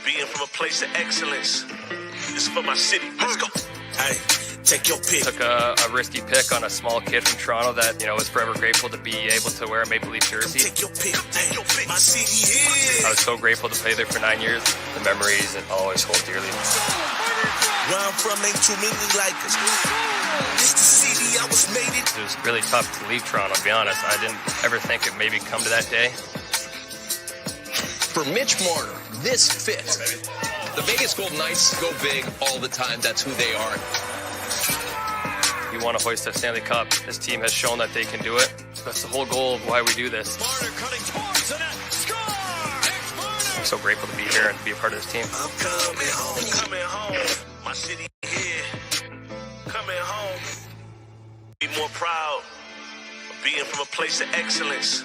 being from a place of excellence. This is for my city. Let's go. Hey, take your pick. Took a risky pick on a small kid from Toronto that, was forever grateful to be able to wear a Maple Leaf jersey. Take your pick. Hey, my city here. I was so grateful to play there for 9 years. The memories I'll always hold dearly. Where I'm from ain't too many like us. This the city I was made it. It was really tough to leave Toronto, to be honest. I didn't ever think it maybe come to that day. For Mitch Marner, this fits. The Vegas Golden Knights go big all the time. That's who they are. We want to hoist a Stanley Cup. This team has shown that they can do it. That's the whole goal of why we do this. Marner cutting towards the net. Score! I'm so grateful to be here and be a part of this team. I'm coming home. Coming home. My city here. Coming home. Be more proud of being from a place of excellence.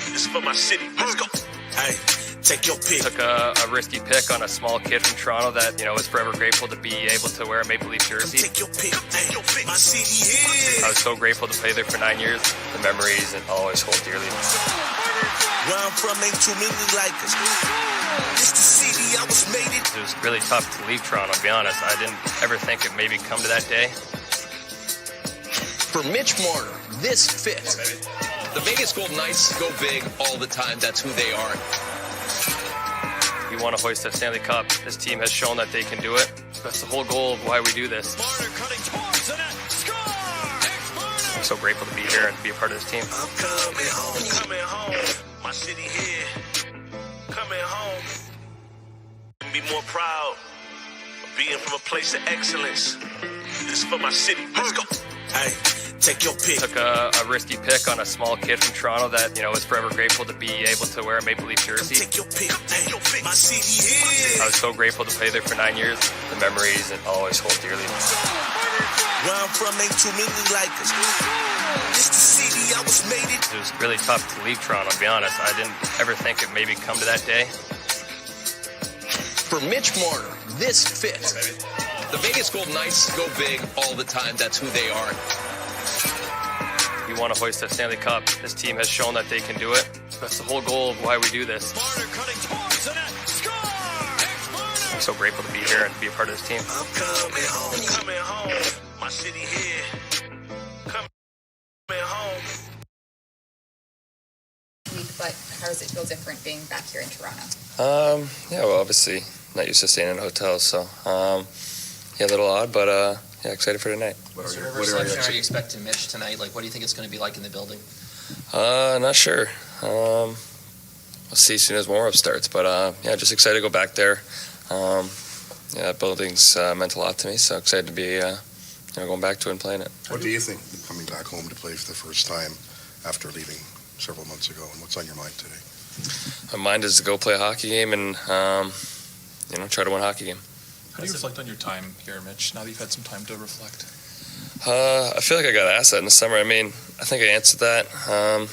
This is for my city. Let's go. Hey. Take your pick. Took a risky pick on a small kid from Toronto that, was forever grateful to be able to wear a Maple Leaf jersey. Take your pick. Hey, my city here. I was so grateful to play there for 9 years. The memories I'll always hold dearly. Where I'm from ain't too many like us. This the city I was made it. It was really tough to leave Toronto, to be honest. I didn't ever think it maybe come to that day. For Mitch Marner, this fits. The Vegas Golden Knights go big all the time. That's who they are. We want to hoist a Stanley Cup. This team has shown that they can do it. That's the whole goal of why we do this. Marner cutting towards the net. Score! I'm so grateful to be here and be a part of this team. I'm coming home. Coming home. My city here. Coming home. Be more proud of being from a place of excellence. This is for my city. Let's go. Hey. Take your pick. Took a risky pick on a small kid from Toronto that, was forever grateful to be able to wear a Maple Leaf jersey. Take your pick. Hey, my city here. I was so grateful to play there for 9 years. The memories I'll always hold dearly. Where I'm from ain't too many like us. This the city I was made it. It was really tough to leave Toronto, to be honest. I didn't ever think it maybe come to that day. For Mitch Marner, this fits. The Vegas Golden Knights go big all the time. That's who they are. We want to hoist a Stanley Cup. This team has shown that they can do it. That's the whole goal of why we do this. Marner cutting towards the net. Score! I'm so grateful to be here and be a part of this team. I'm coming home. Coming home. My city here. Coming home. But how does it feel different being back here in Toronto? Well, obviously not used to staying in hotels, so a little odd, but excited for tonight. What sort of reception are you expecting, Mitch, tonight? What do you think it's going to be like in the building? Not sure. We'll see as soon as warm-up starts, but just excited to go back there. That building's meant a lot to me, so excited to be going back to it and playing it. What do you think coming back home to play for the first time after leaving several months ago, and what's on your mind today? My mind is to go play a hockey game and try to win a hockey game. How do you reflect on your time here, Mitch, now that you've had some time to reflect? I feel like I got asked that in the summer. I think I answered that. I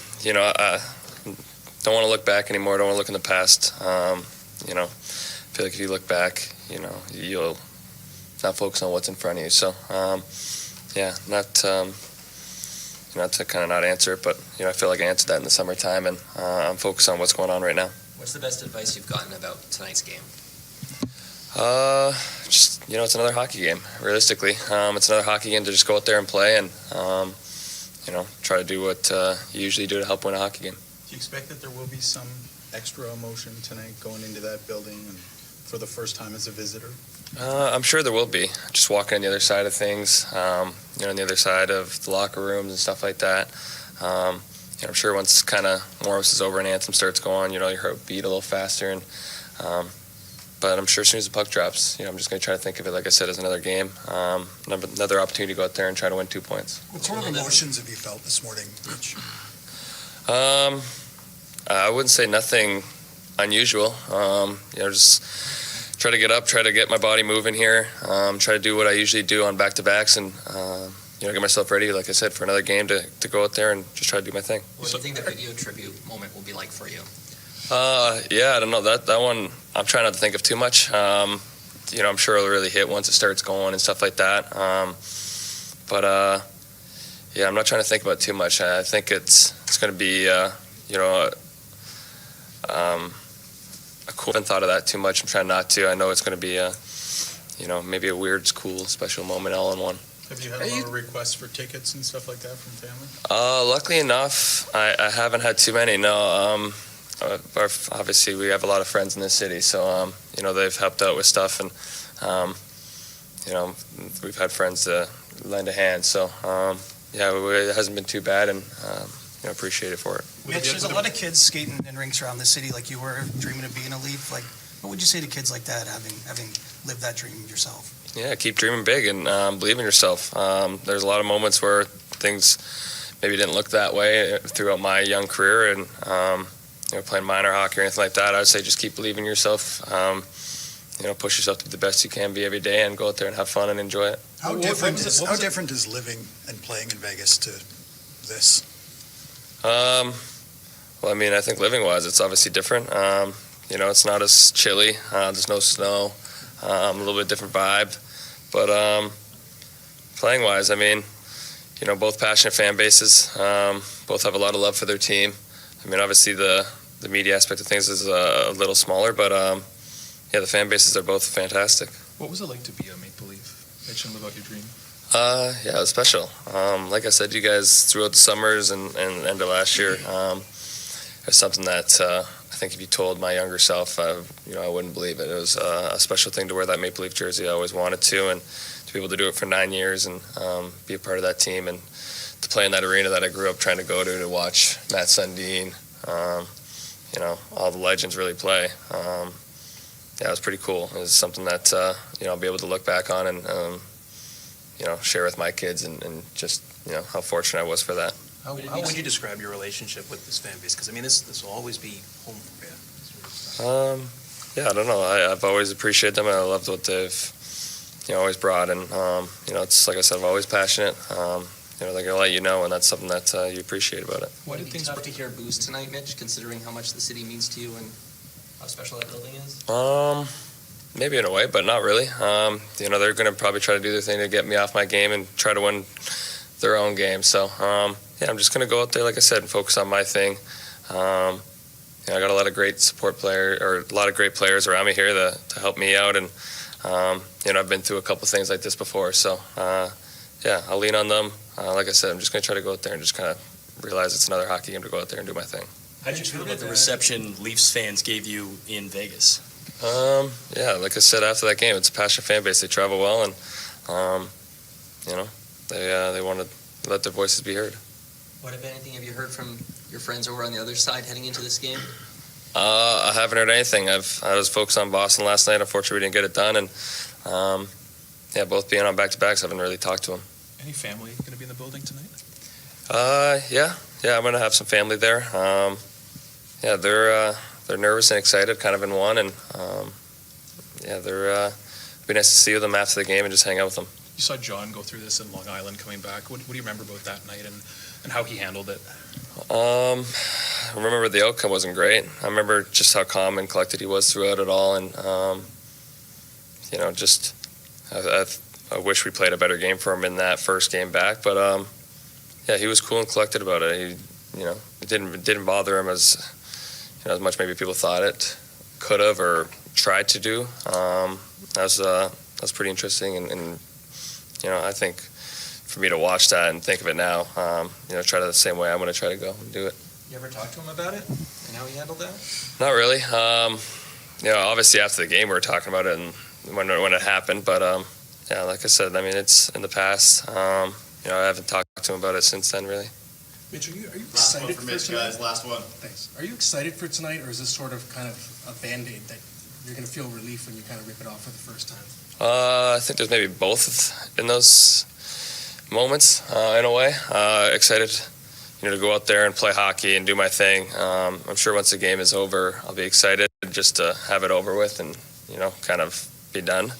don't want to look back anymore. I don't want to look in the past. I feel like if you look back, you'll not focus on what's in front of you. So, not to kind of not answer it, but, I feel like I answered that in the summertime, and I'm focused on what's going on right now. What's the best advice you've gotten about tonight's game? It's another hockey game, realistically. It's another hockey game to just go out there and play and, try to do what you usually do to help win a hockey game. Do you expect that there will be some extra emotion tonight going into that building and for the first time as a visitor? I'm sure there will be. Just walking on the other side of things, on the other side of the locker rooms and stuff like that. I'm sure once kind of warm-ups is over and anthem starts going, your heart beat a little faster. And but I'm sure as soon as the puck drops, I'm just going to try to think of it, like I said, as another game, another opportunity to go out there and try to win 2 points. What sort of emotions have you felt this morning, Mitch? I wouldn't say nothing unusual. Just try to get up, try to get my body moving here, try to do what I usually do on back-to-backs and, get myself ready, like I said, for another game to go out there and just try to do my thing. What do you think the video tribute moment will be like for you? I don't know. That one, I'm trying not to think of too much. I'm sure it'll really hit once it starts going and stuff like that. But I'm not trying to think about it too much. I think it's going to be, a cool. I haven't thought of that too much. I'm trying not to. I know it's going to be maybe a weird, cool, special moment all in one. Have you had a lot of requests for tickets and stuff like that from family? Luckily enough, I haven't had too many. No. Obviously, we have a lot of friends in this city, so they've helped out with stuff, and we've had friends to lend a hand. So it hasn't been too bad, and appreciate it for it. Mitch, there's a lot of kids skating in rinks around the city like you were, dreaming of being a Leaf. Like, what would you say to kids like that, having lived that dream yourself? Yeah, keep dreaming big and believe in yourself. There's a lot of moments where things maybe didn't look that way throughout my young career, and playing minor hockey or anything like that. I would say just keep believing in yourself. Push yourself to be the best you can be every day, and go out there and have fun and enjoy it. How different is living and playing in Vegas to this? Well, I think living-wise, it's obviously different. It's not as chilly. There's no snow. A little bit different vibe. But playing-wise, both passionate fan bases. Both have a lot of love for their team. Obviously the media aspect of things is a little smaller, but the fan bases are both fantastic. What was it like to be a Maple Leaf? Mitch, and live out your dream? It was special. Like I said, you guys throughout the summers and end of last year, it's something that I think if you told my younger self, I wouldn't believe it. It was a special thing to wear that Maple Leaf jersey. I always wanted to, and to be able to do it for 9 years and be a part of that team, and to play in that arena that I grew up trying to go to watch Matt Sundin, all the legends really play. It was pretty cool. It was something that I'll be able to look back on and share with my kids, and just how fortunate I was for that. How would you describe your relationship with this fan base? Because this will always be home for you. I don't know. I've always appreciated them, and I loved what they've always brought. And it's like I said, I'm always passionate. They're going to let you know, and that's something that you appreciate about it. Would it be tough to hear boos tonight, Mitch, considering how much the city means to you and how special that building is? Maybe in a way, but not really. They're going to probably try to do their thing to get me off my game and try to win their own game. So, I'm just going to go out there, like I said, and focus on my thing. I got a lot of great a lot of great players around me here to help me out, and I've been through a couple things like this before. So, I'll lean on them. Like I said, I'm just going to try to go out there and just kind of realize it's another hockey game to go out there and do my thing. How did you feel about the reception Leafs fans gave you in Vegas? Like I said, after that game, it's a passionate fan base. They travel well, and they want to let their voices be heard. What, if anything, have you heard from your friends over on the other side heading into this game? I haven't heard anything. I was focused on Boston last night. Unfortunately, we didn't get it done, and both being on back-to-backs, I haven't really talked to them. Any family going to be in the building tonight? I'm going to have some family there. They're nervous and excited, kind of in one, and it'd be nice to see them after the game and just hang out with them. You saw John go through this in Long Island coming back. What do you remember about that night and how he handled it? I remember the outcome wasn't great. I remember just how calm and collected he was throughout it all, and I wish we played a better game for him in that first game back. But he was cool and collected about it. It didn't bother him as much maybe people thought it could have or tried to do. That's pretty interesting, and I think for me to watch that and think of it now, try to the same way I'm going to try to go and do it. You ever talk to him about it and how he handled that? Not really. Obviously after the game we were talking about it and when it happened, but like I said, it's in the past. I haven't talked to him about it since then, really. Mitch, are you excited for tonight? Guys, last one. Thanks. Are you excited for tonight, or is this sort of kind of a Band-Aid that you're going to feel relief when you kind of rip it off for the first time? I think there's maybe both in those moments, in a way. Excited, to go out there and play hockey and do my thing. I'm sure once the game is over, I'll be excited just to have it over with and, kind of be done.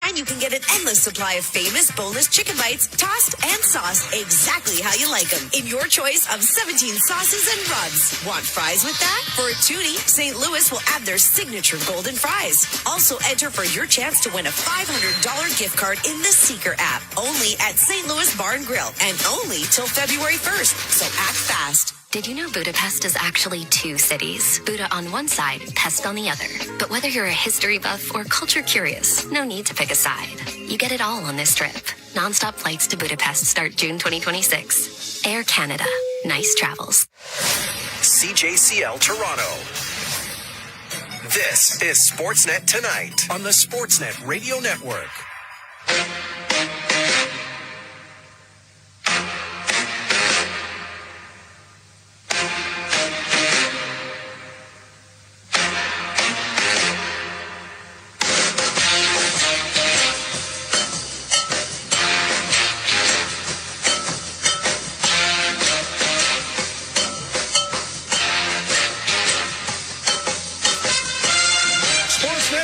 And you can get an endless supply of famous boneless chicken bites, tossed and sauced exactly how you like them, in your choice of 17 sauces and rubs. Want fries with that? For a toonie, St. Louis will add their signature golden fries. Also enter for your chance to win a $500 gift card in the Seeker app. Only at St. Louis Bar and Grill, and only till February 1st. So act fast. Did you know Budapest is actually 2 cities? Buda on one side, Pest on the other. But whether you're a history buff or culture curious, no need to pick a side. You get it all on this trip. Non-stop flights to Budapest start June 2026. Air Canada. Nice travels. CJCL Toronto. This is Sportsnet Tonight on the Sportsnet Radio Network.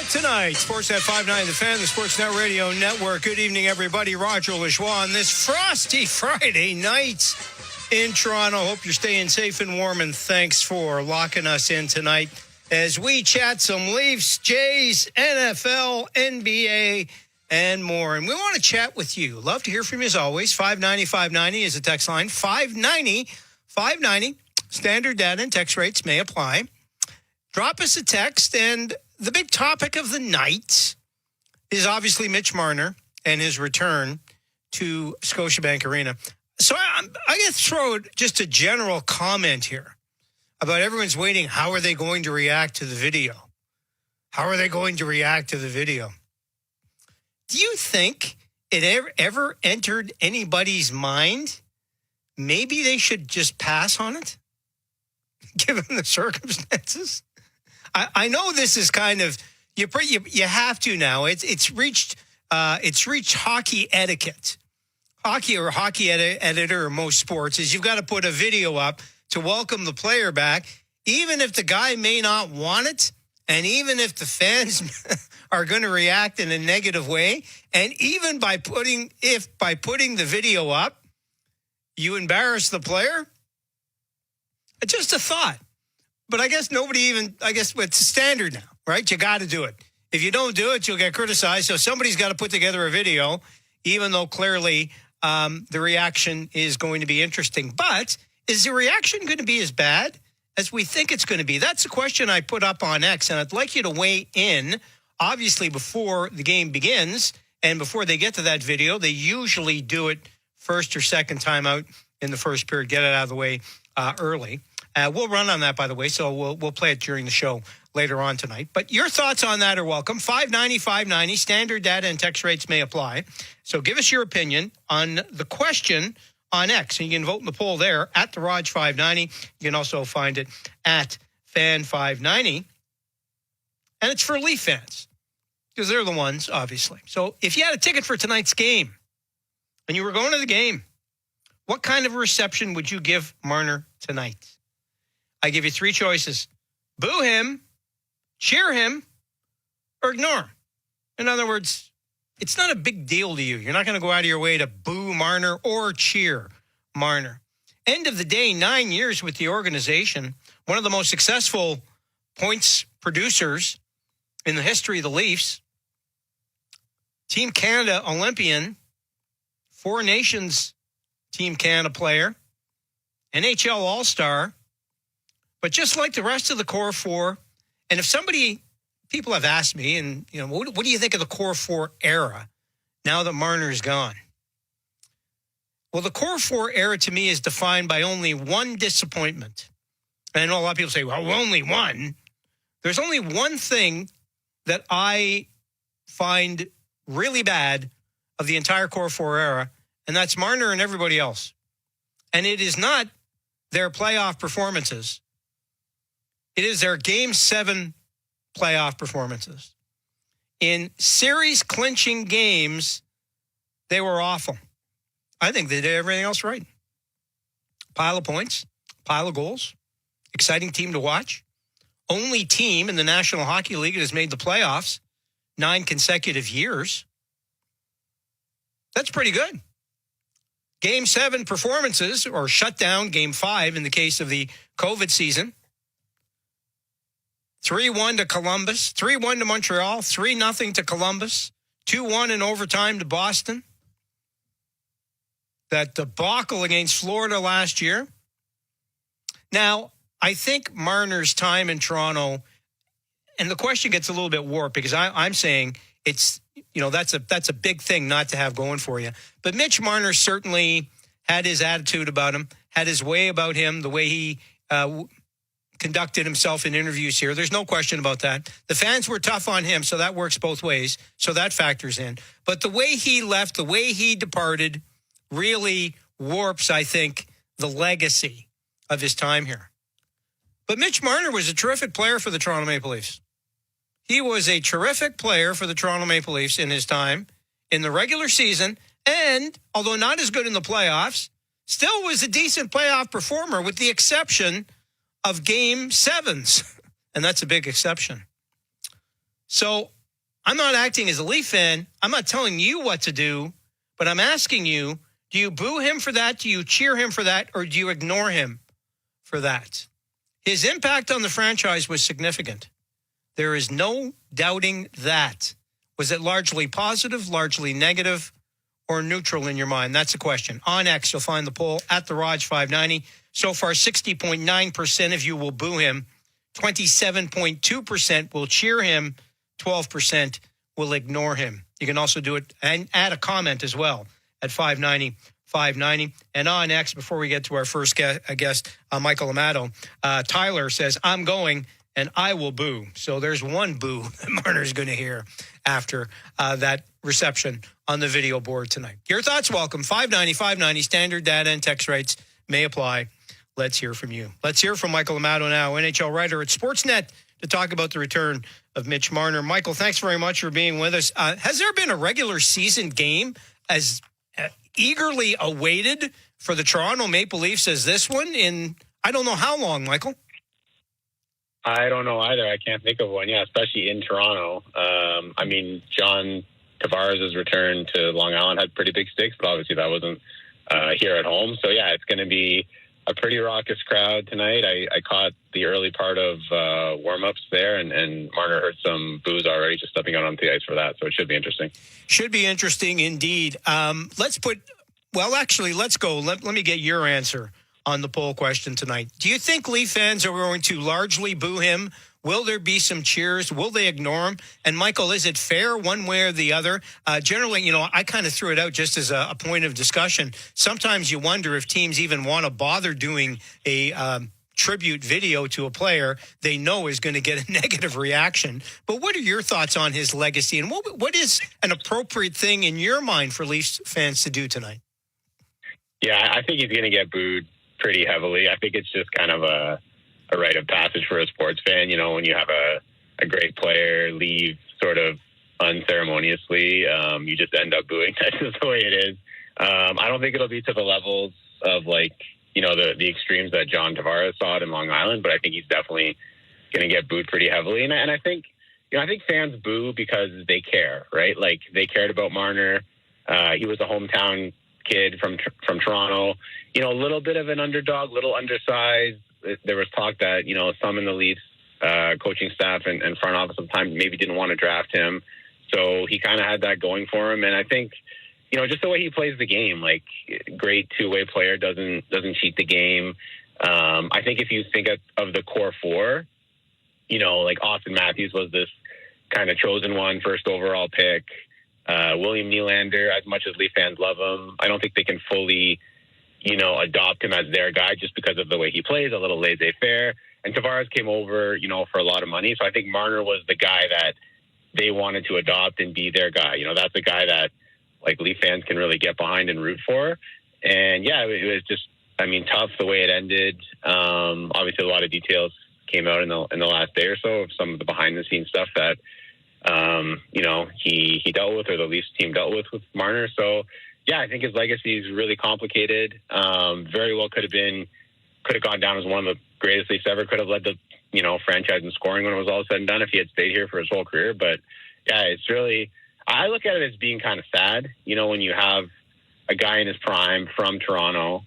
Tonight, Sportsnet 590, The Fan, the Sportsnet Radio Network. Good evening, everybody. Roger Lajoie on this frosty Friday night in Toronto. Hope you're staying safe and warm, and thanks for locking us in tonight as we chat some Leafs, Jays, NFL, NBA, and more. And we want to chat with you. Love to hear from you as always. 590-590 is the text line. 590-590. Standard data and text rates may apply. Drop us a text, and the big topic of the night is obviously Mitch Marner and his return to Scotiabank Arena. So I got to throw just a general comment here about everyone's waiting. How are they going to react to the video? How are they going to react to the video? Do you think it ever entered anybody's mind maybe they should just pass on it, given the circumstances? I know this is kind of you have to now. It's reached hockey etiquette. Hockey editor or most sports is you've got to put a video up to welcome the player back, even if the guy may not want it, and even if the fans are going to react in a negative way, and even by putting the video up, you embarrass the player. Just a thought. But I guess it's standard now, right? You got to do it. If you don't do it, you'll get criticized. So somebody's got to put together a video, even though clearly the reaction is going to be interesting. But is the reaction going to be as bad as we think it's going to be? That's the question I put up on X, and I'd like you to weigh in, obviously, before the game begins. And before they get to that video, they usually do it first or second time out in the first period, get it out of the way early. We'll run on that, by the way, so we'll play it during the show later on tonight. But your thoughts on that are welcome. 590-590, standard data and text rates may apply. So give us your opinion on the question on X. And you can vote in the poll there at the Raj 590. You can also find it at Fan 590. And it's for Leaf fans, because they're the ones, obviously. So if you had a ticket for tonight's game and you were going to the game, what kind of a reception would you give Marner tonight? I give you 3 choices. Boo him, cheer him, or ignore him. In other words, it's not a big deal to you. You're not going to go out of your way to boo Marner or cheer Marner. End of the day, 9 years with the organization, one of the most successful points producers in the history of the Leafs, Team Canada Olympian, 4 Nations Team Canada player, NHL All-Star. But just like the rest of the core 4, and if people have asked me, and what do you think of the core 4 era now that Marner's gone? Well, the core 4 era to me is defined by only one disappointment. And I know a lot of people say, well, only one. There's only one thing that I find really bad of the entire core 4 era, and that's Marner and everybody else. And it is not their playoff performances. It is their Game 7 playoff performances. In series-clinching games, they were awful. I think they did everything else right. Pile of points, pile of goals, exciting team to watch. Only team in the National Hockey League that has made the playoffs 9 consecutive years. That's pretty good. Game 7 performances, or shut down Game 5 in the case of the COVID season. 3-1 to Columbus, 3-1 to Montreal, 3-0 to Columbus, 2-1 in overtime to Boston. That debacle against Florida last year. Now, I think Marner's time in Toronto, and the question gets a little bit warped because I'm saying it's, that's a big thing not to have going for you. But Mitch Marner certainly had his attitude about him, had his way about him, the way he conducted himself in interviews here. There's no question about that. The fans were tough on him, so that works both ways. So that factors in. But the way he left, the way he departed really warps, I think, the legacy of his time here. But Mitch Marner was a terrific player for the Toronto Maple Leafs. He was a terrific player for the Toronto Maple Leafs in his time in the regular season, and although not as good in the playoffs, still was a decent playoff performer with the exception of Game 7s, and that's a big exception. So I'm not acting as a Leaf fan. I'm not telling you what to do, but I'm asking you, do you boo him for that? Do you cheer him for that? Or do you ignore him for that? His impact on the franchise was significant. There is no doubting that. Was it largely positive, largely negative, or neutral in your mind? That's the question. On X, you'll find the poll at the Raj 590. So far, 60.9% of you will boo him. 27.2% will cheer him. 12% will ignore him. You can also do it and add a comment as well at 590. And on X, before we get to our first guest, Michael Amato, Tyler says, I'm going and I will boo. So there's one boo that Marner's going to hear after that reception on the video board tonight. Your thoughts welcome. 590, standard data and text rates may apply. Let's hear from you. Let's hear from Michael Amato now, NHL writer at Sportsnet, to talk about the return of Mitch Marner. Michael, thanks very much for being with us. Has there been a regular season game as eagerly awaited for the Toronto Maple Leafs as this one in, I don't know how long, Michael? I don't know either. I can't think of one. Yeah, especially in Toronto. John Tavares' return to Long Island had pretty big stakes, but obviously that wasn't here at home. So, yeah, it's going to be a pretty raucous crowd tonight. I caught the early part of warm-ups there, and Marner heard some boos already just stepping out on the ice for that. So it should be interesting. Should be interesting indeed. Let's go. Let me get your answer on the poll question tonight. Do you think Leaf fans are going to largely boo him? Will there be some cheers? Will they ignore him? And, Michael, is it fair one way or the other? Generally, I kind of threw it out just as a point of discussion. Sometimes you wonder if teams even want to bother doing a tribute video to a player they know is going to get a negative reaction. But what are your thoughts on his legacy? And what is an appropriate thing in your mind for Leafs fans to do tonight? Yeah, I think he's going to get booed pretty heavily. I think it's just kind of a rite of passage for a sports fan. When you have a great player leave sort of unceremoniously, you just end up booing. That's just the way it is. I don't think it'll be to the levels of the extremes that John Tavares saw it in Long Island, but I think he's definitely going to get booed pretty heavily. And I think fans boo because they care, right? Like, they cared about Marner. He was a hometown kid from Toronto, a little bit of an underdog, little undersized. There was talk that, some in the Leafs coaching staff and front office at the time maybe didn't want to draft him. So he kind of had that going for him. And I think, just the way he plays the game, like, great two-way player, doesn't cheat the game. I think if you think of the core four, like Austin Matthews was this kind of chosen one, first overall pick. William Nylander, as much as Leaf fans love him, I don't think they can fully, adopt him as their guy just because of the way he plays, a little laissez-faire. And Tavares came over, for a lot of money. So I think Marner was the guy that they wanted to adopt and be their guy. That's a guy that, like, Leaf fans can really get behind and root for. And, yeah, it was just, tough the way it ended. Obviously, a lot of details came out in the last day or so of some of the behind-the-scenes stuff that, he dealt with, or the Leafs team dealt with Marner. So, yeah, I think his legacy is really complicated. Very well could have gone down as one of the greatest Leafs ever. Could have led the, franchise in scoring when it was all said and done if he had stayed here for his whole career. But, yeah, it's really I look at it as being kind of sad, you know, when you have a guy in his prime from Toronto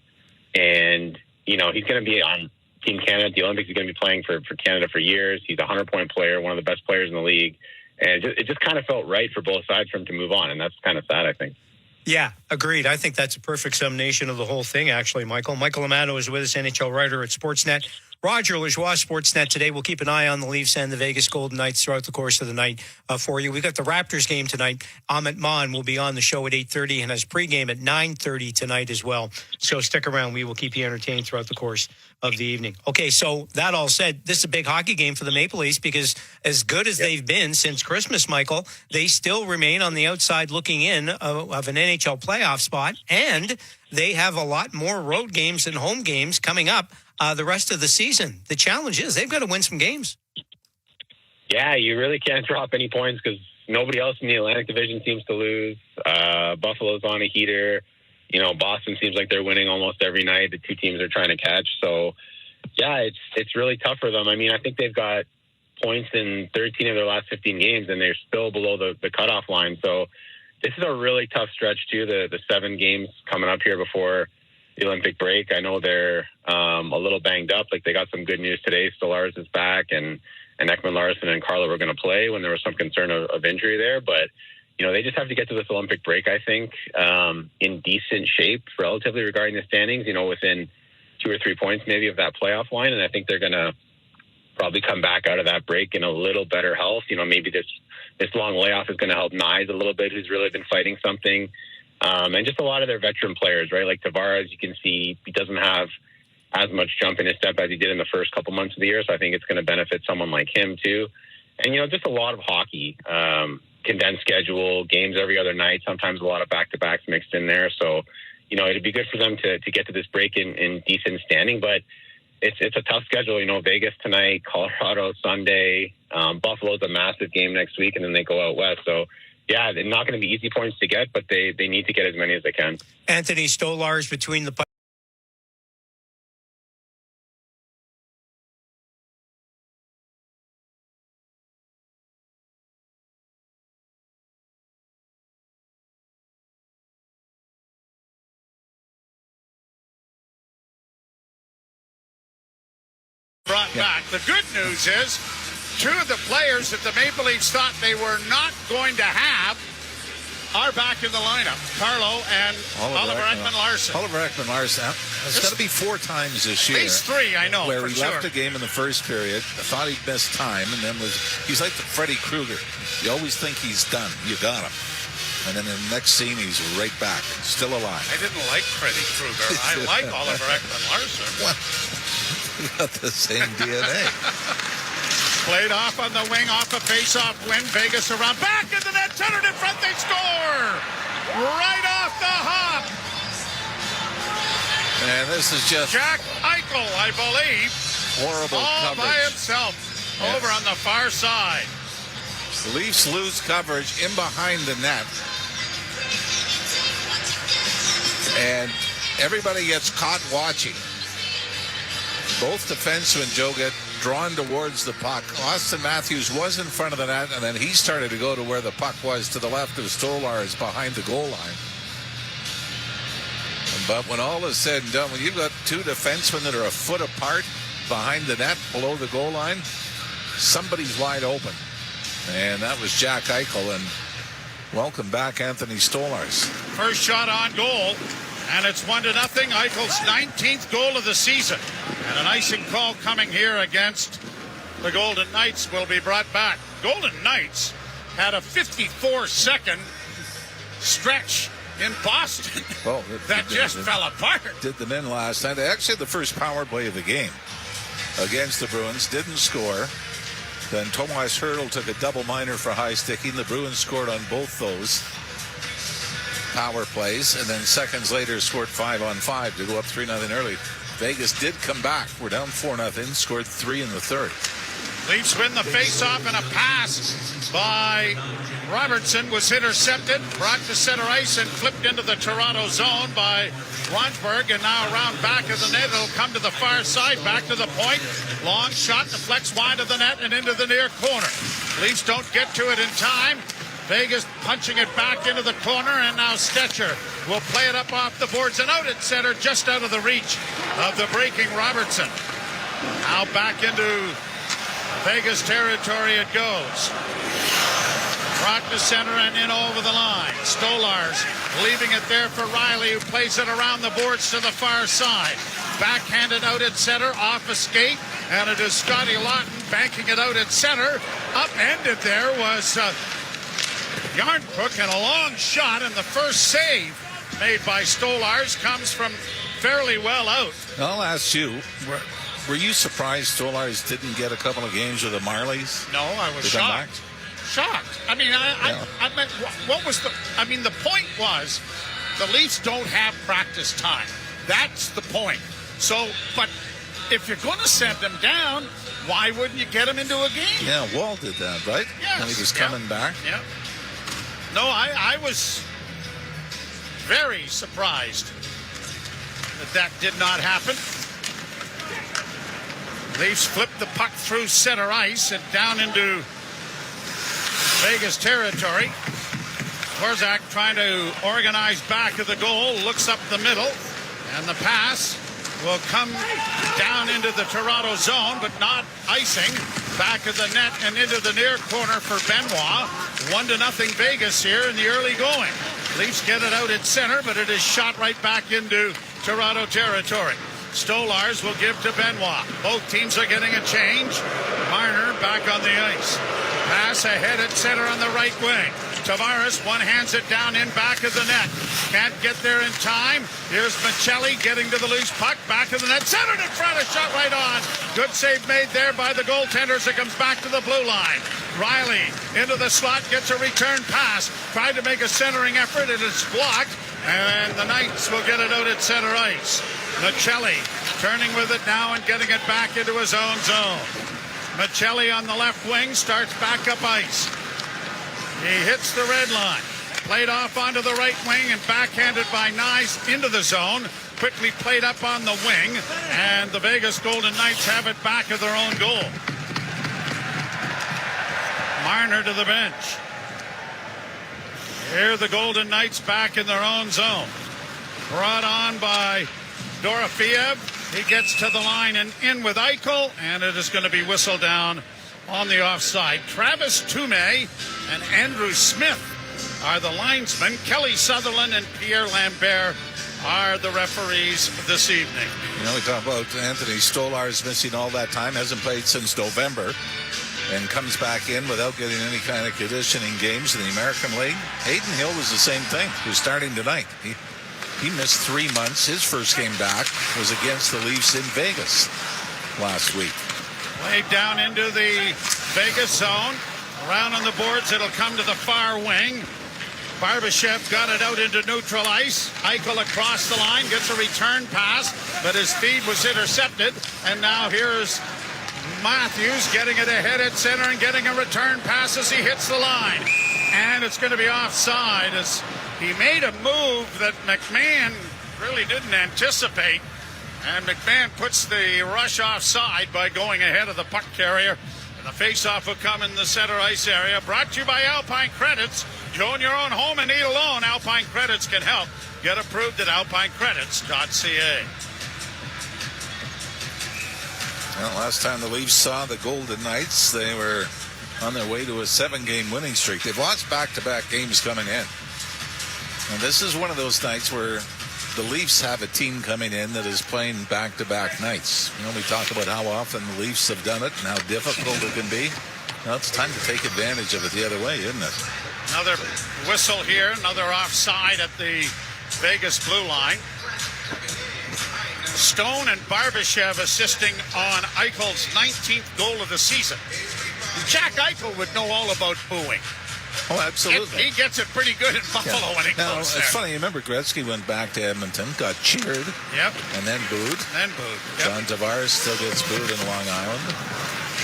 and, you know, he's going to be on Team Canada at the Olympics. He's going to be playing for Canada for years. He's a 100-point player, one of the best players in the league. And it just kind of felt right for both sides for him to move on. And that's kind of sad, I think. Yeah, agreed. I think that's a perfect summation of the whole thing, actually, Michael. Michael Amato is with us, NHL writer at Sportsnet. Roger Lajoie, Sportsnet today. We'll keep an eye on the Leafs and the Vegas Golden Knights throughout the course of the night for you. We've got the Raptors game tonight. Amit Maan will be on the show at 8:30 and has pregame at 9:30 tonight as well. So stick around. We will keep you entertained throughout the course of the evening. Okay, so that all said, this is a big hockey game for the Maple Leafs because as good as they've been since Christmas, Michael, they still remain on the outside looking in of an NHL playoff spot, and they have a lot more road games and home games coming up the rest of the season. The challenge is they've got to win some games. Yeah, you really can't drop any points because nobody else in the Atlantic Division seems to lose. Buffalo's on a heater. You know, Boston seems like they're winning almost every night. The two teams are trying to catch. So, yeah, it's really tough for them. I mean, I think they've got points in 13 of their last 15 games, and they're still below the cutoff line. So this is a really tough stretch, too, the 7 games coming up here before the Olympic break. I know they're a little banged up. Like, they got some good news today. Stolarz is back, and Ekman-Larsson and Carla were going to play when there was some concern of injury there. But, you know, they just have to get to this Olympic break, I think, in decent shape relatively regarding the standings, you know, within 2 or 3 points maybe of that playoff line. And I think they're going to probably come back out of that break in a little better health. You know, maybe this long layoff is going to help Nyes a little bit, who's really been fighting something. And just a lot of their veteran players, right? Like Tavares, you can see he doesn't have as much jump in his step as he did in the first couple months of the year. So I think it's going to benefit someone like him too. And, you know, just a lot of hockey, condensed schedule, games every other night, sometimes a lot of back-to-backs mixed in there. So, you know, it'd be good for them to get to this break in decent standing, but it's a tough schedule. You know, Vegas tonight, Colorado Sunday, Buffalo's a massive game next week, and then they go out west. So, yeah, they're not going to be easy points to get, but they need to get as many as they can. Anthony Stolarz between the brought back. The good news is 2 of the players that the Maple Leafs thought they were not going to have are back in the lineup. Carlo and Oliver Ekman-Larsson. Oliver Ekman-Larsson. It's got to be 4 times this year. At least 3, I know. Where for he left the game in the first period, thought he'd missed time, and then he's like the Freddy Krueger. You always think he's done. You got him. And then in the next scene, he's right back, still alive. I didn't like Freddy Krueger. I like Oliver Ekman-Larsson. Well, we got the same DNA. Played off on the wing, off a face-off win. Vegas around, back in the net, Tenor in front, they score! Right off the hop! And this is just Jack Eichel, I believe. Horrible all coverage. By himself, over on the far side. The Leafs lose coverage in behind the net. And everybody gets caught watching. Both defensemen, Joe, get drawn towards the puck. Austin Matthews was in front of the net, and then he started to go to where the puck was to the left of Stolarz behind the goal line. But when all is said and done, when you've got 2 defensemen that are a foot apart behind the net below the goal line, somebody's wide open. And that was Jack Eichel, and welcome back, Anthony Stolarz. First shot on goal, and it's 1-0. Eichel's 19th goal of the season. And an icing call coming here against the Golden Knights will be brought back. Golden Knights had a 54-second stretch in Boston that just fell apart. Did them in last night. They actually had the first power play of the game against the Bruins. Didn't score. Then Tomas Hertl took a double minor for high sticking. The Bruins scored on both those power plays, and then seconds later scored 5-on-5 to go up 3-0 early. Vegas did come back. We're down 4-0, scored 3 in the third. Leafs win the face-off, and a pass by Robertson was intercepted, brought to center ice, and flipped into the Toronto zone by Wansberg, and now around back of the net. It'll come to the far side, back to the point. Long shot, deflects wide of the net and into the near corner. Leafs don't get to it in time. Vegas punching it back into the corner, and now Stetcher will play it up off the boards and out at center, just out of the reach of the breaking Robertson. Now back into Vegas territory it goes. Brought to center and in over the line. Stolars leaving it there for Riley, who plays it around the boards to the far side. Backhanded out at center, off a skate, and it is Scotty Lawton banking it out at center. Upended there was Yarnbrook, and a long shot, and the first save made by Stolars comes from fairly well out. I'll ask you, were you surprised Stolars didn't get a couple of games with the Marlies? No, I was shocked. Shocked. I mean, I meant, what was the point was the Leafs don't have practice time. That's the point. So, but if you're going to send them down, why wouldn't you get them into a game? Yeah, Wall did that, right? Yes. When he was coming back. Yeah. No, I was very surprised that did not happen. Leafs flipped the puck through center ice and down into Vegas territory. Korzak trying to organize back of the goal, looks up the middle, and the pass will come down into the Toronto zone, but not icing. Back of the net and into the near corner for Benoit. 1-0 Vegas here in the early going. Leafs get it out at center, but it is shot right back into Toronto territory. Stolars will give to Benoit. Both teams are getting a change. Marner back on the ice. Pass ahead at center on the right wing. Tavares one-hands it down in back of the net. Can't get there in time. Here's Michelli getting to the loose puck. Back of the net. Centered in front. A shot right on. Good save made there by the goaltenders. It comes back to the blue line. Riley into the slot. Gets a return pass. Tried to make a centering effort. It is blocked. And the Knights will get it out at center ice. Michelli turning with it now and getting it back into his own zone. Michelli on the left wing starts back up ice. He hits the red line. Played off onto the right wing and backhanded by Nyes into the zone. Quickly played up on the wing, and the Vegas Golden Knights have it back of their own goal. Marner to the bench. Here the Golden Knights back in their own zone. Brought on by Dorofeev. He gets to the line and in with Eichel, and it is going to be whistled down on the offside. Travis Toomey and Andrew Smith are the linesmen. Kelly Sutherland and Pierre Lambert are the referees this evening. You know, we talk about Anthony Stolars missing all that time, hasn't played since November, and comes back in without getting any kind of conditioning games in the American League. Hayden Hill was the same thing, who's starting tonight. He missed 3 months. His first game back was against the Leafs in Vegas last week. Laid down into the Vegas zone. Around on the boards, it'll come to the far wing. Barbashev got it out into neutral ice. Eichel across the line, gets a return pass, but his feed was intercepted. And now here's Matthews getting it ahead at center and getting a return pass as he hits the line. And it's going to be offside as he made a move that McMahon really didn't anticipate. And McMahon puts the rush offside by going ahead of the puck carrier. And the faceoff will come in the center ice area. Brought to you by Alpine Credits. You own your own home and need a loan. Alpine Credits can help. Get approved at alpinecredits.ca. Well, last time the Leafs saw the Golden Knights, they were on their way to a 7-game winning streak. They've lost back-to-back games coming in. And this is one of those nights where the Leafs have a team coming in that is playing back-to-back nights. You know, we talk about how often the Leafs have done it and how difficult it can be. Now it's time to take advantage of it the other way, isn't it? Another whistle here, another offside at the Vegas blue line. Stone and Barbashev assisting on Eichel's 19th goal of the season. Jack Eichel would know all about booing. Oh, absolutely. He gets it pretty good in Buffalo when he now, goes there. It's funny, you remember Gretzky went back to Edmonton, got cheered, and then booed. Yep. John Tavares still gets booed in Long Island.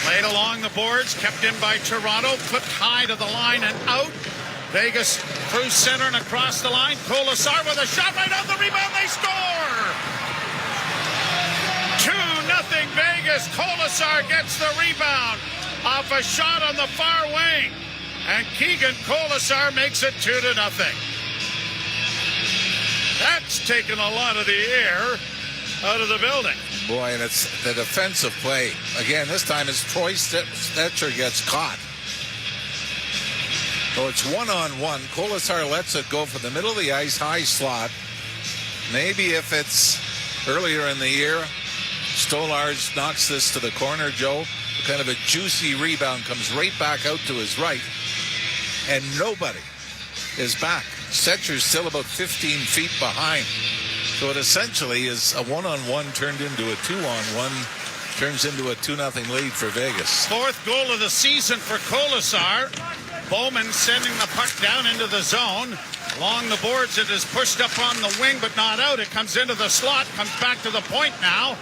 Played along the boards, kept in by Toronto, flipped high to the line and out. Vegas through center and across the line. Kolasar with a shot right on the rebound. They score! 2-0 Vegas. Kolasar gets the rebound off a shot on the far wing. and Keegan Colasar makes it 2-0. That's taken a lot of the air out of the building. Boy, and it's the defensive play. Again, this time it's Troy Stetcher gets caught. So it's one-on-one. Colasar lets it go for the middle of the ice, high slot. Maybe if it's earlier in the year, Stolars knocks this to the corner, Joe. Kind of a juicy rebound, comes right back out to his right. And nobody is back. Stetcher's still about 15 feet behind. So it essentially is a one-on-one turned into a two-on-one, turns into a 2-0 lead for Vegas. Fourth goal of the season for Colasar. Bowman sending the puck down into the zone. Along the boards, it is pushed up on the wing, but not out. It comes into the slot, comes back to the point now.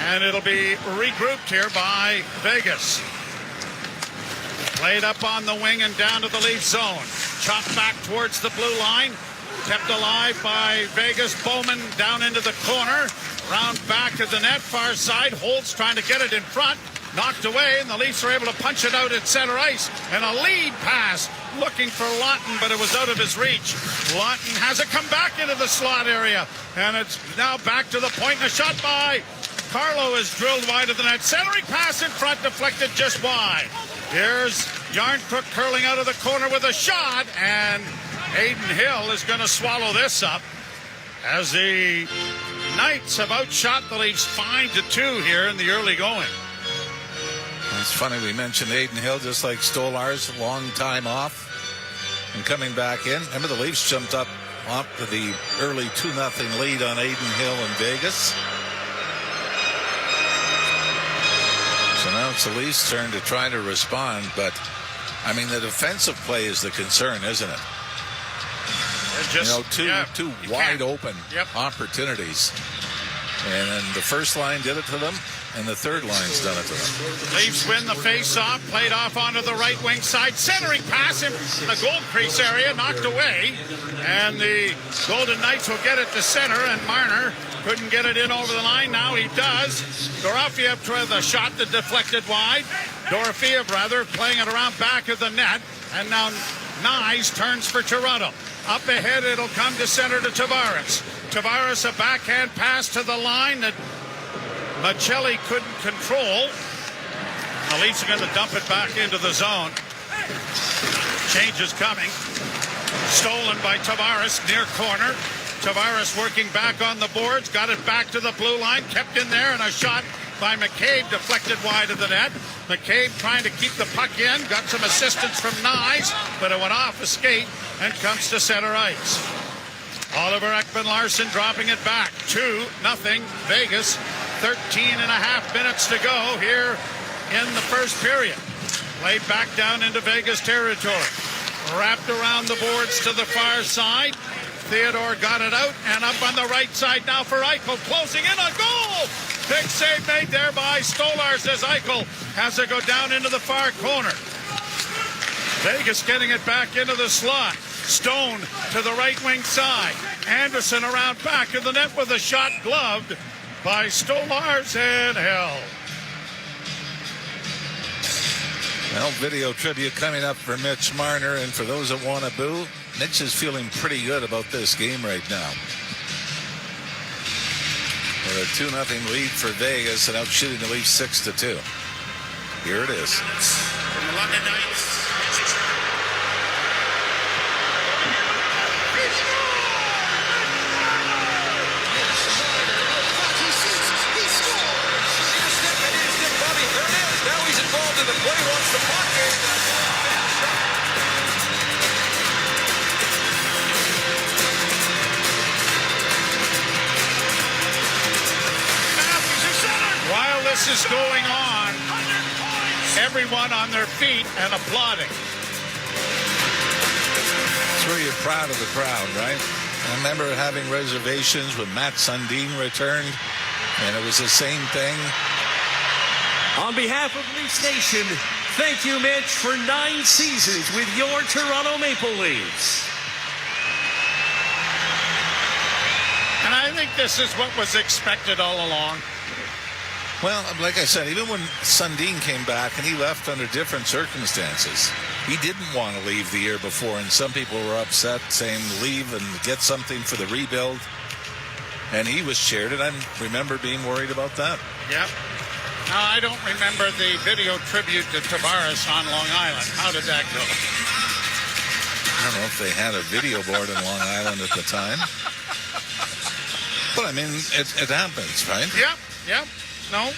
And it'll be regrouped here by Vegas. Played up on the wing and down to the Leafs zone. Chopped back towards the blue line. Kept alive by Vegas. Bowman down into the corner. Round back to the net, far side. Holtz trying to get it in front. Knocked away, and the Leafs are able to punch it out at center ice. And a lead pass looking for Lawton, but it was out of his reach. Lawton has it come back into the slot area. And it's now back to the point. And a shot by Carlo is drilled wide of the net. Centering pass in front, deflected just wide. Here's Yarncrook curling out of the corner with a shot, and Aiden Hill is going to swallow this up as the Knights have outshot the Leafs 5-2 here in the early going. It's funny we mentioned Aiden Hill, just like Stolars, long time off and coming back in. Remember the Leafs jumped up to the early 2-0 lead on Aiden Hill in Vegas. So now it's the Leafs' turn to try to respond, but I mean the defensive play is the concern, isn't it? Just, two wide open opportunities. And then the first line did it to them, and the third line's done it to them. Leafs win the face-off, played off onto the right wing side. Centering pass in the goal crease area, knocked away. And the Golden Knights will get it to center, and Marner couldn't get it in over the line. Now he does. Dorofeyev with a shot that deflected wide. Dorofeyev, playing it around back of the net. And now Nyes turns for Toronto. Up ahead, it'll come to center to Tavares. Tavares, a backhand pass to the line that Machelli couldn't control. The Leafs are going to dump it back into the zone. Change is coming. Stolen by Tavares, near corner. Tavares working back on the boards, got it back to the blue line, kept in there, and a shot by McCabe deflected wide of the net. McCabe trying to keep the puck in, got some assistance from Nyes, but it went off a skate and comes to center ice. Oliver Ekman-Larsson dropping it back. 2-0 Vegas. 13 and a half minutes to go here in the first period. Played back down into Vegas territory. Wrapped around the boards to the far side. Theodore got it out, and up on the right side now for Eichel, closing in on goal. Big save made there by Stolars as Eichel has to go down into the far corner. Vegas getting it back into the slot. Stone to the right wing side. Anderson around back of the net with a shot gloved by Stolars and Hill. Well, video tribute coming up for Mitch Marner, and for those that want to boo, Mitch is feeling pretty good about this game right now. With a 2-0 lead for Vegas and out shooting the Leafs 6-2. Here it is. From the London Knights. Now he's involved in the play, wants the puck. While this is going on, everyone on their feet and applauding. It's where you're proud of the crowd, right? I remember having reservations when Matt Sundin returned, and it was the same thing. On behalf of Leafs Nation, thank you, Mitch, for 9 seasons with your Toronto Maple Leafs. And I think this is what was expected all along. Well, like I said, even when Sundin came back and he left under different circumstances, he didn't want to leave the year before, and some people were upset, saying leave and get something for the rebuild. And he was cheered, and I remember being worried about that. Yep. Now, I don't remember the video tribute to Tavares on Long Island. How did that go? I don't know if they had a video board in Long Island at the time. But, I mean, it happens, right? Yep. No.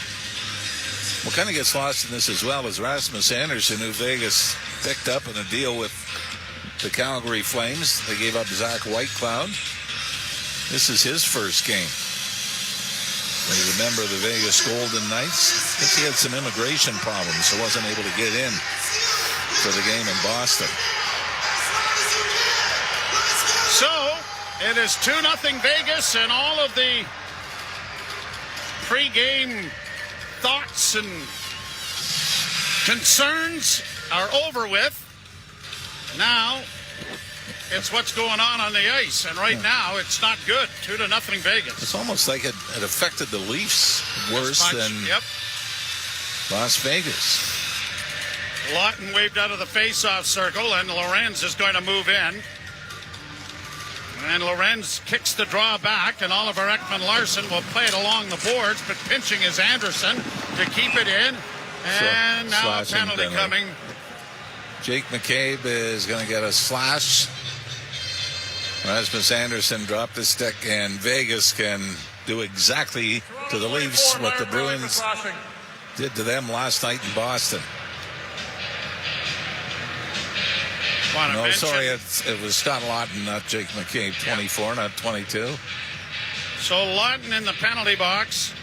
What kind of gets lost in this as well is Rasmus Anderson, who Vegas picked up in a deal with the Calgary Flames. They gave up Zach Whitecloud. This is his first game. He's a member of the Vegas Golden Knights. I think he had some immigration problems, so wasn't able to get in for the game in Boston. So, it is 2-0 Vegas, and all of the pre-game thoughts and concerns are over with. Now, it's what's going on the ice, and right now it's not good. 2-0 Vegas. It's almost like it affected the Leafs worse than Las Vegas. Lawton waved out of the face-off circle, and Lorenz is going to move in. And Lorenz kicks the draw back, and Oliver Ekman-Larsson will play it along the boards, but pinching is Anderson to keep it in. And now a penalty coming. Jake McCabe is going to get a slash. Rasmus Anderson dropped the stick, and Vegas can do exactly to the Leafs what the Bruins did to them last night in Boston. No, sorry, it was Scott Lawton, not Jake McCabe, 24, not 22. So Lawton in the penalty box.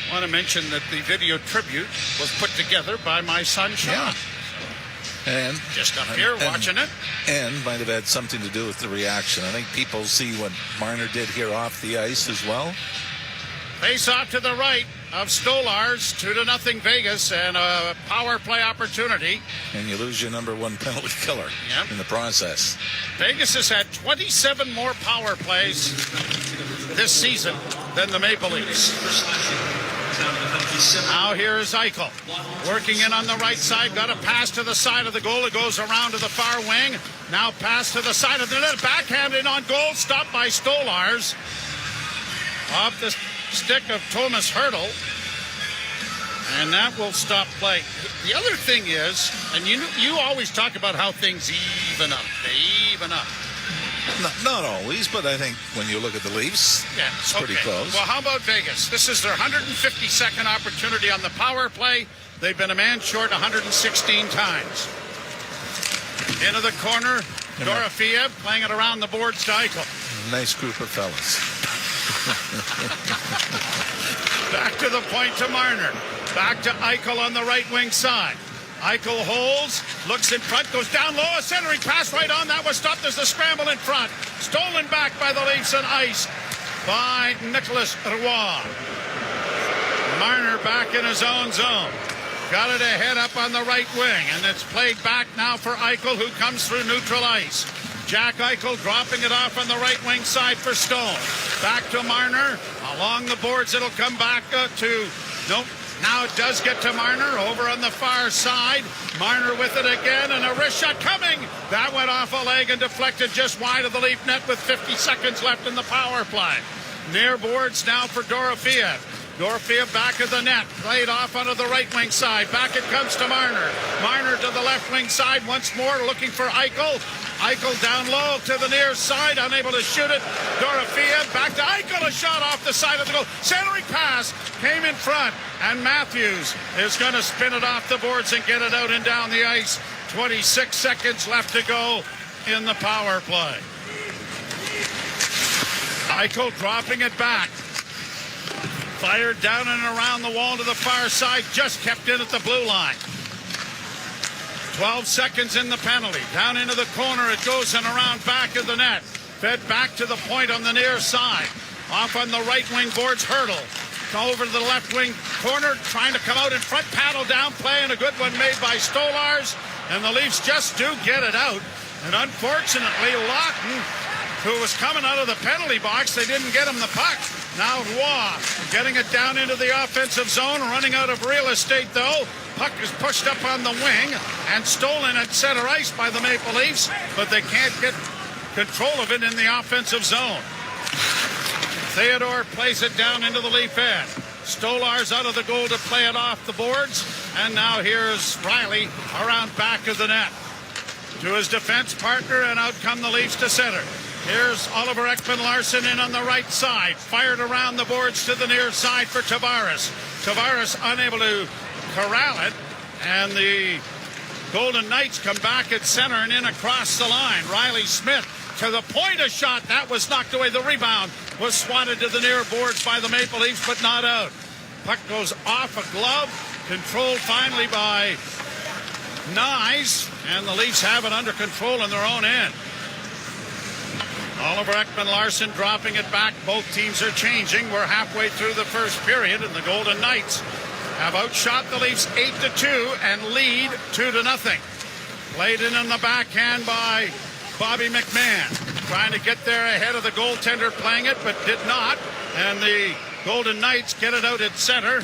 I want to mention that the video tribute was put together by my son, Sean. Yeah. And just up here watching it. And might have had something to do with the reaction. I think people see what Marner did here off the ice as well. Face off to the right of Stolarz, 2-0 Vegas, and a power play opportunity. And you lose your number one penalty killer in the process. Vegas has had 27 more power plays this season than the Maple Leafs. Now here is Eichel, working in on the right side, got a pass to the side of the goal. It goes around to the far wing. Now pass to the side of the net, backhanded on goal, stopped by Stolarz. Off the stick of Thomas Hertl, and that will stop play. The other thing is, and you always talk about how things even up. They even up. Not always, but I think when you look at the Leafs, it's pretty close. Well, how about Vegas? This is their 152nd opportunity on the power play. They've been a man short 116 times. Into the corner, Dorofeev playing it around the boards to Eichel. Nice group of fellas. Back to the point to Marner. Back to Eichel on the right wing side. Eichel holds, looks in front, goes down low, a centering pass right on. That was stopped as the scramble in front. Stolen back by the Leafs on ice by Nicolas Roy. Marner back in his own zone. Got it ahead up on the right wing, and it's played back now for Eichel, who comes through neutral ice. Jack Eichel dropping it off on the right wing side for Stone. Back to Marner. Along the boards, it'll come back to... Nope. Now it does get to Marner over on the far side. Marner with it again, and a wrist shot coming. That went off a leg and deflected just wide of the Leaf net with 50 seconds left in the power play. Near boards now for Dorofeev. Dorofeev back of the net, played off onto the right wing side. Back it comes to Marner. Marner to the left wing side once more, looking for Eichel. Eichel down low to the near side, unable to shoot it. Dorofeev back to Eichel, a shot off the side of the goal. Centering pass came in front, and Matthews is going to spin it off the boards and get it out and down the ice. 26 seconds left to go in the power play. Eichel dropping it back. Fired down and around the wall to the far side, just kept in at the blue line. 12 seconds in the penalty. Down into the corner it goes and around back of the net. Fed back to the point on the near side. Off on the right wing boards, Hertl. Over to the left wing corner, trying to come out in front, paddle down play, and a good one made by Stolarz. And the Leafs just do get it out. And unfortunately, Lawton, who was coming out of the penalty box, they didn't get him the puck. Now Roy getting it down into the offensive zone, running out of real estate though. Puck is pushed up on the wing and stolen at center ice by the Maple Leafs, but they can't get control of it in the offensive zone. Theodore plays it down into the Leaf end. Stolar's out of the goal to play it off the boards, and now here's Riley around back of the net to his defense partner, and out come the Leafs to center. Here's Oliver Ekman-Larsson in on the right side, fired around the boards to the near side for Tavares. Tavares unable to corral it, and the Golden Knights come back at center and in across the line. Riley Smith to the point, a shot that was knocked away. The rebound was swatted to the near boards by the Maple Leafs, but not out. Puck goes off a glove, controlled finally by Nyes, and the Leafs have it under control in their own end. Oliver Ekman-Larsson dropping it back. Both teams are changing. We're halfway through the first period, and the Golden Knights have outshot the Leafs 8-2 and lead 2-0. Played in on the backhand by Bobby McMahon, trying to get there ahead of the goaltender playing it, but did not. And the Golden Knights get it out at center,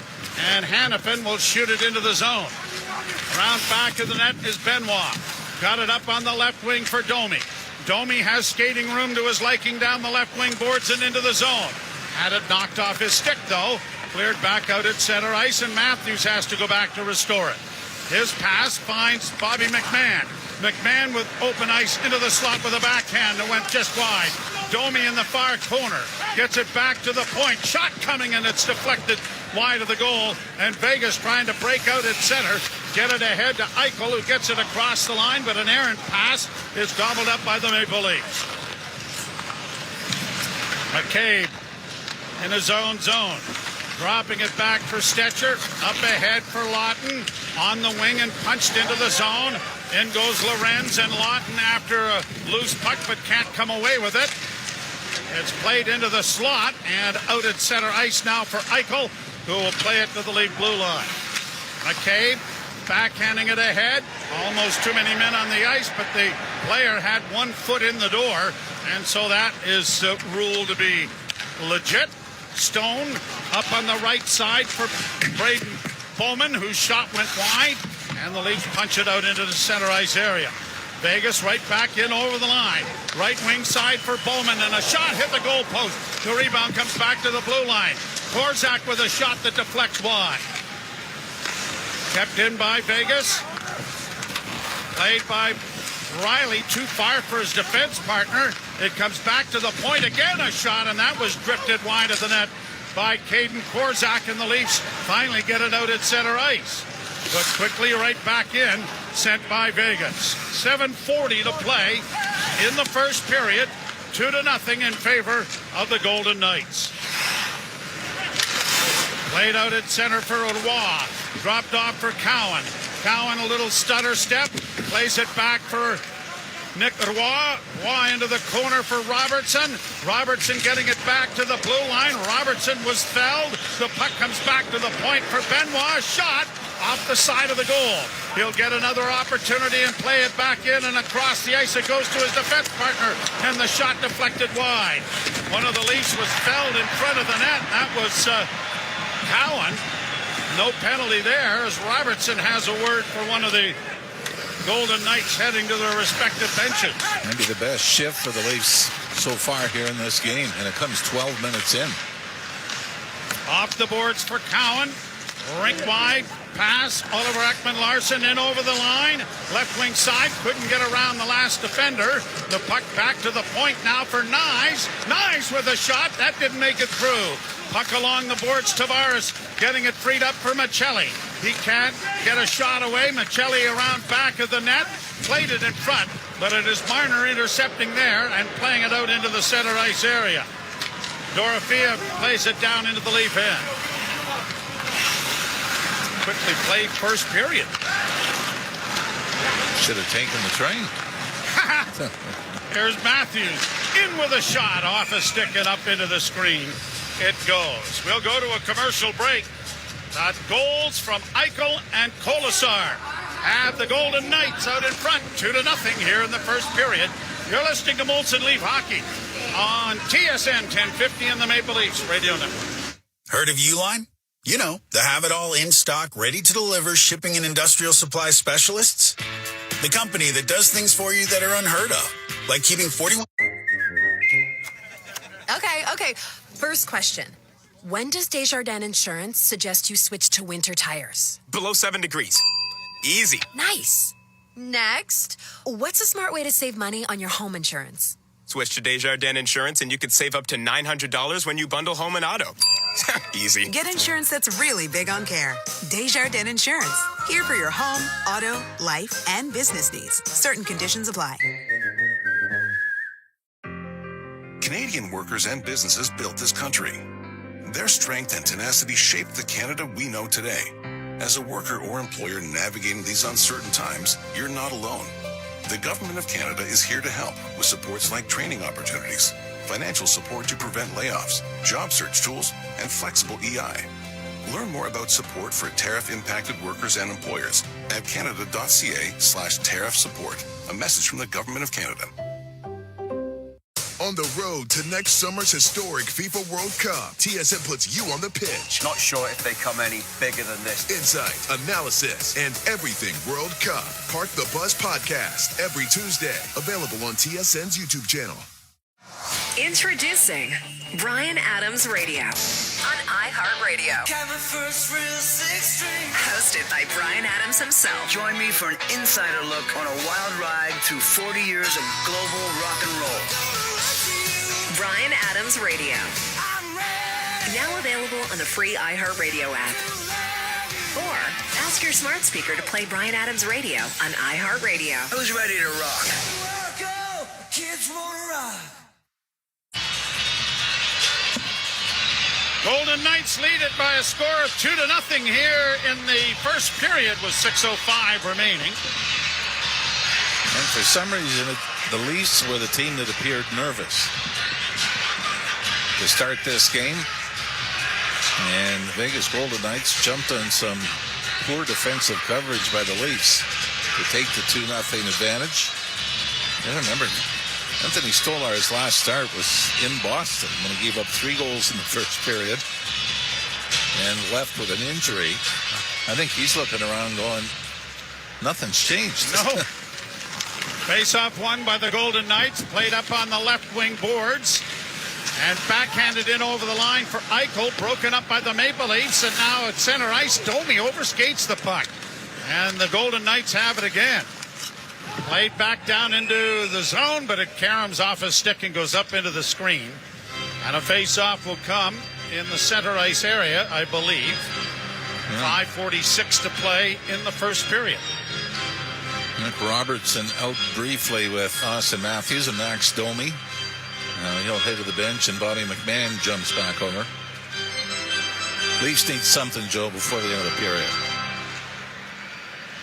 and Hannafin will shoot it into the zone. Around back of the net is Benoit. Got it up on the left wing for Domi. Domi has skating room to his liking down the left wing boards and into the zone. Had it knocked off his stick, though. Cleared back out at center ice, and Matthews has to go back to restore it. His pass finds Bobby McMahon. McMahon with open ice into the slot with a backhand that went just wide. Domi in the far corner gets it back to the point. Shot coming, and it's deflected wide of the goal. And Vegas trying to break out at center. Get it ahead to Eichel, who gets it across the line, but an errant pass is gobbled up by the Maple Leafs. McCabe in his own zone. Dropping it back for Stetcher. Up ahead for Lawton. On the wing and punched into the zone. In goes Lorenz, and Lawton after a loose puck but can't come away with it. It's played into the slot and out at center ice now for Eichel, who will play it to the league blue line. McCabe backhanding it ahead. Almost too many men on the ice, but the player had 1 foot in the door, and so that is ruled to be legit. Stone up on the right side for Braden Bowman, whose shot went wide, and the Leafs punch it out into the center ice area. Vegas right back in over the line. Right wing side for Bowman, and a shot hit the goalpost. The rebound comes back to the blue line. Korzak with a shot that deflects wide. Kept in by Vegas. Played by Riley, too far for his defense partner. It comes back to the point again, a shot, and that was drifted wide of the net by Caden Korzak, and the Leafs finally get it out at center ice. But quickly right back in, sent by Vegas. 7:40 to play in the first period. 2-0 in favor of the Golden Knights. Played out at center for Roy. Dropped off for Cowan. Cowan a little stutter step. Plays it back for Nick Roy. Roy into the corner for Robertson. Robertson getting it back to the blue line. Robertson was felled. The puck comes back to the point for Benoit. Shot off the side of the goal. He'll get another opportunity and play it back in, and across the ice it goes to his defense partner, and the shot deflected wide. One of the Leafs was felled in front of the net. That was Cowan. No penalty there, as Robertson has a word for one of the Golden Knights heading to their respective benches. Maybe the best shift for the Leafs so far here in this game, and it comes 12 minutes in. Off the boards for Cowan. Rink wide pass. Oliver Ekman-Larsson in over the line. Left wing side. Couldn't get around the last defender. The puck back to the point now for Nyes. Nyes with a shot. That didn't make it through. Puck along the boards. Tavares getting it freed up for Michelli. He can't get a shot away. Michelli around back of the net. Played it in front, but it is Marner intercepting there and playing it out into the center ice area. Dorofia plays it down into the Leaf end. Quickly played first period. Should have taken the train. There's Matthews in with a shot off a stick and up into the screen. It goes. We'll go to a commercial break. Goals from Eichel and Kolasar have the Golden Knights out in front 2-0 here in the first period. You're listening to Molson Leaf Hockey on TSN 1050 and the Maple Leafs Radio Network. Heard of Uline? You know, the have-it-all in-stock, ready-to-deliver shipping and industrial supply specialists. The company that does things for you that are unheard of, like keeping 41... Okay. First question. When does Desjardins Insurance suggest you switch to winter tires? Below 7 degrees. Easy. Nice. Next, what's a smart way to save money on your home insurance? Switch to Desjardins Insurance and you could save up to $900 when you bundle home and auto. Easy. Get insurance that's really big on care. Desjardins Insurance. Here for your home, auto, life, and business needs. Certain conditions apply. Canadian workers and businesses built this country. Their strength and tenacity shaped the Canada we know today. As a worker or employer navigating these uncertain times, you're not alone. The Government of Canada is here to help with supports like training opportunities, financial support to prevent layoffs, job search tools, and flexible EI. Learn more about support for tariff-impacted workers and employers at canada.ca/tariff support. A message from the Government of Canada. On the road to next summer's historic FIFA World Cup, TSN puts you on the pitch. Not sure if they come any bigger than this. Insight, analysis, and everything World Cup. Park the Bus podcast every Tuesday. Available on TSN's YouTube channel. Introducing Bryan Adams Radio on iHeartRadio. Hosted by Bryan Adams himself. Join me for an insider look on a wild ride through 40 years of global rock and roll. Bryan Adams Radio. Now available on the free iHeartRadio app. Or ask your smart speaker to play Bryan Adams Radio on iHeartRadio. Who's ready to rock? Kids wanna rock. Golden Knights lead it by a score of 2-0 here in the first period with 6:05 remaining. And for some reason, the Leafs were the team that appeared nervous to start this game. And the Vegas Golden Knights jumped on some poor defensive coverage by the Leafs to take the 2-0 advantage. I remember Anthony Stolar's last start was in Boston when he gave up 3 goals in the first period and left with an injury. I think he's looking around going, nothing's changed. No. Face-off won by the Golden Knights, played up on the left wing boards, and backhanded in over the line for Eichel, broken up by the Maple Leafs, and now at center ice, Domi overskates the puck. And the Golden Knights have it again. Played back down into the zone, but it caroms off his stick and goes up into the screen. And a face-off will come in the center ice area, I believe. 5:46 to play in the first period. Nick Robertson out briefly with Austin Matthews and Max Domi. He'll head to the bench, and Bobby McMahon jumps back over. Leafs need something, Joe, before the end of the period.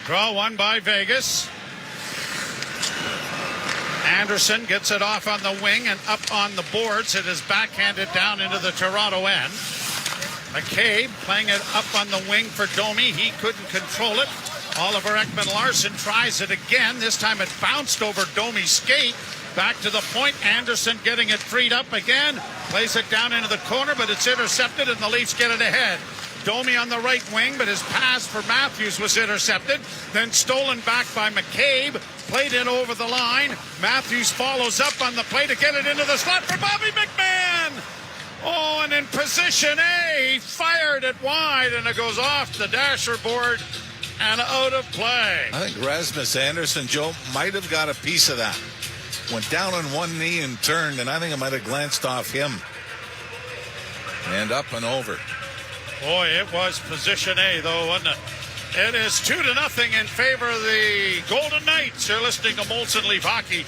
Draw one by Vegas. Anderson gets it off on the wing and up on the boards. It is backhanded down into the Toronto end. McCabe playing it up on the wing for Domi. He couldn't control it. Oliver Ekman-Larsson tries it again. This time it bounced over Domi's skate. Back to the point. Anderson getting it freed up again. Plays it down into the corner, but it's intercepted, and the Leafs get it ahead. Domi on the right wing, but his pass for Matthews was intercepted. Then stolen back by McCabe. Played in over the line. Matthews follows up on the play to get it into the slot for Bobby McMahon. Oh, and in position A, he fired it wide, and it goes off the dasher board and out of play. I think Rasmus Anderson, Joe, might have got a piece of that. Went down on one knee and turned, and I think it might have glanced off him. And up and over. Boy, it was position A, though, wasn't it? It is 2-0 in favor of the Golden Knights. You're listening to Molson Leaf Hockey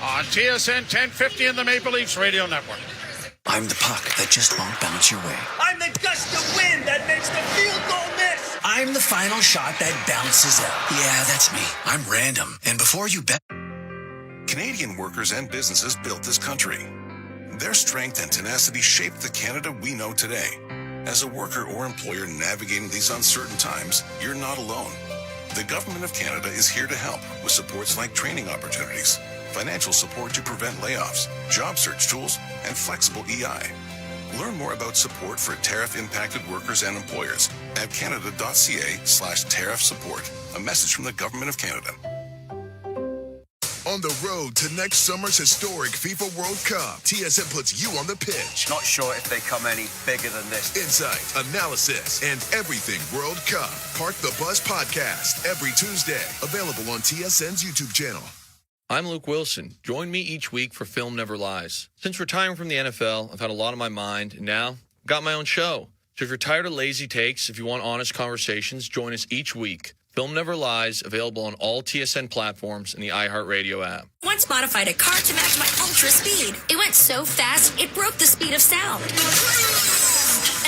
on TSN 1050 and the Maple Leafs Radio Network. I'm the puck that just won't bounce your way. I'm the gust of wind that makes the field goal miss. I'm the final shot that bounces out. Yeah, that's me. I'm random. And before you bet... Canadian workers and businesses built this country. Their strength and tenacity shaped the Canada we know today. As a worker or employer navigating these uncertain times, you're not alone. The Government of Canada is here to help with supports like training opportunities, financial support to prevent layoffs, job search tools, and flexible EI. Learn more about support for tariff-impacted workers and employers at canada.ca/tariff support. A message from the Government of Canada. On the road to next summer's historic FIFA World Cup, TSN puts you on the pitch. Not sure if they come any bigger than this. Insight, analysis, and everything World Cup. Park the Bus Podcast every Tuesday. Available on TSN's YouTube channel. I'm Luke Wilson. Join me each week for Film Never Lies. Since retiring from the NFL, I've had a lot on my mind, and now I've got my own show. So if you're tired of lazy takes, if you want honest conversations, join us each week. Film Never Lies, available on all TSN platforms and the iHeartRadio app. Once modified a car to match my ultra speed. It went so fast, it broke the speed of sound.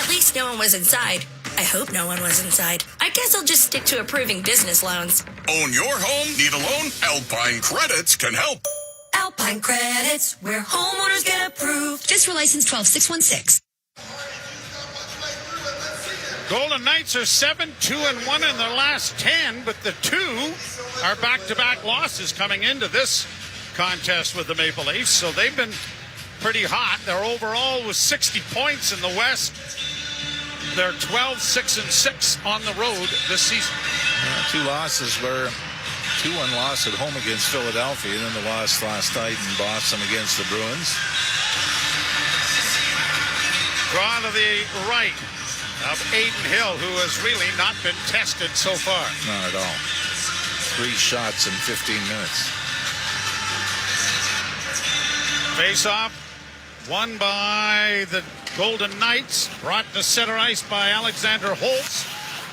At least no one was inside. I hope no one was inside. I guess I'll just stick to approving business loans. Own your home? Need a loan? Alpine Credits can help. Alpine Credits, where homeowners get approved. Just for license 12616. Golden Knights are 7-2-1 in their last 10, but the two are back-to-back losses coming into this contest with the Maple Leafs, so they've been pretty hot. Their overall was 60 points in the West. They're 12-6-6 on the road this season. Two losses were 2-1 loss at home against Philadelphia, and then the loss last night in Boston against the Bruins. Draw to the right of Aiden Hill, who has really not been tested so far. Not at all. 3 shots in 15 minutes. Face-off won by the Golden Knights, brought to center ice by Alexander Holtz.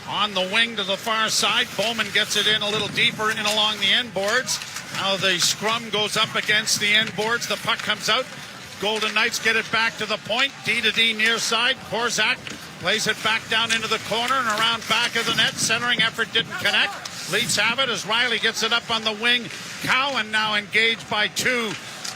On the wing to the far side, Bowman gets it in a little deeper in along the end boards. Now the scrum goes up against the end boards. The puck comes out. Golden Knights get it back to the point. D-to-D near side. Korzak plays it back down into the corner and around back of the net. Centering effort didn't connect. Leafs have it as Riley gets it up on the wing. Cowan now engaged by 2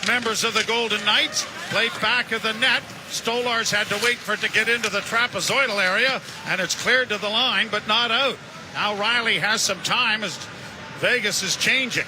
members of the Golden Knights. Played back of the net. Stolarz had to wait for it to get into the trapezoidal area, and it's cleared to the line, but not out. Now Riley has some time as Vegas is changing.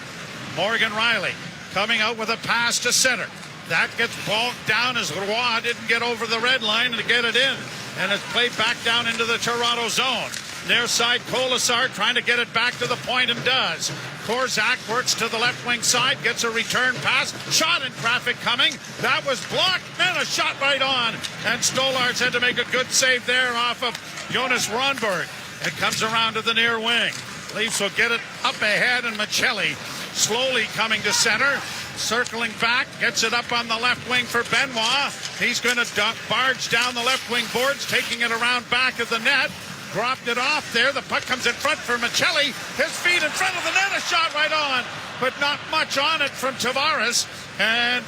Morgan Riley coming out with a pass to center. That gets bogged down as Roy didn't get over the red line to get it in. And it's played back down into the Toronto zone. Near side, Kolasar trying to get it back to the point and does. Korzak works to the left wing side, gets a return pass. Shot in traffic coming. That was blocked. Then a shot right on. And Stolarz had to make a good save there off of Jonas Rondberg. It comes around to the near wing. Leafs will get it up ahead, and Michelli slowly coming to center. Circling back, gets it up on the left wing for Benoit. He's going to barge down the left wing boards, taking it around back of the net. Dropped it off there. The puck comes in front for Michelli. His feet in front of the net. A shot right on, but not much on it from Tavares. And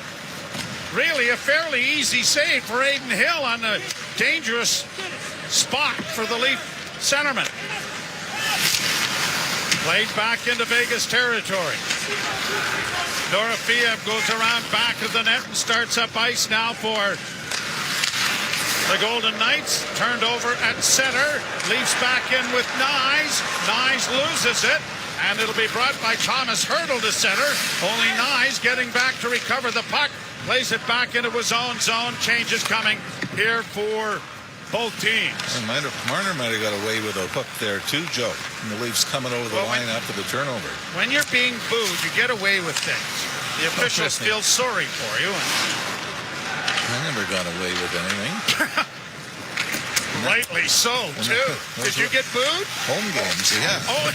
really a fairly easy save for Aiden Hill on a dangerous spot for the Leaf centerman. Played back into Vegas territory. Dorofeev goes around back of the net and starts up ice now for the Golden Knights. Turned over at center. Leafs back in with Nyes. Nyes loses it, and it'll be brought by Thomas Hertl to center. Only Nyes getting back to recover the puck. Plays it back into his own zone. Changes coming here for both teams. Marner might have got away with a hook there too, Joe. And the Leafs coming over the line after the turnover. When you're being booed, you get away with things. The officials feel sorry for you. I never got away with anything. Rightly so, too. Did you get booed? Home games, yeah. Oh.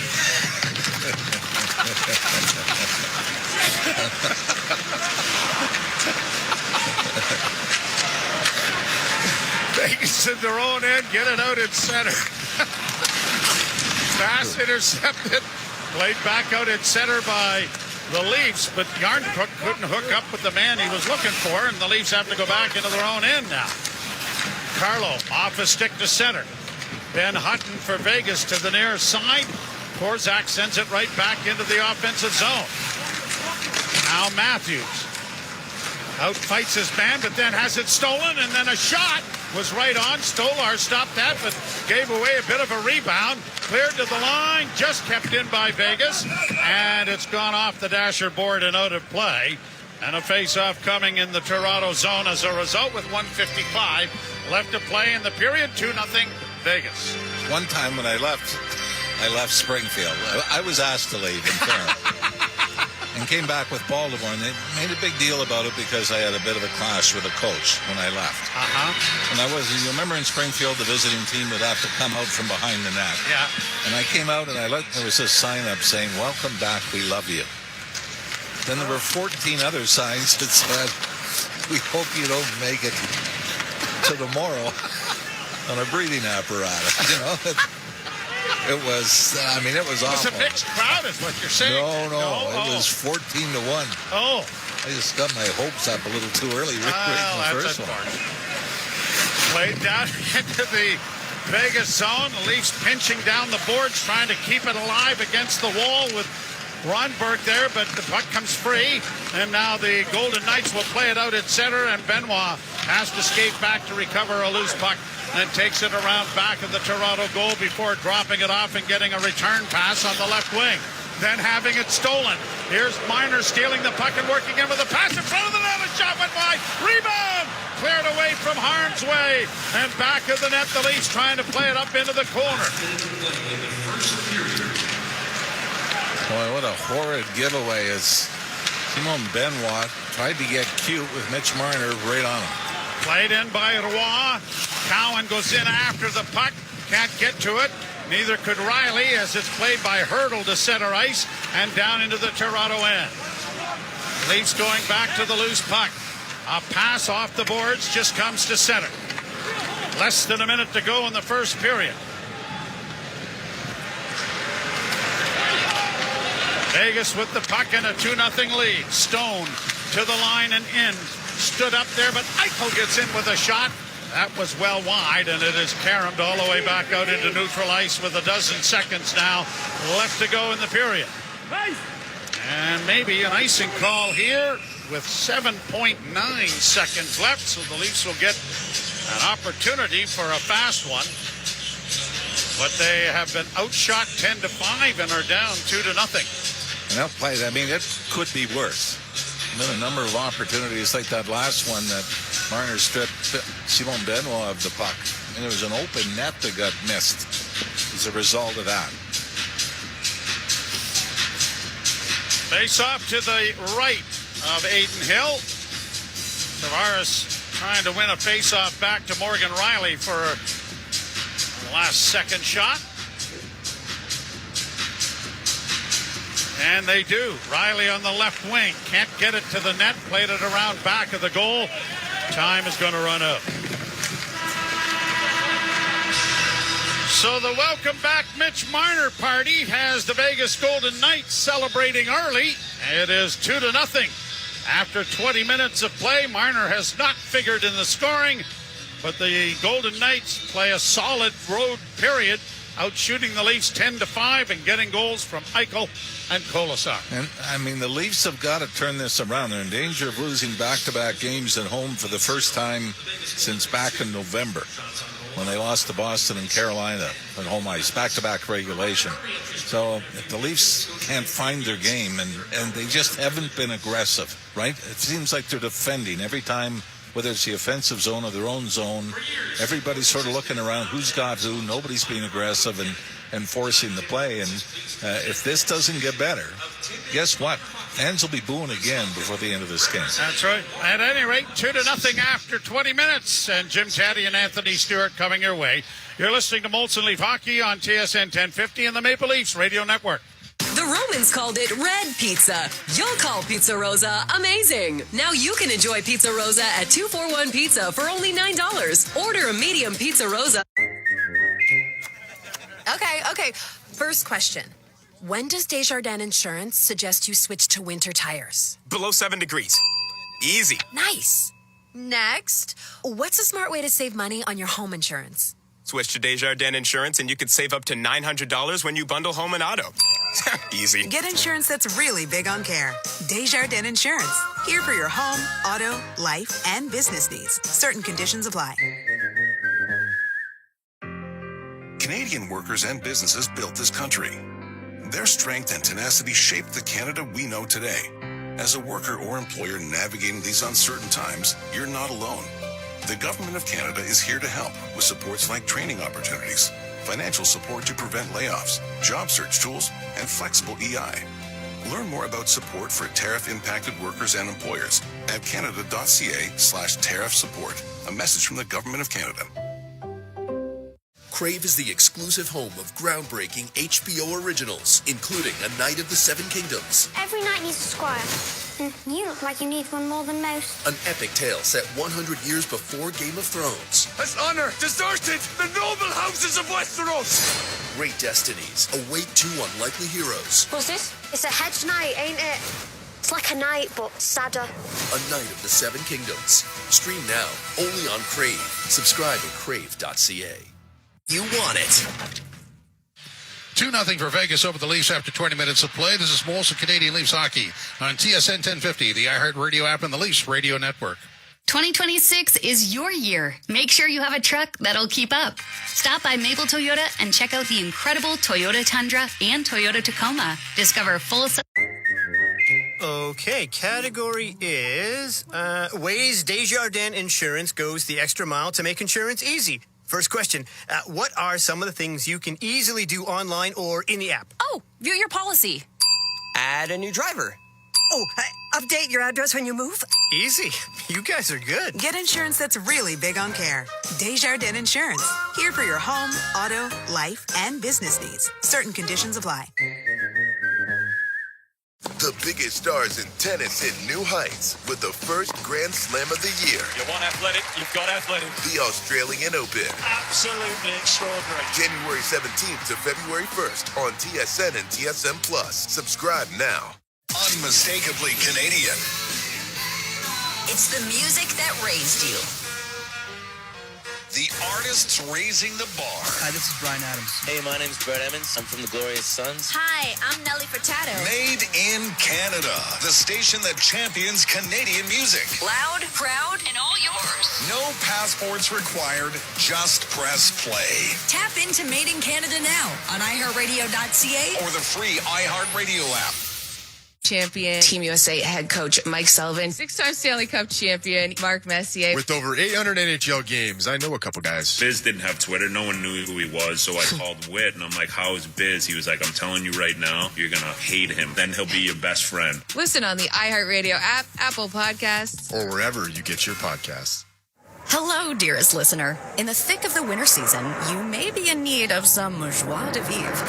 Vegas in their own end, get it out in center. Pass intercepted, played back out in center by the Leafs, but Yarncrook couldn't hook up with the man he was looking for, and the Leafs have to go back into their own end now. Carlo off a stick to center. Ben Hutton for Vegas to the near side. Korzak sends it right back into the offensive zone. Now Matthews outfights his man, but then has it stolen, and then a shot was right on. Stolarz stopped that, but gave away a bit of a rebound. Cleared to the line, just kept in by Vegas, and it's gone off the dasher board and out of play. And a face-off coming in the Toronto zone as a result with 1:55 left to play in the period. 2-0 Vegas. One time when I left Springfield. I was asked to leave in fairness. And came back with Baltimore, and they made a big deal about it because I had a bit of a clash with a coach when I left. And you remember in Springfield, the visiting team would have to come out from behind the net. Yeah. And I came out, and there was a sign up saying, "Welcome back, we love you." Then there were 14 other signs that said, "We hope you don't make it to tomorrow on a breathing apparatus." You know, it was awful. It was a mixed crowd, is what you're saying. No, it was 14-1. Oh. I just got my hopes up a little too early. Well, that's unfortunate. Played down into the Vegas zone. The Leafs pinching down the boards, trying to keep it alive against the wall with Ronberg there, but the puck comes free. And now the Golden Knights will play it out at center, and Benoit has to skate back to recover a loose puck. Then takes it around back of the Toronto goal before dropping it off and getting a return pass on the left wing. Then having it stolen. Here's Marner stealing the puck and working in with a pass in front of the net. A shot went wide. Rebound! Cleared away from harm's way. And back of the net, the Leafs trying to play it up into the corner. Boy, what a horrid giveaway as Simon Benoit tried to get cute with Mitch Marner right on him. Played in by Roy. Cowan goes in after the puck. Can't get to it. Neither could Riley as it's played by Hurdle to center ice and down into the Toronto end. Leafs going back to the loose puck. A pass off the boards just comes to center. Less than a minute to go in the first period. Vegas with the puck and a 2-0 lead. Stone to the line and in. Stood up there, but Eichel gets in with a shot. That was well wide, and it is caromed all the way back out into neutral ice with a dozen seconds now left to go in the period. And maybe an icing call here with 7.9 seconds left, so the Leafs will get an opportunity for a fast one. But they have been outshot 10-5 and are down 2-0. And they'll play. I mean, it could be worse. Been a number of opportunities like that last one that Marner stripped Simon Benoit of the puck. And there was an open net that got missed as a result of that. Face off to the right of Aiden Hill. Tavares trying to win a face-off back to Morgan Riley for the last second shot. And they do. Riley on the left wing. Can't get it to the net. Played it around back of the goal. Time is going to run out. So the welcome back Mitch Marner party has the Vegas Golden Knights celebrating early. It is 2-0. After 20 minutes of play, Marner has not figured in the scoring, but the Golden Knights play a solid road period, outshooting the Leafs 10-5 and getting goals from Eichel and Kolesar. And, I mean, the Leafs have got to turn this around. They're in danger of losing back-to-back games at home for the first time since back in November when they lost to Boston and Carolina on home ice, back-to-back regulation. So if the Leafs can't find their game, and they just haven't been aggressive, right? It seems like they're defending every time, whether it's the offensive zone or their own zone. Everybody's sort of looking around who's got who. Nobody's being aggressive and forcing the play. And if this doesn't get better, guess what? Fans will be booing again before the end of this game. That's right. At any rate, 2-0 after 20 minutes. And Jim Taddy and Anthony Stewart coming your way. You're listening to Molson Leaf Hockey on TSN 1050 and the Maple Leafs Radio Network. The Romans called it red pizza. You'll call Pizza Rosa amazing. Now you can enjoy Pizza Rosa at 241 Pizza for only $9. Order a medium Pizza Rosa. Okay. First question. When does Desjardins Insurance suggest you switch to winter tires? Below 7 degrees. Easy. Nice. Next, what's a smart way to save money on your home insurance? Switch to Desjardins Insurance and you could save up to $900 when you bundle home and auto. Easy. Get insurance that's really big on care. Desjardins Insurance. Here for your home, auto, life, and business needs. Certain conditions apply. Canadian workers and businesses built this country. Their strength and tenacity shaped the Canada we know today. As a worker or employer navigating these uncertain times, you're not alone. The Government of Canada is here to help with supports like training opportunities, financial support to prevent layoffs, job search tools, and flexible EI. Learn more about support for tariff-impacted workers and employers at canada.ca/tariff support. A message from the Government of Canada. Crave is the exclusive home of groundbreaking HBO originals, including A Night of the Seven Kingdoms. Every night needs a squire. You look like you need one more than most. An epic tale set 100 years before Game of Thrones. As honor deserted the noble houses of Westeros. Great destinies await two unlikely heroes. What's this? It's a hedge knight, ain't it? It's like a knight, but sadder. A Night of the Seven Kingdoms. Stream now, only on Crave. Subscribe at crave.ca. You want it. 2-0 for Vegas over the Leafs after 20 minutes of play. This is Molson Canadian Leafs Hockey on TSN 1050, the iHeartRadio app, and the Leafs Radio Network. 2026 is your year. Make sure you have a truck that'll keep up. Stop by Maple Toyota and check out the incredible Toyota Tundra and Toyota Tacoma. Discover full... Okay, category is ways Desjardins Insurance goes the extra mile to make insurance easy. First question, what are some of the things you can easily do online or in the app? Oh, view your policy. Add a new driver. Oh, update your address when you move. Easy. You guys are good. Get insurance that's really big on care. Desjardins Insurance. Here for your home, auto, life, and business needs. Certain conditions apply. The biggest stars in tennis hit new heights with the first Grand Slam of the year. You want athletic, you've got athletic. The Australian Open. Absolutely extraordinary. January 17th to February 1st on TSN and TSN Plus. Subscribe now. Unmistakably Canadian. It's the music that raised you. The artists raising the bar. Hi, this is Brian Adams. Hey, my name's Brett Emmons. I'm from the Glorious Sons. Hi, I'm Nelly Furtado. Made in Canada. The station that champions Canadian music. Loud, proud, and all yours. No passports required. Just press play. Tap into Made in Canada now on iHeartRadio.ca or the free iHeartRadio app. Champion, Team USA head coach Mike Sullivan, 6-time Stanley Cup champion Mark Messier. With over 800 NHL games, I know a couple guys. Biz didn't have Twitter. No one knew who he was, so I called Whit, and I'm like, how is Biz? He was like, I'm telling you right now, you're going to hate him. Then he'll be your best friend. Listen on the iHeartRadio app, Apple Podcasts, or wherever you get your podcasts. Hello, dearest listener. In the thick of the winter season, you may be in need of some joie de vivre.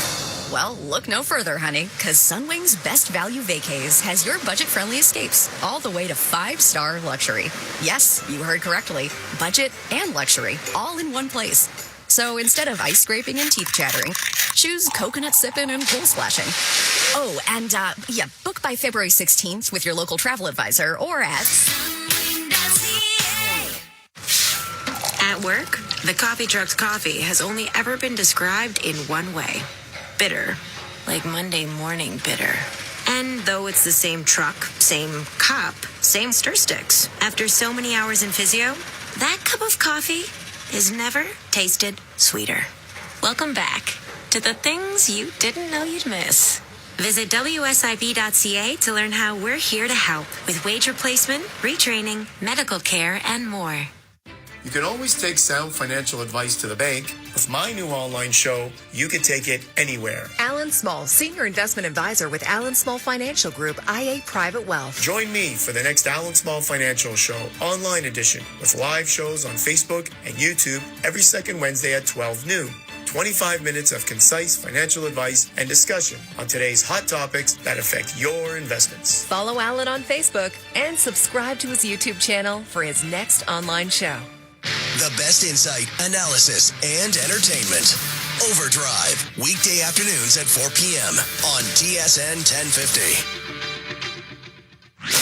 Well, look no further, honey, because Sunwing's Best Value Vacays has your budget-friendly escapes all the way to 5-star luxury. Yes, you heard correctly. Budget and luxury, all in one place. So instead of ice scraping and teeth chattering, choose coconut sipping and pool splashing. Oh, and book by February 16th with your local travel advisor or at... At work, the coffee truck's coffee has only ever been described in one way. Bitter. Like Monday morning bitter. And though it's the same truck, same cup, same stir sticks, after so many hours in physio, that cup of coffee has never tasted sweeter. Welcome back to the things you didn't know you'd miss. Visit WSIB.ca to learn how we're here to help with wage replacement, retraining, medical care, and more. You can always take sound financial advice to the bank. With my new online show, you can take it anywhere. Alan Small, Senior Investment Advisor with Alan Small Financial Group, IA Private Wealth. Join me for the next Alan Small Financial Show, online edition, with live shows on Facebook and YouTube every second Wednesday at 12 noon. 25 minutes of concise financial advice and discussion on today's hot topics that affect your investments. Follow Alan on Facebook and subscribe to his YouTube channel for his next online show. The best insight, analysis, and entertainment. Overdrive, weekday afternoons at 4 p.m. on TSN 1050.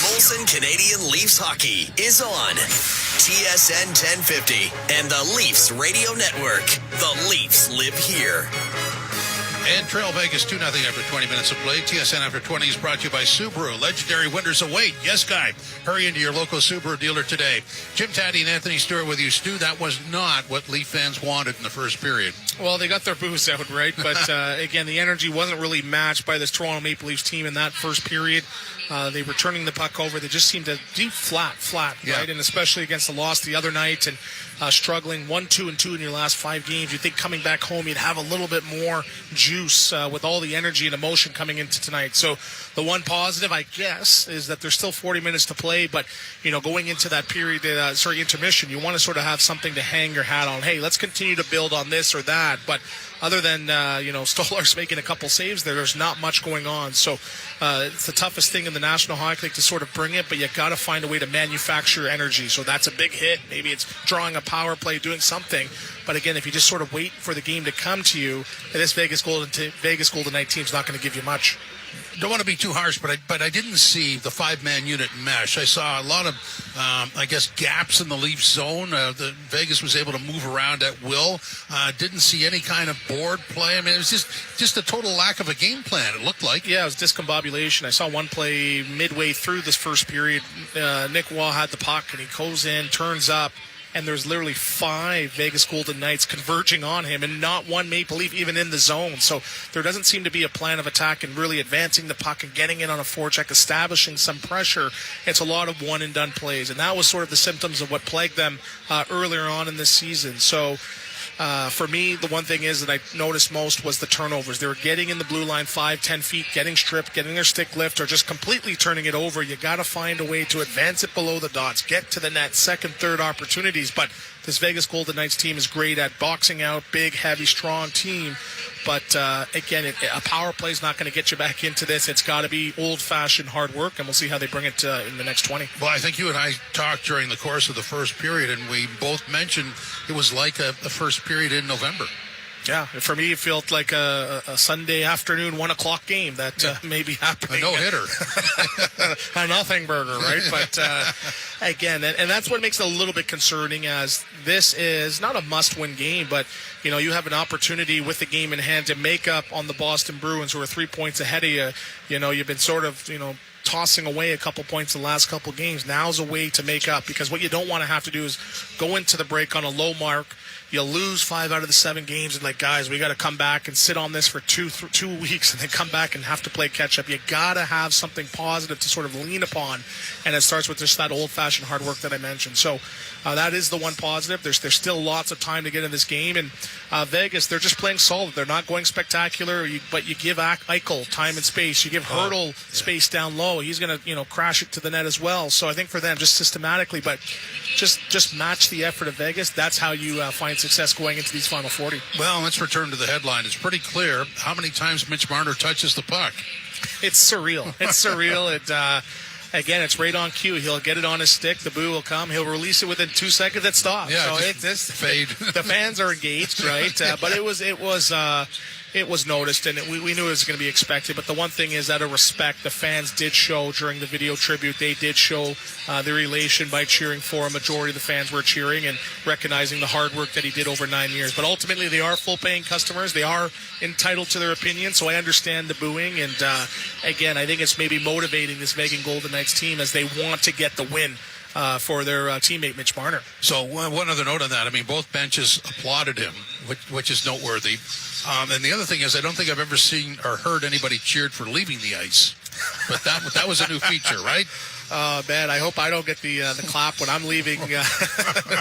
Molson Canadian Leafs Hockey is on TSN 1050 and the Leafs Radio Network. The Leafs live here. And Trail Vegas 2-0 after 20 minutes of play. TSN After 20 is brought to you by Subaru. Legendary winters await. Yes, guy. Hurry into your local Subaru dealer today. Jim Taddy and Anthony Stewart with you. Stu, that was not what Leaf fans wanted in the first period. Well, they got their booze out, right? But, again, the energy wasn't really matched by this Toronto Maple Leafs team in that first period. They were turning the puck over. They just seemed to deep flat, right? And especially against the loss the other night and struggling 1-2-2 in your last 5 games. You'd think coming back home you'd have a little bit more juice with all the energy and emotion coming into tonight. So the one positive, I guess, is that there's still 40 minutes to play. But, going into that period, intermission, you want to sort of have something to hang your hat on. Hey, let's continue to build on this or that. But other than, Stolar's making a couple saves there's not much going on. So it's the toughest thing in the National Hockey League to sort of bring it, but you got to find a way to manufacture energy. So that's a big hit. Maybe it's drawing a power play, doing something. But again, if you just sort of wait for the game to come to you, this Vegas Golden Knight team's not going to give you much. Don't want to be too harsh, but I didn't see the 5-man unit mesh. I saw a lot of, gaps in the Leafs zone. The Vegas was able to move around at will. Didn't see any kind of board play. I mean, it was just a total lack of a game plan, it looked like. Yeah, it was discombobulation. I saw one play midway through this first period. Nick Waugh had the puck, and he goes in, turns up, and there's literally 5 Vegas Golden Knights converging on him and not one Maple Leaf even in the zone. So there doesn't seem to be a plan of attack and really advancing the puck and getting in on a forecheck, establishing some pressure. It's a lot of one-and-done plays, and that was sort of the symptoms of what plagued them earlier on in this season. So for me, the one thing is that I noticed most was the turnovers. They were getting in the blue line 5-10 feet, getting stripped, getting their stick lift, or just completely turning it over. You got to find a way to advance it below the dots, get to the net, second, third opportunities. But this Vegas Golden Knights team is great at boxing out, big, heavy, strong team. But, again, a power play is not going to get you back into this. It's got to be old-fashioned hard work, and we'll see how they bring it in the next 20. Well, I think you and I talked during the course of the first period, and we both mentioned it was like a first period in November. Yeah, for me, it felt like a Sunday afternoon 1 o'clock game that may be happening. A no-hitter. A nothing burger, right? But again, and that's what makes it a little bit concerning, as this is not a must-win game, but you have an opportunity with the game in hand to make up on the Boston Bruins, who are 3 points ahead of you. You've been sort of, tossing away a couple points the last couple games. Now's a way to make up, because what you don't want to have to do is go into the break on a low mark. You lose 5 out of the 7 games, and guys, we got to come back and sit on this for 2 weeks and then come back and have to play catch up. You got to have something positive to sort of lean upon, and it starts with just that old-fashioned hard work that I mentioned. So that is the one positive. There's still lots of time to get in this game, and Vegas, they're just playing solid. They're not going spectacular, but you give Eichel time and space. You give Hurdle space down low. He's going to crash it to the net as well. So I think for them, just systematically, but just match the effort of Vegas. That's how you find success going into these final 40. Well, let's return to the headline. It's pretty clear how many times Mitch Marner touches the puck. It's surreal. Again, it's right on cue. He'll get it on his stick. The boo will come. He'll release it within 2 seconds. It stops. Yeah, so fade. The fans are engaged, right? But it was noticed, and we knew it was going to be expected. But the one thing is, out of respect, the fans did show during the video tribute. They did show their elation by cheering for him. Majority of the fans were cheering and recognizing the hard work that he did over 9 years. But ultimately, they are full-paying customers. They are entitled to their opinion, so I understand the booing. And again, I think it's maybe motivating this Vegas Golden Knights team as they want to get the win for their teammate Mitch Marner. So one other note on that. I mean, both benches applauded him, which is noteworthy. And the other thing is, I don't think I've ever seen or heard anybody cheered for leaving the ice. But that was a new feature, right? Man, I hope I don't get the clap when I'm leaving,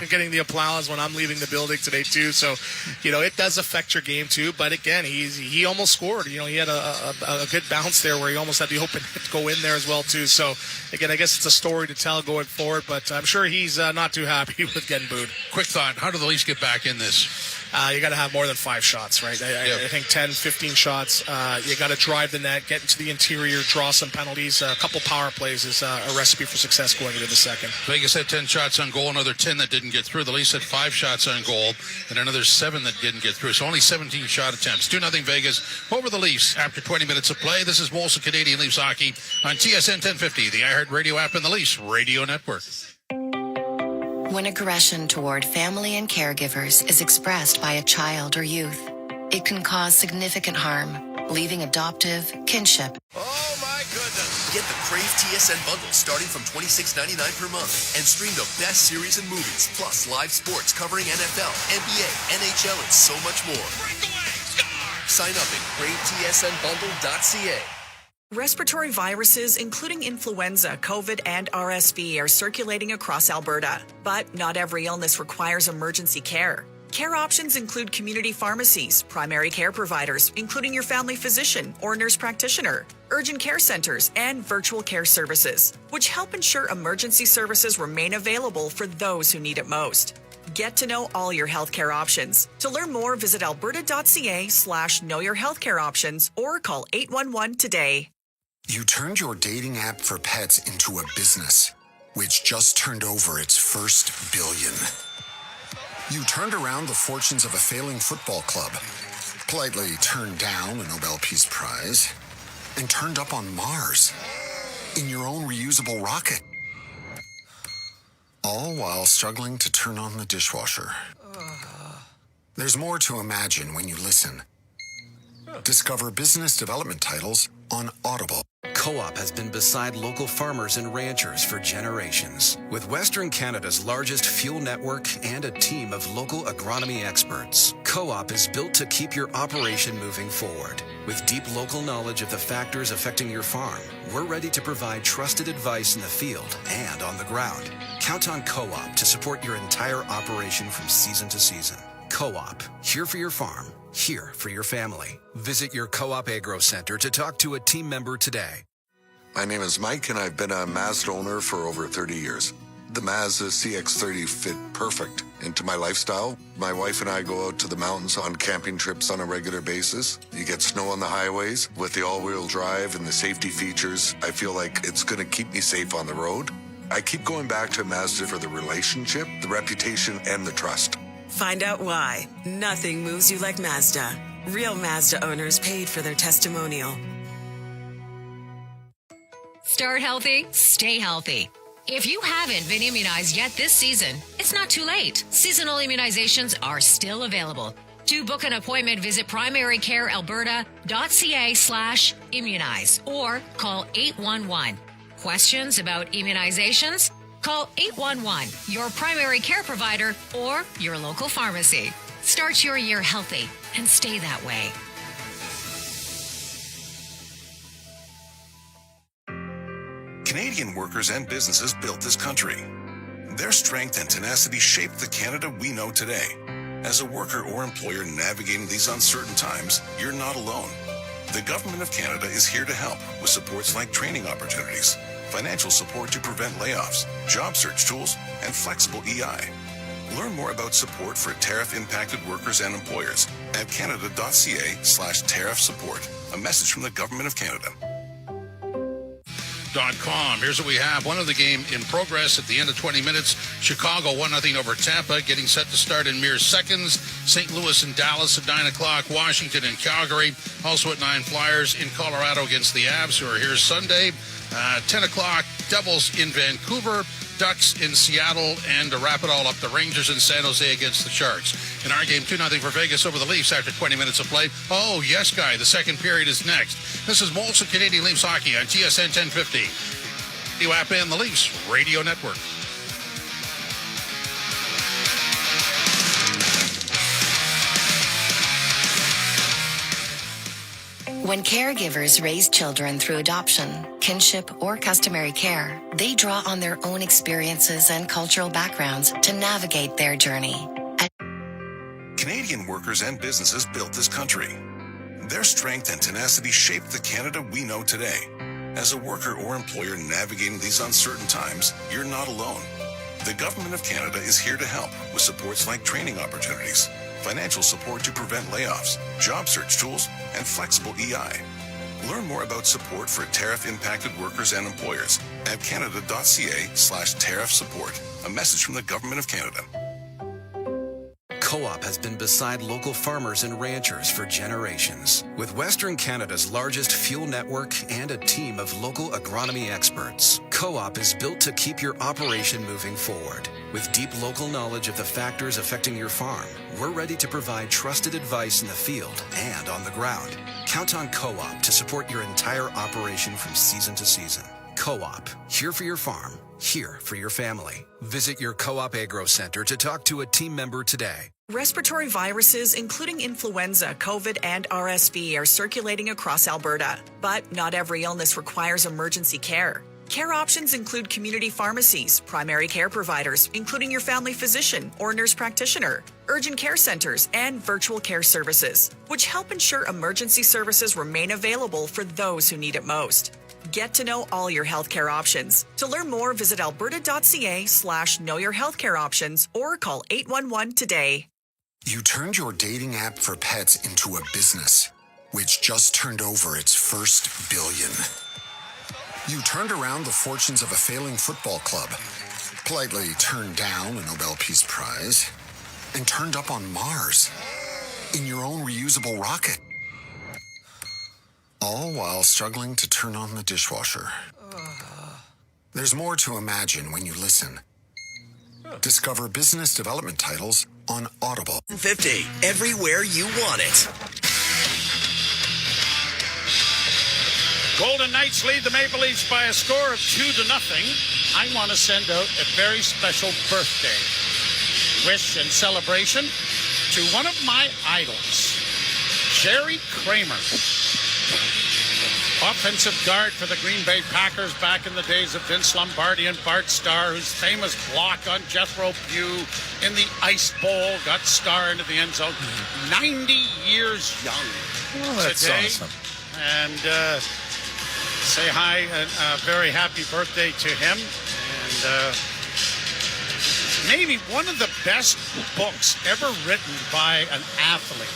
getting the applause when I'm leaving the building today, too. So, it does affect your game, too. But, again, he almost scored. He had a good bounce there where he almost had the open hit to go in there as well, too. So, again, I guess it's a story to tell going forward. But I'm sure he's not too happy with getting booed. Quick thought. How do the Leafs get back in this? You got to have more than 5 shots, right? I think 10, 15 shots. You got to drive the net, get into the interior, draw some penalties. A couple power plays is a recipe for success going into the second. Vegas had 10 shots on goal, another 10 that didn't get through. The Leafs had 5 shots on goal, and another 7 that didn't get through. So only 17 shot attempts. 2-0 Vegas over the Leafs after 20 minutes of play. This is Molson Canadian Leafs Hockey on TSN 1050, the iHeart Radio app, and the Leafs Radio Network. When aggression toward family and caregivers is expressed by a child or youth, it can cause significant harm, leaving adoptive, kinship. Oh my goodness! Get the Crave TSN bundle starting from $26.99 per month and stream the best series and movies, plus live sports covering NFL, NBA, NHL, and so much more. Sign up at cravetsnbundle.ca. Respiratory viruses, including influenza, COVID, and RSV, are circulating across Alberta. But not every illness requires emergency care. Care options include community pharmacies, primary care providers, including your family physician or nurse practitioner, urgent care centers, and virtual care services, which help ensure emergency services remain available for those who need it most. Get to know all your healthcare options. To learn more, visit alberta.ca/knowyourhealthcareoptions or call 811 today. You turned your dating app for pets into a business, which just turned over its first billion. You turned around the fortunes of a failing football club, politely turned down a Nobel Peace Prize, and turned up on Mars in your own reusable rocket. All while struggling to turn on the dishwasher. There's more to imagine when you listen. Discover business development titles on Audible. Co-op has been beside local farmers and ranchers for generations. With Western Canada's largest fuel network and a team of local agronomy experts, Co-op is built to keep your operation moving forward. With deep local knowledge of the factors affecting your farm, we're ready to provide trusted advice in the field and on the ground. Count on Co-op to support your entire operation from season to season. Co-op, here for your farm, here for your family. Visit your Co-op Agro Center to talk to a team member today. My name is Mike, and I've been a Mazda owner for over 30 years. The Mazda CX-30 fit perfect into my lifestyle. My wife and I go out to the mountains on camping trips on a regular basis. You get snow on the highways. With the all-wheel drive and the safety features, I feel like it's going to keep me safe on the road. I keep going back to Mazda for the relationship, the reputation, and the trust. Find out why. Nothing moves you like Mazda. Real Mazda owners paid for their testimonial. Start healthy, stay healthy. If you haven't been immunized yet this season, it's not too late. Seasonal immunizations are still available. To book an appointment, visit primarycarealberta.ca/immunize or call 811. Questions about immunizations? Call 811, your primary care provider, or your local pharmacy. Start your year healthy and stay that way. Canadian workers and businesses built this country. Their strength and tenacity shaped the Canada we know today. As a worker or employer navigating these uncertain times, you're not alone. The Government of Canada is here to help with supports like training opportunities, financial support to prevent layoffs, job search tools, and flexible EI. Learn more about support for tariff-impacted workers and employers at canada.ca/tariff support. A message from the Government of Canada. .com. Here's what we have. One of the game in progress at the end of 20 minutes. Chicago 1-0 over Tampa, getting set to start in mere seconds. St. Louis and Dallas at 9 o'clock. Washington and Calgary. Also at 9, Flyers in Colorado against the Avs, who are here Sunday. 10 o'clock, Devils in Vancouver. Ducks in Seattle, and to wrap it all up, the Rangers in San Jose against the Sharks. In our game, 2-0 for Vegas over the Leafs after 20 minutes of play. Oh, yes, Guy, the second period is next. This is Molson Canadian Leafs Hockey on TSN 1050. The app and the Leafs Radio Network. When caregivers raise children through adoption, kinship, or customary care, they draw on their own experiences and cultural backgrounds to navigate their journey. Canadian workers and businesses built this country. Their strength and tenacity shaped the Canada we know today. As a worker or employer navigating these uncertain times, you're not alone. The Government of Canada is here to help with supports like training opportunities, financial support to prevent layoffs, job search tools, and flexible EI. Learn more about support for tariff-impacted workers and employers at canada.ca/tariff support. A message from the Government of Canada. Co-op Co-op has been beside local farmers and ranchers for generations. With Western Canada's largest fuel network and a team of local agronomy experts, Co-op is built to keep your operation moving forward. With deep local knowledge of the factors affecting your farm, we're ready to provide trusted advice in the field and on the ground. Count on Co-op to support your entire operation from season to season. Co-op, here for your farm, here for your family. Visit your Co-op Agro Center to talk to a team member today. Respiratory viruses, including influenza, COVID, and RSV, are circulating across Alberta. But not every illness requires emergency care. Care options include community pharmacies, primary care providers, including your family physician or nurse practitioner, urgent care centers, and virtual care services, which help ensure emergency services remain available for those who need it most. Get to know all your healthcare options. To learn more, visit alberta.ca/knowyourhealthcareoptions or call 811 today. You turned your dating app for pets into a business, which just turned over its first billion. You turned around the fortunes of a failing football club, politely turned down a Nobel Peace Prize, and turned up on Mars in your own reusable rocket. All while struggling to turn on the dishwasher. There's more to imagine when you listen. Discover business development titles on Audible. 50, everywhere you want it. Golden Knights lead the Maple Leafs by a score of 2-0. I want to send out a very special birthday wish and celebration to one of my idols, Jerry Kramer. Offensive guard for the Green Bay Packers back in the days of Vince Lombardi and Bart Starr, whose famous block on Jethro Pugh in the Ice Bowl got Starr into the end zone. 90 years young that's today. Awesome. And say hi and a very happy birthday to him. And maybe one of the best books ever written by an athlete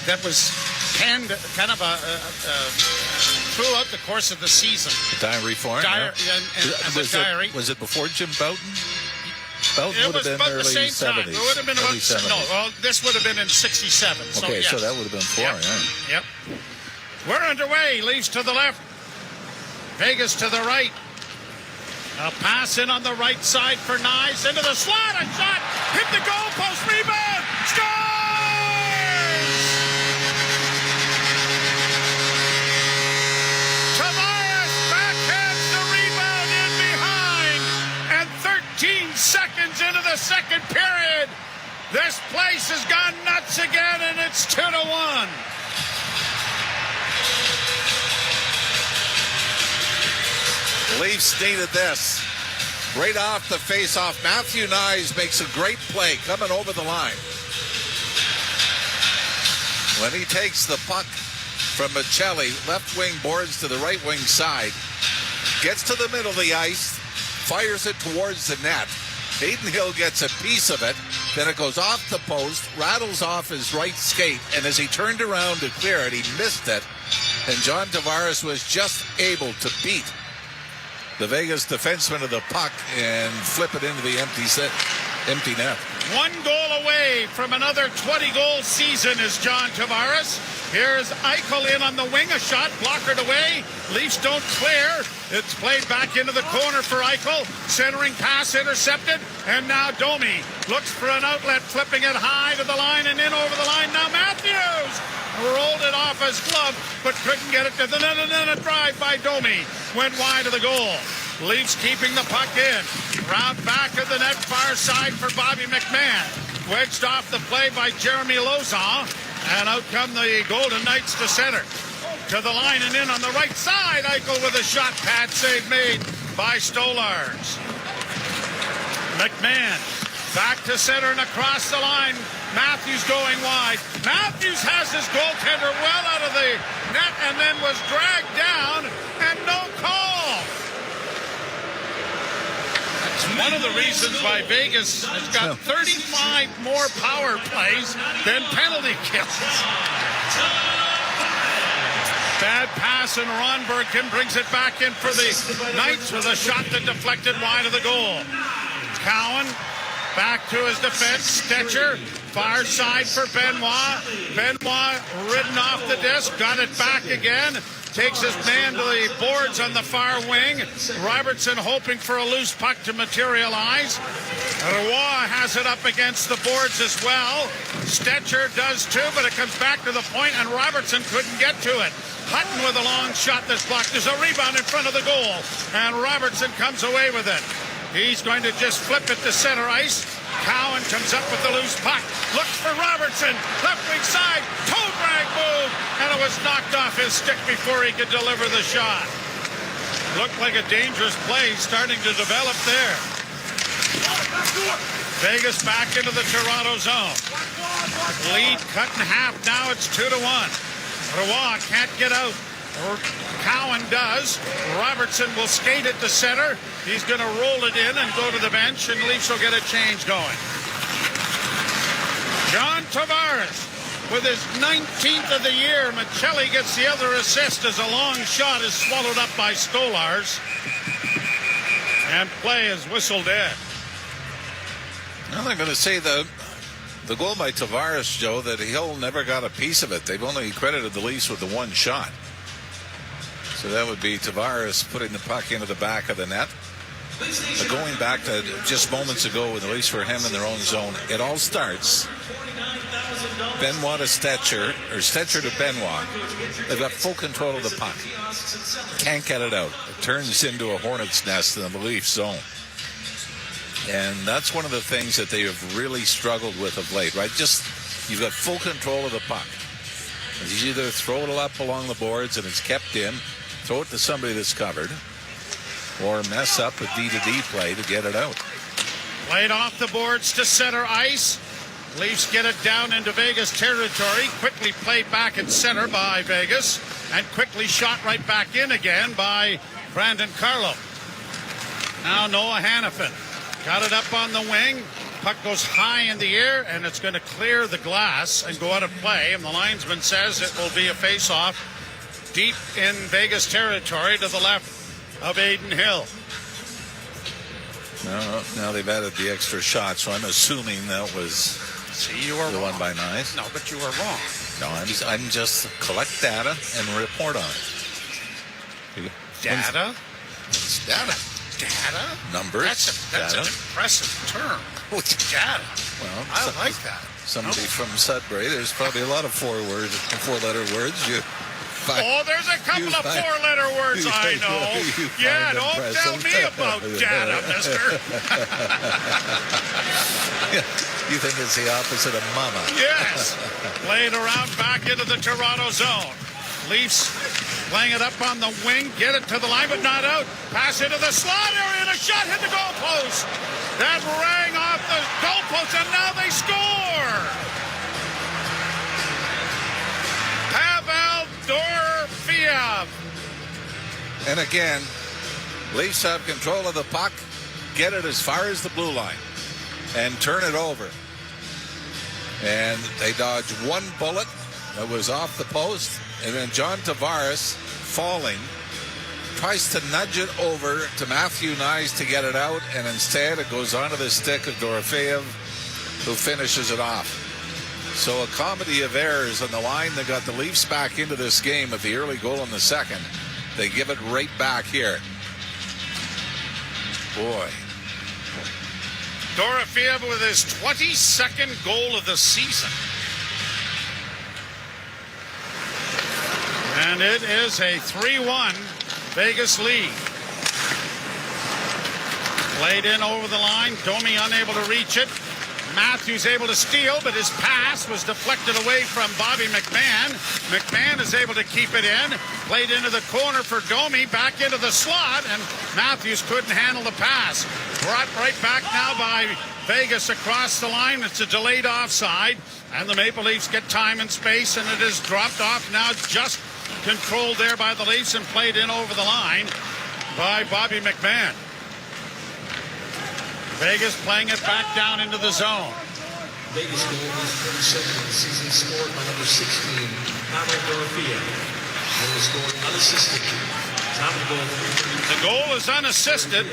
that was penned kind of throughout the course of the season. Diary form. Diary. Was it before Jim Bouton? Bouton It would was have been early the same 70s. time. It would have been about, Early 70s. no, well, this would have been in 67. So, Okay, yes. so that would have been before, yeah. Yep. We're underway. Leafs to the left. Vegas to the right. A pass in on the right side for Nyes. Into the slot. A shot. Hit the goalpost. Rebound. Scores! Tobias backhands the rebound in behind. And 13 seconds into the second period, this place has gone nuts again, and it's 2-1. Leafs needed this. Right off the face-off, Matthew Nyes makes a great play coming over the line. When he takes the puck from Michelli, left wing boards to the right wing side, gets to the middle of the ice, fires it towards the net. Hayden Hill gets a piece of it, then it goes off the post, rattles off his right skate, and as he turned around to clear it, he missed it, and John Tavares was just able to beat the Vegas defenseman of the puck and flip it into the empty net. One goal away from another 20-goal season is John Tavares. Here's Eichel in on the wing, a shot blockered away. Leafs don't clear. It's played back into the corner for Eichel. Centering pass intercepted. And now Domi looks for an outlet, flipping it high to the line and in over the line. Now Matthews rolled it off his glove, but couldn't get it to the net. And then a drive by Domi went wide of the goal. Leafs keeping the puck in. Round back of the net, far side for Bobby McMahon. Wedged off the play by Jeremy Lauzon. And out come the Golden Knights to center. To the line and in on the right side. Eichel with a shot. Pad save made by Stolars. McMahon back to center and across the line. Matthews going wide. Matthews has his goaltender well out of the net and then was dragged down and no call. That's one of the reasons why Vegas has got 35 more power plays than penalty kills. Bad pass, and Ron Bergkin brings it back in for the Knights with a shot that deflected wide of the goal. Cowan Back to his defense. Stetcher. Far side for Benoit. Benoit ridden off the disc. Got it back again. Takes his man to the boards on the far wing. Robertson hoping for a loose puck to materialize. Roy has it up against the boards as well. Stetcher does too, but it comes back to the point, and Robertson couldn't get to it. Hutton with a long shot that's blocked. There's a rebound in front of the goal, and Robertson comes away with it. He's going to just flip it to center ice. Cowan comes up with the loose puck. Looks for Robertson. Left wing side. Toe drag move. And it was knocked off his stick before he could deliver the shot. Looked like a dangerous play starting to develop there. Vegas back into the Toronto zone. Lead cut in half now. It's 2-1. Roy can't get out. Cowan does. Robertson will skate it to center. He's going to roll it in and go to the bench, and Leafs will get a change going. John Tavares with his 19th of the year. Michelli gets the other assist as a long shot is swallowed up by Skolars. And play is whistled dead. Well, I'm going to say the goal by Tavares, Joe, that Hill never got a piece of it. They've only credited the Leafs with the one shot. So that would be Tavares putting the puck into the back of the net. But going back to just moments ago with the Leafs for him in their own zone, it all starts Benoit to Stetcher, or Stetcher to Benoit. They've got full control of the puck. Can't get it out. It turns into a hornet's nest in the Leafs zone. And that's one of the things that they have really struggled with of late, right? Just, you've got full control of the puck. You either throw it up along the boards and it's kept in, throw it to somebody that's covered, or mess up a D-to-D play to get it out. Played off the boards to center ice. Leafs get it down into Vegas territory. Quickly played back at center by Vegas, and quickly shot right back in again by Brandon Carlo. Now Noah Hannafin got it up on the wing. Puck goes high in the air, and it's going to clear the glass and go out of play. And the linesman says it will be a face-off deep in Vegas territory to the left of Aiden Hill. Now they've added the extra shot, so I'm assuming that was the one by Nice. No, but you were wrong. No, I'm just collect data and report on it. Data? It's data. Data? Numbers. That's data. an impressive term. Data. Well, I like that. Somebody from Sudbury. There's probably a lot of four-letter words. There's a couple of four-letter words I know. Yeah, don't tell me about data, mister. You think it's the opposite of mama. Yes. Played around back into the Toronto zone. Leafs playing it up on the wing. Get it to the line, but not out. Pass into the slot area, and a shot hit the goalpost. That rang off the goalpost, and now they score. Pavel Dorofeev. And again, Leafs have control of the puck, get it as far as the blue line, and turn it over. And they dodge one bullet that was off the post, and then John Tavares, falling, tries to nudge it over to Matthew Nyes to get it out, and instead it goes onto the stick of Dorofeev, who finishes it off. So a comedy of errors on the line that got the Leafs back into this game with the early goal in the second. They give it right back here. Boy. Dorofeev with his 22nd goal of the season. And it is a 3-1 Vegas lead. Played in over the line. Domi unable to reach it. Matthews able to steal, but his pass was deflected away from Bobby McMahon. McMahon is able to keep it in. Played into the corner for Domi, back into the slot, and Matthews couldn't handle the pass. Brought right back now by Vegas across the line. It's a delayed offside, and the Maple Leafs get time and space, and it is dropped off now, just controlled there by the Leafs and played in over the line by Bobby McMahon. Vegas playing it back down into the zone. Vegas goal is 37th in the season, scored by number 16, Pavel Dorofeev. Goal scored unassisted. Time to goal 3. The goal is unassisted.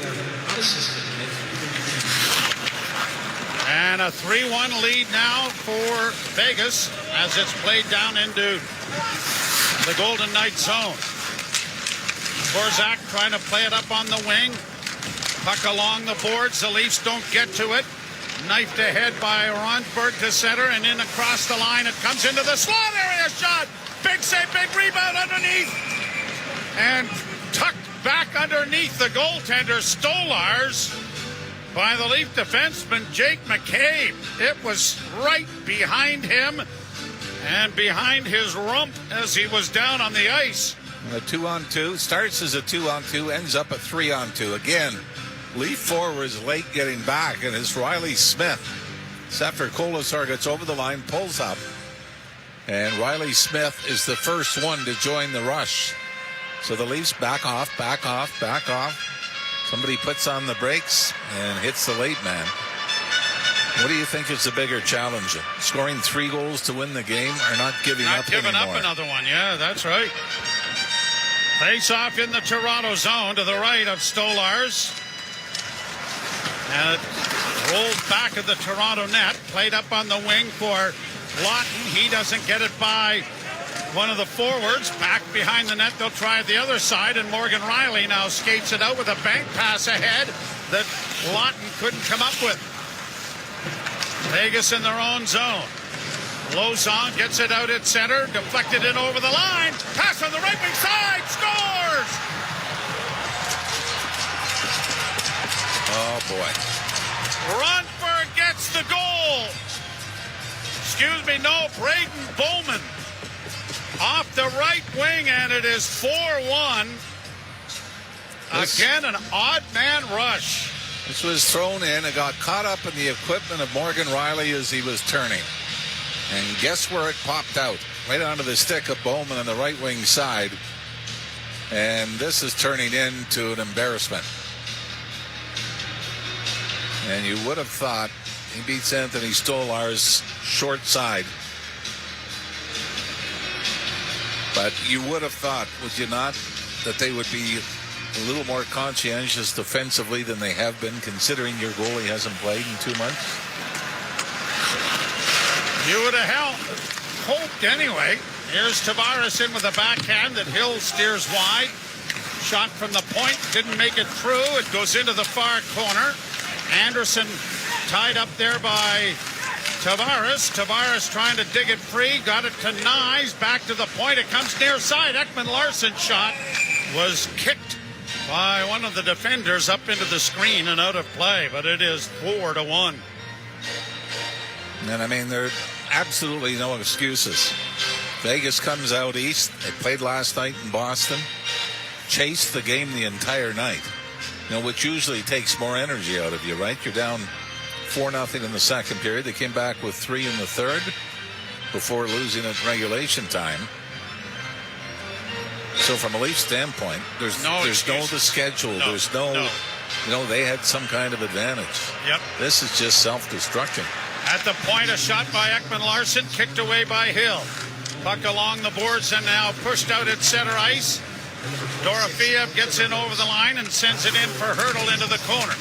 And a 3-1 lead now for Vegas as it's played down into the Golden Knight zone. Borzak trying to play it up on the wing. Puck along the boards. The Leafs don't get to it. Knifed ahead by Ronsberg to center and in across the line. It comes into the slot area shot. Big save, big rebound underneath. And tucked back underneath the goaltender Stolarz by the Leaf defenseman Jake McCabe. It was right behind him and behind his rump as he was down on the ice. A 2-on-2 starts as a 2-on-2, ends up a 3-on-2. Again, Leaf forwards late getting back, and it's Riley Smith. It's after Kolasar gets over the line, pulls up, and Riley Smith is the first one to join the rush. So the Leafs back off. Somebody puts on the brakes and hits the late man. What do you think is the bigger challenge? Scoring 3 goals to win the game or not giving up anymore? Not giving up another one, yeah, that's right. Face off in the Toronto zone to the right of Stolarz. And it rolls back of the Toronto net. Played up on the wing for Lawton. He doesn't get it by one of the forwards. Back behind the net. They'll try it the other side. And Morgan Riley now skates it out with a bank pass ahead that Lawton couldn't come up with. Vegas in their own zone. Lauzon gets it out at center. Deflected in over the line. Pass on the right wing side. Scores! Oh, boy. Ronsberg gets the goal. Braden Bowman off the right wing, and it is 4-1. Again, an odd man rush. This was thrown in. It got caught up in the equipment of Morgan Riley as he was turning. And guess where it popped out? Right onto the stick of Bowman on the right wing side. And this is turning into an embarrassment. And you would have thought he beats Anthony Stolarz short side. But you would have thought, would you not, that they would be a little more conscientious defensively than they have been, considering your goalie hasn't played in 2 months? You would have hoped anyway. Here's Tavares in with a backhand that Hill steers wide. Shot from the point, didn't make it through. It goes into the far corner. Anderson tied up there by Tavares. Tavares trying to dig it free. Got it to Nyes. Back to the point. It comes near side. Ekman-Larsson's shot was kicked by one of the defenders up into the screen and out of play. But it is 4-1. And I mean, there are absolutely no excuses. Vegas comes out east. They played last night in Boston. Chased the game the entire night. You know, which usually takes more energy out of you, right? You're down 4-0 in the second period. They came back with 3 in the third before losing at regulation time. So from a Leaf standpoint, there's no the schedule. No, there's no, you know, they had some kind of advantage. Yep. This is just self-destruction. At the point, a shot by Ekman-Larsson, kicked away by Hill. Puck along the boards and now pushed out at center ice. Dorofeev gets in over the line and sends it in for Hurdle into the corner.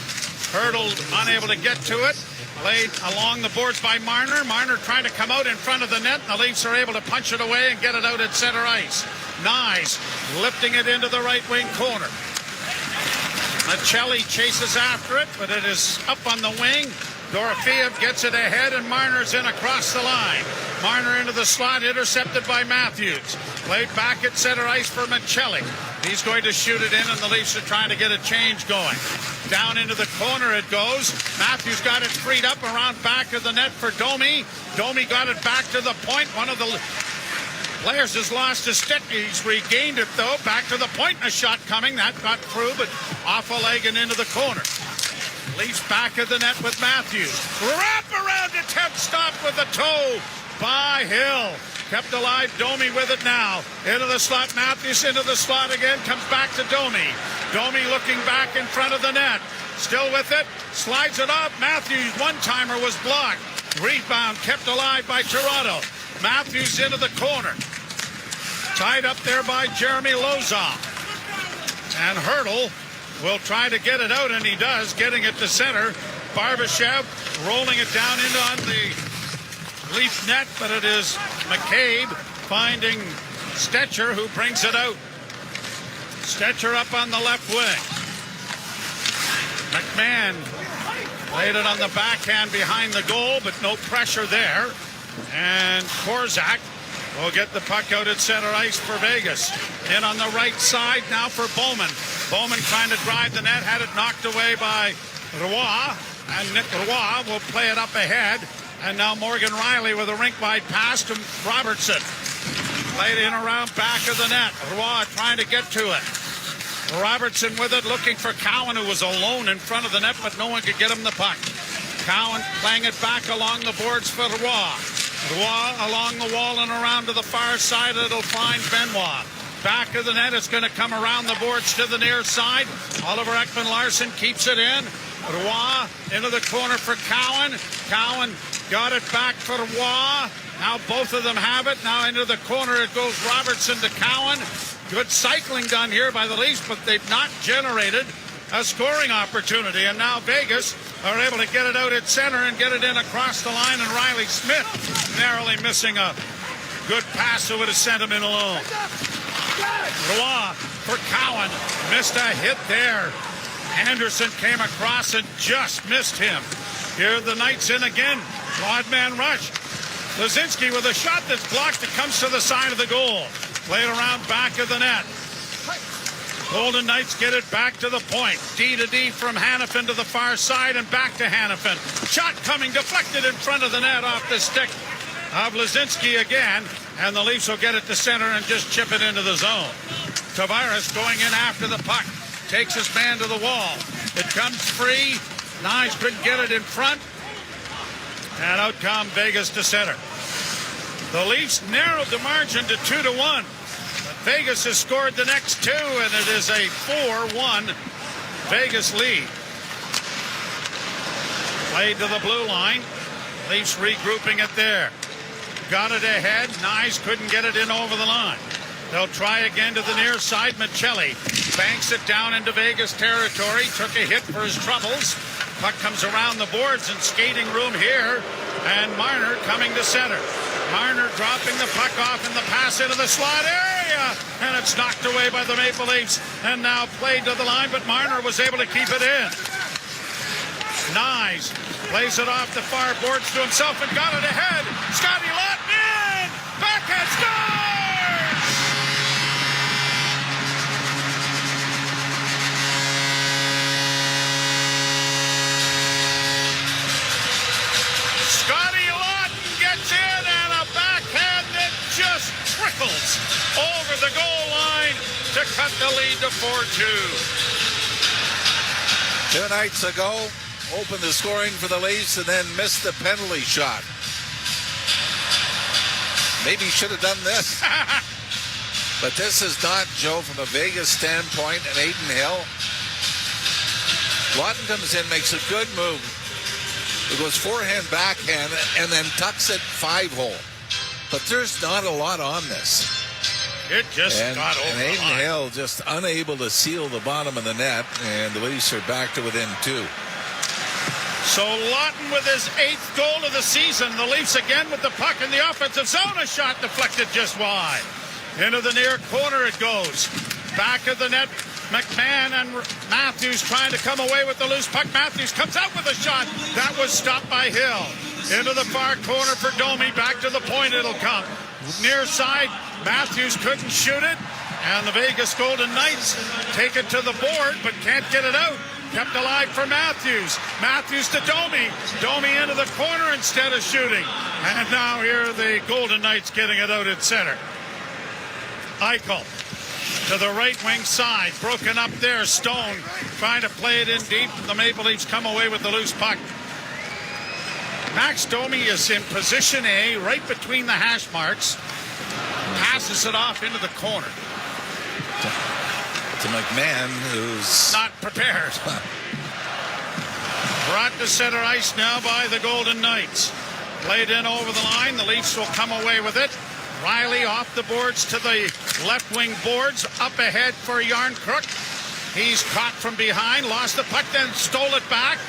Hurdle unable to get to it. Played along the boards by Marner. Marner trying to come out in front of the net. And the Leafs are able to punch it away and get it out at center ice. Nyes lifting it into the right wing corner. Michelli chases after it, but it is up on the wing. Dorofeev gets it ahead, and Marner's in across the line. Marner into the slot, intercepted by Matthews. Played back at center ice for Michelli. He's going to shoot it in, and the Leafs are trying to get a change going. Down into the corner it goes. Matthews got it freed up around back of the net for Domi. Domi got it back to the point. One of the players has lost his stick. He's regained it, though. Back to the point, and a shot coming. That got through, but off a leg and into the corner. Leafs back of the net with Matthews. Wrap around attempt stop with the toe by Hill. Kept alive, Domi with it now. Into the slot, Matthews into the slot again. Comes back to Domi. Domi looking back in front of the net. Still with it. Slides it off. Matthews, one-timer was blocked. Rebound kept alive by Toronto. Matthews into the corner. Tied up there by Jeremy Lauzon. And Hurdle will try to get it out, and he does, getting it to center. Barbashev rolling it down into on the Leaf net, but it is McCabe finding Stetcher, who brings it out. Stetcher up on the left wing. McMahon played it on the backhand behind the goal, but no pressure there. And Korzak will get the puck out at center ice for Vegas. In on the right side now for Bowman. Bowman trying to drive the net, had it knocked away by Roy. And Nick Roy will play it up ahead. And now Morgan Riley with a rink-wide pass to Robertson. Played in around back of the net. Roy trying to get to it. Robertson with it, looking for Cowan, who was alone in front of the net, but no one could get him the puck. Cowan playing it back along the boards for Roy. Roy along the wall and around to the far side. It'll find Benoit. Back of the net, it's going to come around the boards to the near side. Oliver Ekman-Larsson keeps it in. Roy into the corner for Cowan. Cowan got it back for Roy. Now both of them have it. Now into the corner it goes Robertson to Cowan. Good cycling done here by the Leafs, but they've not generated a scoring opportunity. And now Vegas are able to get it out at center and get it in across the line. And Riley Smith narrowly missing a good pass that would have sent him in alone. Roy for Cowan. Missed a hit there. Anderson came across and just missed him. Here the Knights in again. Odd man rush. Lazinski with a shot that's blocked. It comes to the side of the goal. Played around back of the net. Golden Knights get it back to the point. D to D from Hannafin to the far side and back to Hannafin. Shot coming deflected in front of the net off the stick of Lazinski again. And the Leafs will get it to center and just chip it into the zone. Tavares going in after the puck. Takes his man to the wall. It comes free. Nyes couldn't get it in front. And out come Vegas to center. The Leafs narrowed the margin to 2-1. But Vegas has scored the next two, and it is a 4-1 Vegas lead. Played to the blue line. Leafs regrouping it there. Got it ahead. Nyes couldn't get it in over the line. They'll try again to the near side. Michelli banks it down into Vegas territory. Took a hit for his troubles. Puck comes around the boards and skating room here. And Marner coming to center. Marner dropping the puck off in the pass into the slot area. And it's knocked away by the Maple Leafs. And now played to the line, but Marner was able to keep it in. Nyes plays it off the far boards to himself and got it ahead. Scotty Laughton in! Backhand scores! Scotty Laughton gets in and a backhand that just trickles over the goal line to cut the lead to 4-2. 2 nights ago, opened the scoring for the Leafs and then missed the penalty shot. Maybe should have done this. But this is not, Joe, from a Vegas standpoint, and Aiden Hill. Laughton comes in, makes a good move. It goes forehand, backhand, and then tucks it 5-hole. But there's not a lot on this. It just got over and the Aiden line. Hill just unable to seal the bottom of the net, and the Leafs are back to within 2. So Laughton with his 8th goal of the season. The Leafs again with the puck in the offensive zone. A shot deflected just wide. Into the near corner it goes. Back of the net. McMahon and Matthews trying to come away with the loose puck. Matthews comes out with a shot. That was stopped by Hill. Into the far corner for Domi. Back to the point it'll come. Near side, Matthews couldn't shoot it. And the Vegas Golden Knights take it to the board, but can't get it out. Kept alive for Matthews. Matthews to Domi. Domi into the corner instead of shooting. And now here the Golden Knights getting it out at center. Eichel to the right wing side. Broken up there. Stone trying to play it in deep. The Maple Leafs come away with the loose puck. Max Domi is in position A, right between the hash marks. Passes it off into the corner. To McMahon, who's not prepared. Brought to center ice now by the Golden Knights. Played in over the line. The Leafs will come away with it. Riley off the boards to the left wing boards. Up ahead for Yarncrook. He's caught from behind. Lost the puck, then stole it back.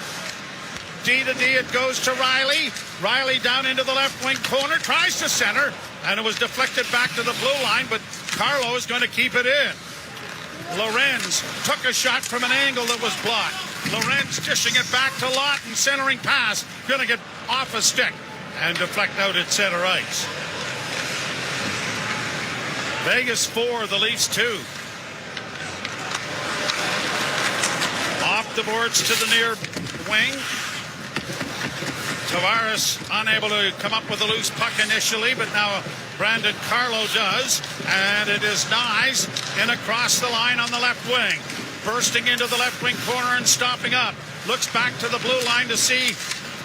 D to D it goes to Riley. Riley down into the left wing corner, tries to center, and it was deflected back to the blue line, but Carlo is going to keep it in. Lorenz took a shot from an angle that was blocked. Lorenz dishing it back to Lawton, centering pass, going to get off a stick and deflect out at center ice. Vegas 4, the Leafs 2. Off the boards to the near wing. Tavares unable to come up with a loose puck initially, but now Brandon Carlo does, and it is Nyes in across the line on the left wing. Bursting into the left wing corner and stopping up. Looks back to the blue line to see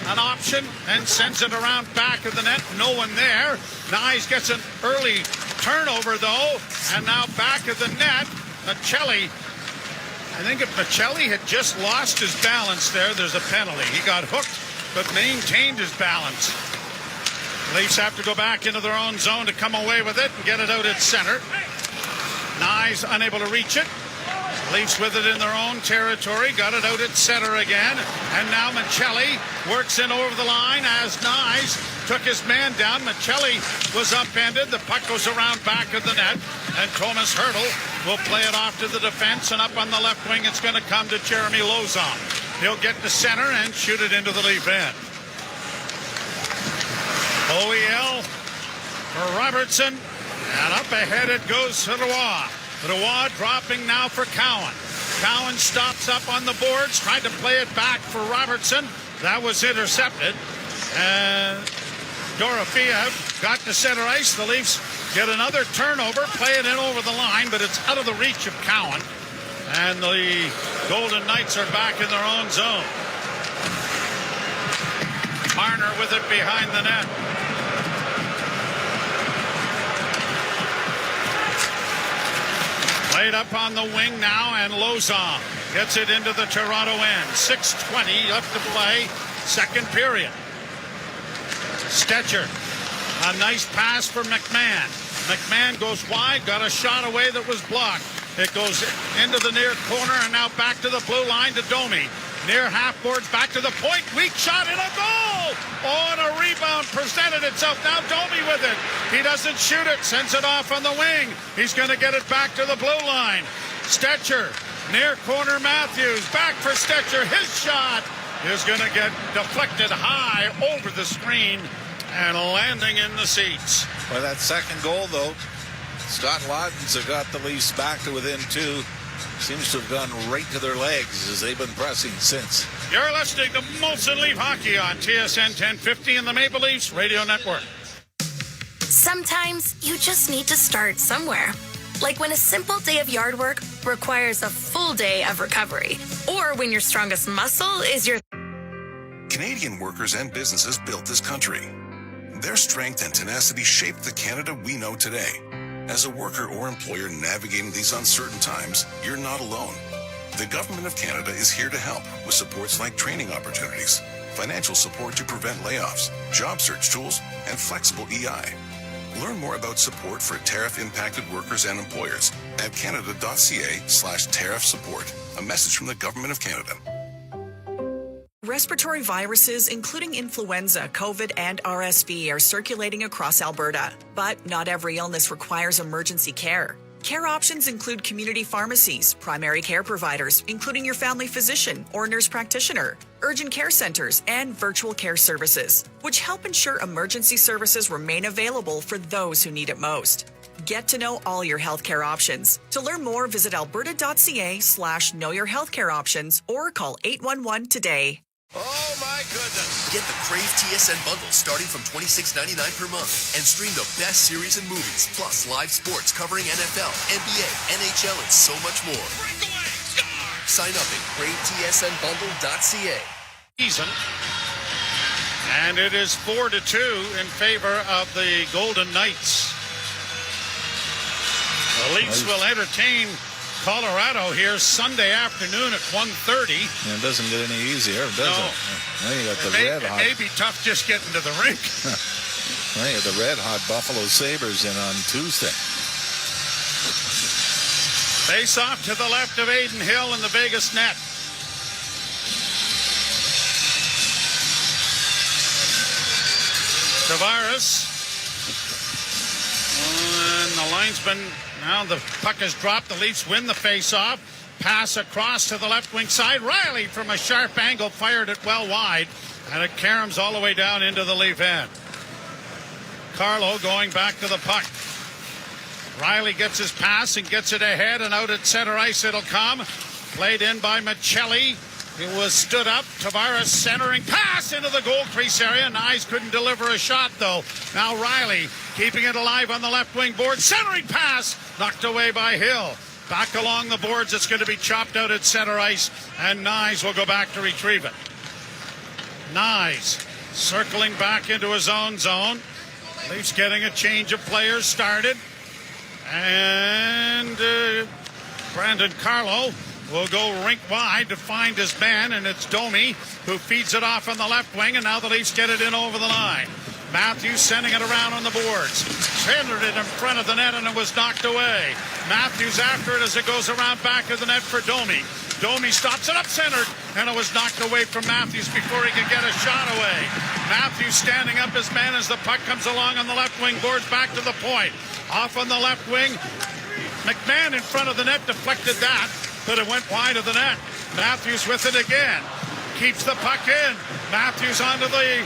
an option and sends it around back of the net. No one there. Nyes gets an early turnover, though, and now back of the net. Michelli. I think if Michelli had just lost his balance there, there's a penalty. He got hooked, but maintained his balance. Leafs have to go back into their own zone to come away with it and get it out at center. Nyes unable to reach it. Leafs with it in their own territory. Got it out at center again. And now Michelli works in over the line as Nyes took his man down. Michelli was upended. The puck goes around back of the net. And Thomas Hertl will play it off to the defense. And up on the left wing, it's going to come to Jeremy Lauzon. He'll get to center and shoot it into the Leaf end. OEL for Robertson. And up ahead it goes to Roy. Roy dropping now for Cowan. Cowan stops up on the boards, tried to play it back for Robertson. That was intercepted. And Dorofeev got to center ice. The Leafs get another turnover, play it in over the line, but it's out of the reach of Cowan. And the Golden Knights are back in their own zone. Marner with it behind the net. Played up on the wing now, and Lauzon gets it into the Toronto end. 6:20 left to play, second period. Stetcher, a nice pass for McMahon. McMahon goes wide, got a shot away that was blocked. It goes into the near corner, and now back to the blue line to Domi. Near half boards, back to the point, weak shot, and a goal! Oh, and a rebound presented itself. Now Domi with it. He doesn't shoot it, sends it off on the wing. He's going to get it back to the blue line. Stetcher, near corner Matthews, back for Stetcher. His shot is going to get deflected high over the screen and landing in the seats. Well, that second goal, though, Scott Lawton's have got the Leafs back to within 2. Seems to have gone right to their legs as they've been pressing since. You're listening to Molson Leaf Hockey on TSN 1050 and the Maple Leafs Radio Network. Sometimes you just need to start somewhere. Like when a simple day of yard work requires a full day of recovery. Or when your strongest muscle is your... Canadian workers and businesses built this country. Their strength and tenacity shaped the Canada we know today. As a worker or employer navigating these uncertain times, you're not alone. The Government of Canada is here to help with supports like training opportunities, financial support to prevent layoffs, job search tools, and flexible EI. Learn more about support for tariff-impacted workers and employers at canada.ca/tariff support. A message from the Government of Canada. Respiratory viruses, including influenza, COVID, and RSV, are circulating across Alberta. But not every illness requires emergency care. Care options include community pharmacies, primary care providers, including your family physician or nurse practitioner, urgent care centers, and virtual care services, which help ensure emergency services remain available for those who need it most. Get to know all your healthcare options. To learn more, visit alberta.ca/knowyourhealthcare options or call 811 today. Oh my goodness! Get the Crave TSN bundle starting from $26.99 per month and stream the best series and movies, plus live sports covering NFL, NBA, NHL, and so much more. Sign up at cravetsnbundle.ca. Season. And it is 4-2 in favor of the Golden Knights. The Leafs will entertain Colorado here Sunday afternoon at 1:30. And it doesn't get any easier, does it? Now you got the red hot. It may be tough just getting to the rink. Now you got the red hot Buffalo Sabres in on Tuesday. Face off to the left of Aiden Hill in the Vegas net. Tavares. And the linesman, now the puck has dropped. The Leafs win the face-off. Pass across to the left wing side. Riley from a sharp angle fired it well wide. And it caroms all the way down into the Leaf end. Carlo going back to the puck. Riley gets his pass and gets it ahead, and out at center ice it'll come. Played in by Michelli. It was stood up. Tavares centering pass into the goal crease area. Nyes couldn't deliver a shot, though. Now Riley keeping it alive on the left wing board. Centering pass knocked away by Hill. Back along the boards. It's going to be chopped out at center ice, and Nyes will go back to retrieve it. Nyes circling back into his own zone. Leafs getting a change of players started. And Brandon Carlo will go rink wide to find his man, and it's Domi who feeds it off on the left wing, and now the Leafs get it in over the line. Matthews sending it around on the boards. Centered it in front of the net, and it was knocked away. Matthews after it as it goes around back of the net for Domi. Domi stops it up centered, and it was knocked away from Matthews before he could get a shot away. Matthews standing up his man as the puck comes along on the left wing boards back to the point. Off on the left wing. McMahon in front of the net deflected that, but it went wide of the net. Matthews with it again. Keeps the puck in. Matthews onto the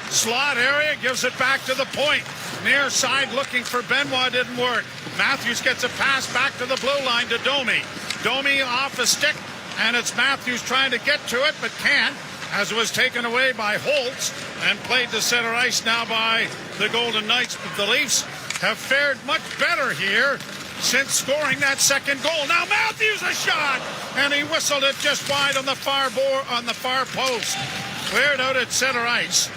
slot area, gives it back to the point. Near side looking for Benoit, didn't work. Matthews gets a pass back to the blue line to Domi. Domi off a stick, and it's Matthews trying to get to it, but can't, as it was taken away by Holtz and played to center ice now by the Golden Knights. But the Leafs have fared much better here since scoring that second goal. Now Matthews a shot, and he whistled it just wide on the far post. Cleared out at center ice.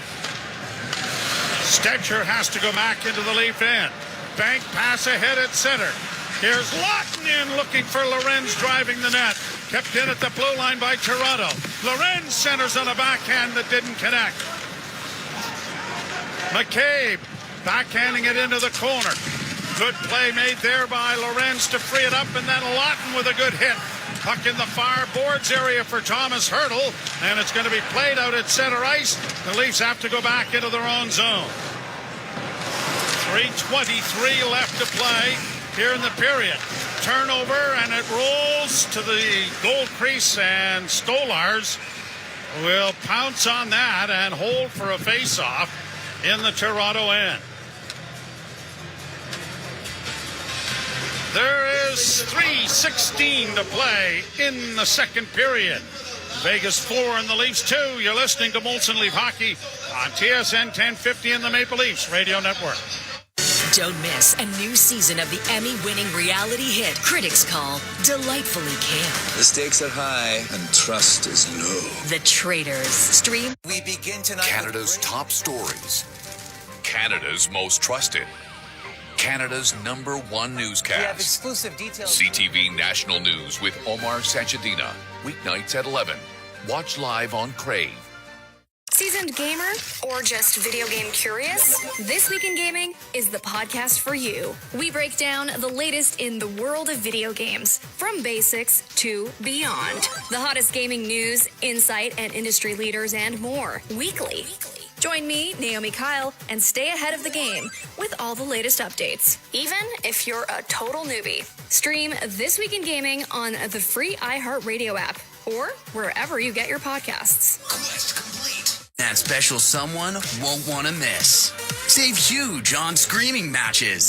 Stetcher has to go back into the Leaf end. Bank pass ahead at center. Here's Lawton in looking for Lorenz driving the net. Kept in at the blue line by Toronto. Lorenz centers on a backhand that didn't connect. McCabe backhanding it into the corner. Good play made there by Lorenz to free it up, and then Lawton with a good hit. Puck in the far boards area for Thomas Hertl, and it's going to be played out at center ice. The Leafs have to go back into their own zone. 3:23 left to play here in the period. Turnover, and it rolls to the goal crease, and Stolars will pounce on that and hold for a face-off in the Toronto end. There is 3:16 to play in the second period. Vegas 4 and the Leafs 2. You're listening to Molson Leaf Hockey on TSN 1050 and the Maple Leafs Radio Network. Don't miss a new season of the Emmy-winning reality hit critics call delightfully camp. The stakes are high and trust is low. The Traitors. Stream. We begin tonight. Canada's top stories. Canada's most trusted. Canada's #1 newscast. We have exclusive details. CTV National News with Omar Sanchadina. Weeknights at 11. Watch live on Crave. Seasoned gamer or just video game curious? This Week in Gaming is the podcast for you. We break down the latest in the world of video games, from basics to beyond. The hottest gaming news, insight, and industry leaders and more weekly. Join me, Naomi Kyle, and stay ahead of the game with all the latest updates, even if you're a total newbie. Stream This Week in Gaming on the free iHeartRadio app or wherever you get your podcasts. Quest complete. That special someone won't want to miss. Save huge on screaming matches.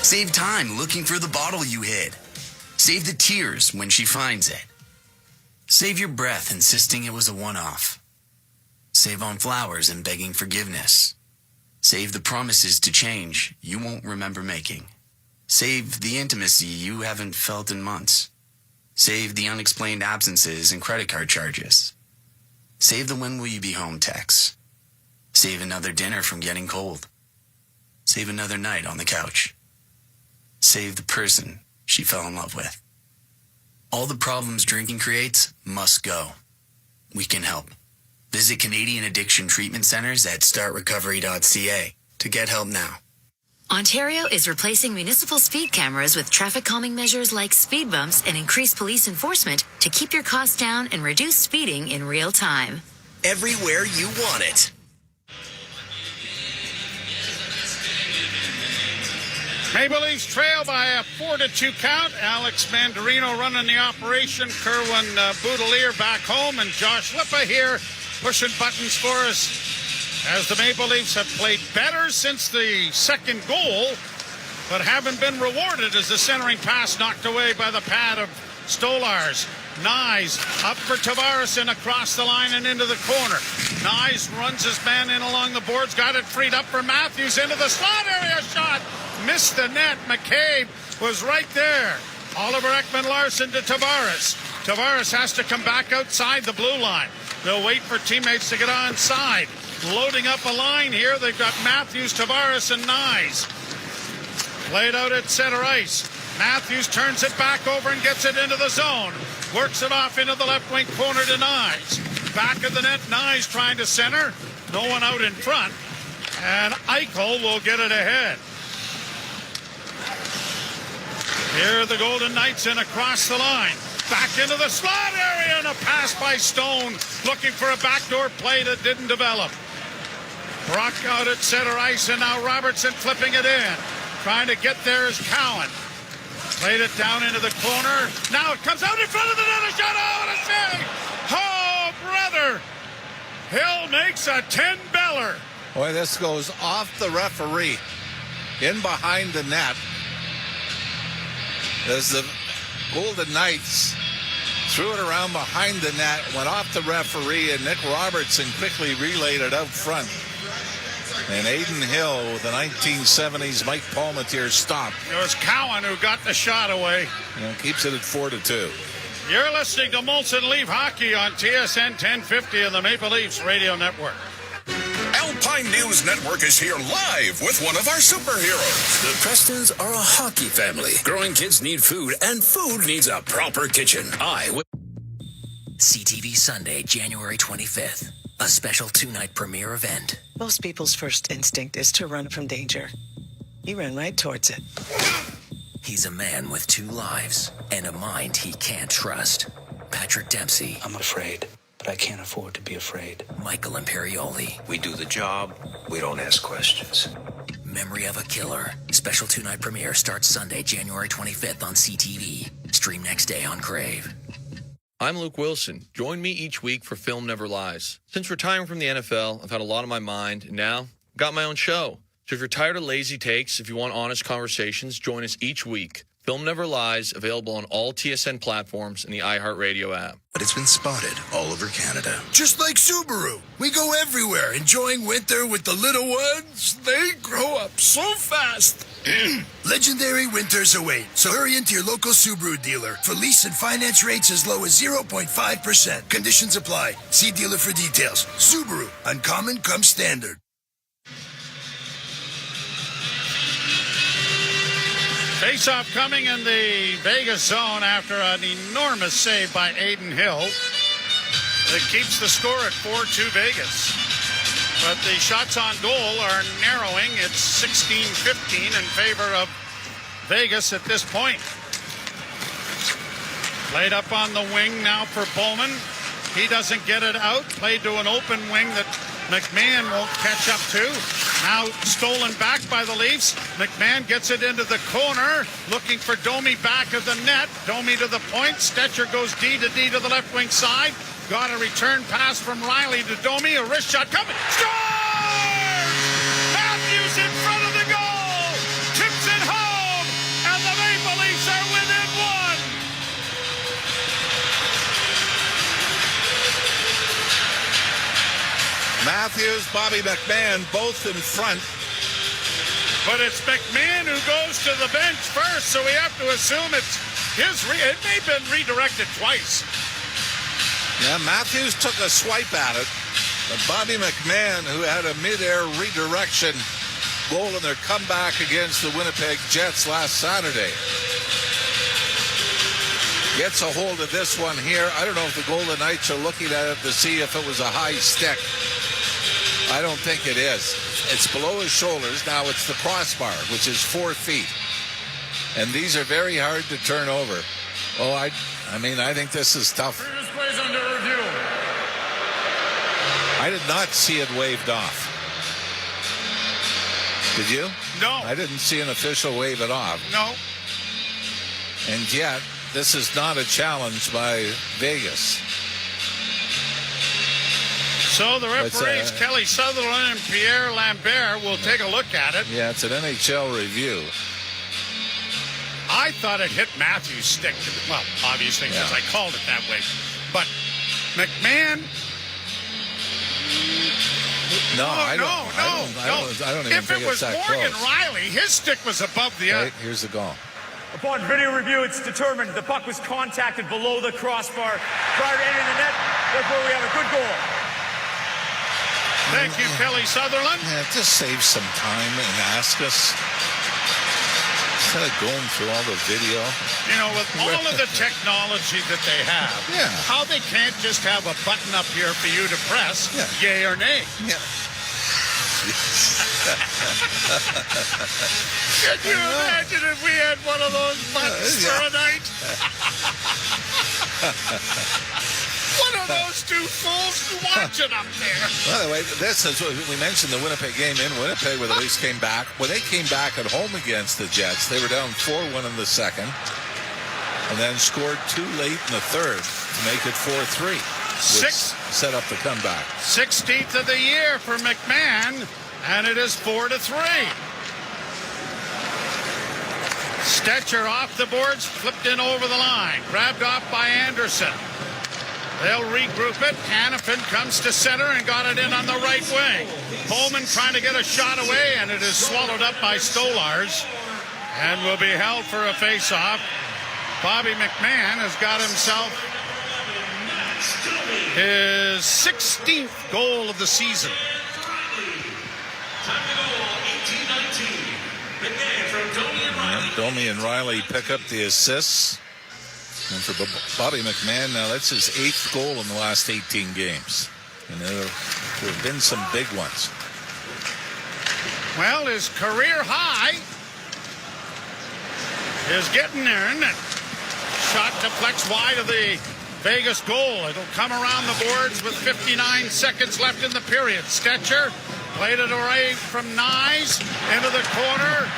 Save time looking for the bottle you hid. Save the tears when she finds it. Save your breath insisting it was a one-off. Save on flowers and begging forgiveness. Save the promises to change you won't remember making. Save the intimacy you haven't felt in months. Save the unexplained absences and credit card charges. Save the when will you be home texts. Save another dinner from getting cold. Save another night on the couch. Save the person she fell in love with. All the problems drinking creates must go. We can help. Visit Canadian Addiction Treatment Centres at startrecovery.ca to get help now. Ontario is replacing municipal speed cameras with traffic calming measures like speed bumps and increased police enforcement to keep your costs down and reduce speeding in real time. Everywhere you want it. Maple Leafs trail by a 4-2 count. Alex Mandarino running the operation. Kerwin Boudelier back home. And Josh Lippa here pushing buttons for us as the Maple Leafs have played better since the second goal, but haven't been rewarded as the centering pass knocked away by the pad of Stolars. Nyes up for Tavares and across the line and into the corner. Nyes runs his man in along the boards, got it freed up for Matthews into the slot area shot. Missed the net. McCabe was right there. Oliver Ekman-Larsson to Tavares. Tavares has to come back outside the blue line. They'll wait for teammates to get onside. Loading up a line here. They've got Matthews, Tavares, and Nyes. Played out at center ice. Matthews turns it back over and gets it into the zone. Works it off into the left wing corner to Nyes. Back of the net, Nyes trying to center. No one out in front. And Eichel will get it ahead. Here are the Golden Knights in across the line. Back into the slot area and a pass by Stone. Looking for a backdoor play that didn't develop. Brock out at center ice and now Robertson flipping it in. Trying to get there is Cowan. Played it down into the corner. Now it comes out in front of the net. A shot. Oh, what a save! Oh, brother! Hill makes a 10-beller. Boy, this goes off the referee. In behind the net. As the Golden Knights threw it around behind the net, went off the referee, and Nick Robertson quickly relayed it out front. And Aiden Hill with the 1970s Mike Palmetier stop. It was Cowan who got the shot away. Keeps it at 4-2. You're listening to Molson Leaf Hockey on TSN 1050 and the Maple Leafs Radio Network. Alpine News Network is here live with one of our superheroes. The Prestons are a hockey family. Growing kids need food, and food needs a proper kitchen. CTV Sunday, January 25th. A special two-night premiere event. Most people's first instinct is to run from danger. You ran right towards it. He's a man with two lives and a mind he can't trust. Patrick Dempsey. I'm afraid, but I can't afford to be afraid. Michael Imperioli. We do the job. We don't ask questions. Memory of a Killer. Special two-night premiere starts Sunday, January 25th on CTV. Stream next day on Crave. I'm Luke Wilson. Join me each week for Film Never Lies. Since retiring from the NFL, I've had a lot on my mind, and now I've got my own show. So if you're tired of lazy takes, if you want honest conversations, join us each week. Film Never Lies, available on all TSN platforms and the iHeartRadio app. But it's been spotted all over Canada. Just like Subaru, we go everywhere enjoying winter with the little ones. They grow up so fast. Legendary winters await, so hurry into your local Subaru dealer for lease and finance rates as low as 0.5%. Conditions apply. See dealer for details. Subaru, uncommon comes standard. Face-off coming in the Vegas zone after an enormous save by Aiden Hill. That keeps the score at 4-2 Vegas. But the shots on goal are narrowing. It's 16-15 in favor of Vegas at this point. Played up on the wing now for Bowman. He doesn't get it out. Played to an open wing that McMahon won't catch up to. Now stolen back by the Leafs. McMahon gets it into the corner, looking for Domi back of the net. Domi to the point. Stetcher goes D to the left wing side. Got a return pass from Riley to Domi. A wrist shot coming. Scores! Matthews in front of the goal. Tips it home. And the Maple Leafs are within one. Matthews, Bobby McMahon, both in front. But it's McMahon who goes to the bench first, so we have to assume it's his. It may have been redirected twice. Yeah, Matthews took a swipe at it, but Bobby McMahon, who had a mid-air redirection goal in their comeback against the Winnipeg Jets last Saturday, gets a hold of this one here. I don't know if the Golden Knights are looking at it to see if it was a high stick. I don't think it is. It's below his shoulders. Now it's the crossbar, which is 4 feet. And these are very hard to turn over. Oh, I think this is tough. Under review. I did not see it waved off. Did you? No. I didn't see an official wave it off. No. And yet, this is not a challenge by Vegas. So the referees, Kelly Sutherland and Pierre Lambert, will take a look at it. Yeah, it's an NHL review. I thought it hit Matthews' stick. Well, obviously, because I called it that way. But McMahon... No, I don't even if think it was it's that Morgan close. Riley, his stick was above the Right, here's the goal. Upon video review, it's determined the puck was contacted below the crossbar prior to entering the net. Therefore, we have a good goal. Thank you, Kelly Sutherland. Yeah, just save some time and ask us. Instead of going through all the video. You know, with all of the technology that they have, how they can't just have a button up here for you to press, yay or nay. Yeah. Can you imagine if we had one of those buttons for a night? One of those two fools watching up there. By the way, this is what we mentioned, the Winnipeg game in Winnipeg where the Leafs came back. When they came back at home against the Jets, they were down 4-1 in the second and then scored too late in the third to make it 4-3. Set up the comeback. 16th of the year for McMahon, and it is 4-3. Stetcher off the boards, flipped in over the line, grabbed off by Anderson. They'll regroup it. Hannafin comes to center and got it in on the right wing. Bowman trying to get a shot away, and it is swallowed up by Stolars and will be held for a face-off. Bobby McMahon has got himself his 16th goal of the season. Domi and Riley pick up the assists. And for Bobby McMahon, now that's his 8th goal in the last 18 games. And there have been some big ones. Well, his career high is getting there, isn't it? Shot deflects wide of the Vegas goal. It'll come around the boards with 59 seconds left in the period. Stetcher played it away from Nyes into the corner.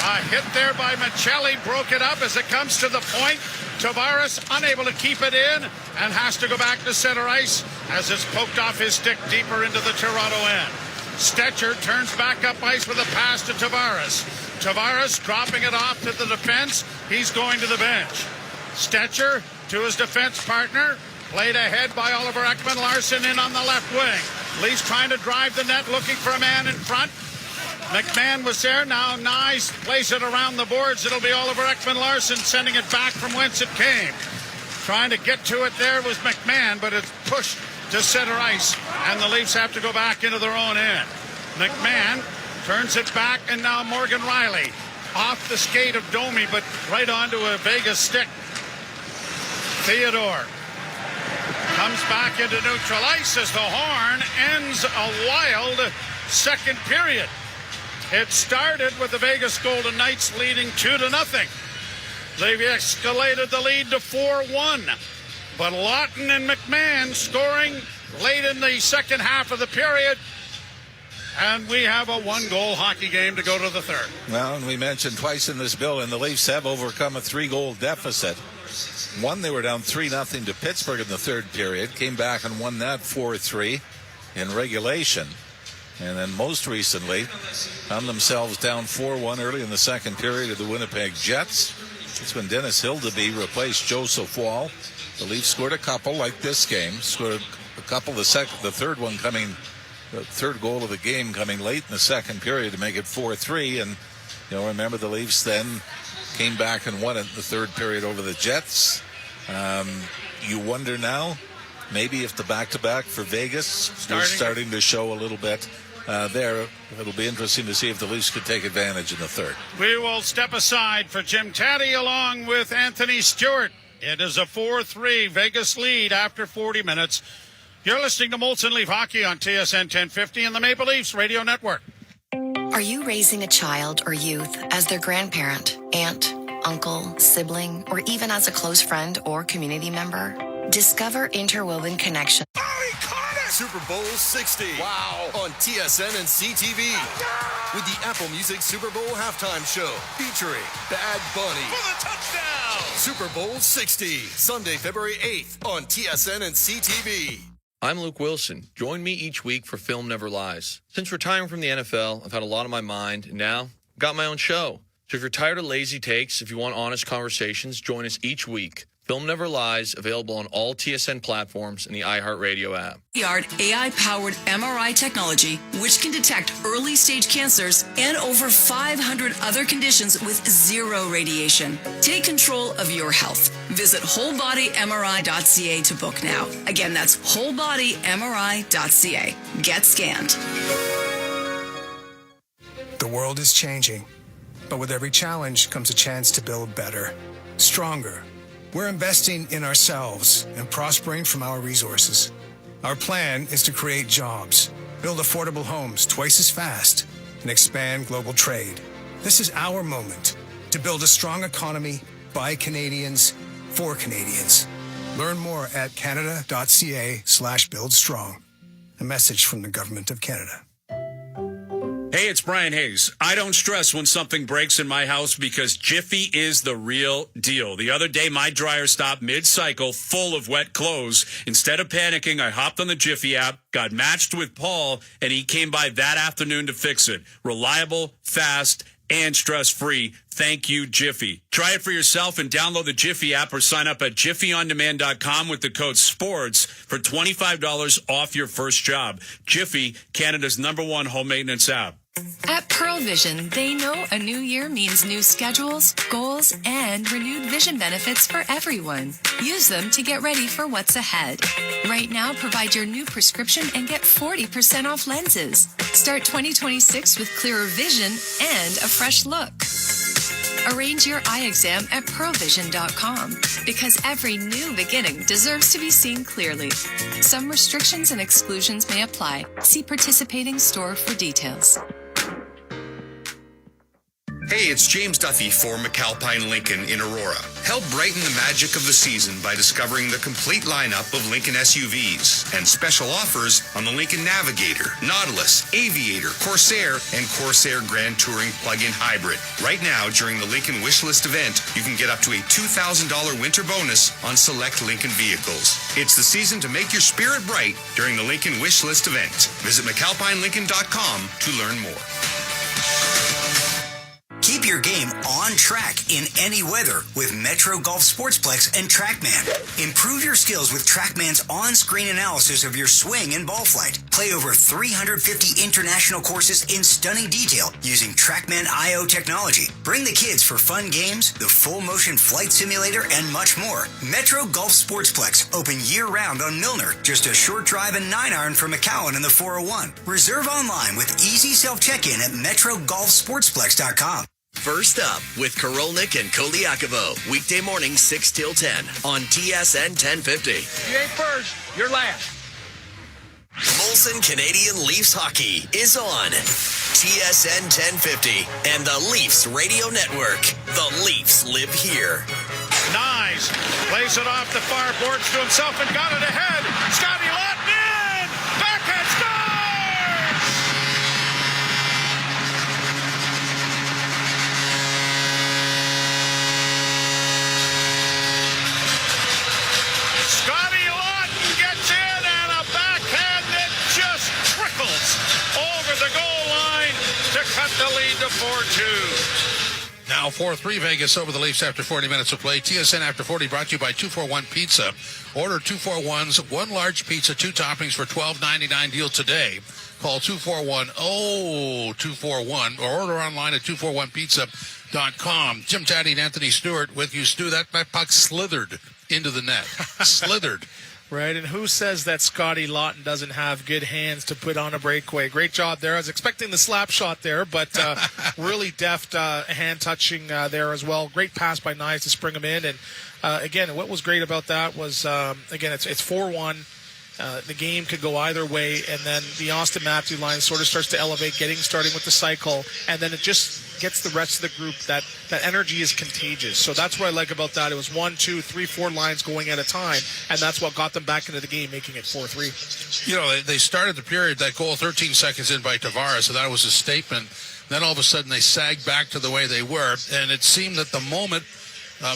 A hit there by Michelli, broke it up as it comes to the point. Tavares unable to keep it in and has to go back to center ice as it's poked off his stick deeper into the Toronto end. Stetcher turns back up ice with a pass to Tavares. Tavares dropping it off to the defense. He's going to the bench. Stetcher to his defense partner. Played ahead by Oliver Ekman-Larsson in on the left wing. Leafs trying to drive the net, looking for a man in front. McMahon was there. Now Nyes plays it around the boards. It'll be Oliver Ekman-Larsson sending it back from whence it came. Trying to get to it there was McMahon, but it's pushed to center ice, and the Leafs have to go back into their own end. McMahon turns it back, and now Morgan Riley off the skate of Domi, but right onto a Vegas stick. Theodore comes back into neutral ice as the horn ends a wild second period. It started with the Vegas Golden Knights leading 2-0. They've escalated the lead to 4-1. But Lawton and McMahon scoring late in the second half of the period. And we have a one-goal hockey game to go to the third. Well, and we mentioned twice in this bill, and the Leafs have overcome a 3-goal deficit. One, they were down 3-0 to Pittsburgh in the third period. Came back and won that 4-3 in regulation. And then most recently, found themselves down 4-1 early in the second period of the Winnipeg Jets. It's when Dennis Hildeby replaced Joseph Wall. The Leafs scored a couple like this game. Scored a couple, the third one coming, the third goal of the game coming late in the second period to make it 4-3. And, you know, remember the Leafs then came back and won it in the third period over the Jets. You wonder now, maybe if the back-to-back for Vegas is starting to show a little bit there. It'll be interesting to see if the Leafs could take advantage in the third. We will step aside for Jim Taddy along with Anthony Stewart. It is a 4-3 Vegas lead after 40 minutes. You're listening to Molson Leaf Hockey on TSN 1050 and the Maple Leafs Radio Network. Are you raising a child or youth as their grandparent, aunt, uncle, sibling, or even as a close friend or community member? Discover Interwoven Connection. Oh, he caught us! Super Bowl 60. Wow. On TSN and CTV. With the Apple Music Super Bowl halftime show featuring Bad Bunny. For the touchdown! Super Bowl 60, Sunday, February 8th on TSN and CTV. I'm Luke Wilson. Join me each week for Film Never Lies. Since retiring from the NFL, I've had a lot on my mind, and now I've got my own show. So if you're tired of lazy takes, if you want honest conversations, join us each week. Film Never Lies, available on all TSN platforms and the iHeartRadio app. AI-powered MRI technology, which can detect early-stage cancers and over 500 other conditions with zero radiation. Take control of your health. Visit wholebodymri.ca to book now. Again, that's wholebodymri.ca. Get scanned. The world is changing, but with every challenge comes a chance to build better, stronger. We're investing in ourselves and prospering from our resources. Our plan is to create jobs, build affordable homes twice as fast, and expand global trade. This is our moment to build a strong economy by Canadians, for Canadians. Learn more at canada.ca/buildstrong. A message from the Government of Canada. Hey, it's Brian Hayes. I don't stress when something breaks in my house because Jiffy is the real deal. The other day, my dryer stopped mid-cycle full of wet clothes. Instead of panicking, I hopped on the Jiffy app, got matched with Paul, and he came by that afternoon to fix it. Reliable, fast, and stress-free. Thank you, Jiffy. Try it for yourself and download the Jiffy app or sign up at jiffyondemand.com with the code SPORTS for $25 off your first job. Jiffy, Canada's #1 home maintenance app. At Pearl Vision, they know a new year means new schedules, goals, and renewed vision benefits for everyone. Use them to get ready for what's ahead. Right now, provide your new prescription and get 40% off lenses. Start 2026 with clearer vision and a fresh look. Arrange your eye exam at pearlvision.com because every new beginning deserves to be seen clearly. Some restrictions and exclusions may apply. See participating store for details. Hey, it's James Duffy for McAlpine Lincoln in Aurora. Help brighten the magic of the season by discovering the complete lineup of Lincoln SUVs and special offers on the Lincoln Navigator, Nautilus, Aviator, Corsair, and Corsair Grand Touring Plug-in Hybrid. Right now, during the Lincoln Wishlist event, you can get up to a $2,000 winter bonus on select Lincoln vehicles. It's the season to make your spirit bright during the Lincoln Wishlist event. Visit McAlpineLincoln.com to learn more. Keep your game on track in any weather with Metro Golf Sportsplex and TrackMan. Improve your skills with TrackMan's on-screen analysis of your swing and ball flight. Play over 350 international courses in stunning detail using TrackMan IO technology. Bring the kids for fun games, the full-motion flight simulator, and much more. Metro Golf Sportsplex, open year-round on Milner, just a short drive and 9-iron from McCowan and the 401. Reserve online with easy self-check-in at MetroGolfSportsplex.com. First up with Karolnik and Koliakovo. Weekday morning 6 till 10 on TSN 1050. You ain't first, you're last. Molson Canadian Leafs hockey is on TSN 1050 and the Leafs Radio Network. The Leafs live here. Nice. Plays it off the far boards to himself and got it ahead. Scotty Lawton in. Backhand scores! Scotty Lawton gets in and a backhand that just trickles over the goal line to cut the lead to 4-2. Now 4-3 Vegas over the Leafs after 40 minutes of play. TSN After 40 brought to you by 241 Pizza. Order 241s, one large pizza, two toppings for $12.99 deal today. Call 241-0241 or order online at 241pizza.com. Jim Taddy and Anthony Stewart with you, Stu. That puck slithered into the net. Slithered. Right, and who says that Scotty Lawton doesn't have good hands to put on a breakaway? Great job there. I was expecting the slap shot there, but really deft hand touching there as well. Great pass by Knies to spring him in. And, again, what was great about that was, again, it's 4-1. the game could go either way, and then the Austin Matthews line sort of starts to elevate, starting with the cycle, and then it just gets the rest of the group. That energy is contagious. So that's what I like about that. It was 1, 2, 3, 4 lines going at a time, and that's what got them back into the game, making it 4-3. You know, they started the period, that goal 13 seconds in by Tavares, so that was a statement. Then all of a sudden they sagged back to the way they were, and it seemed that the moment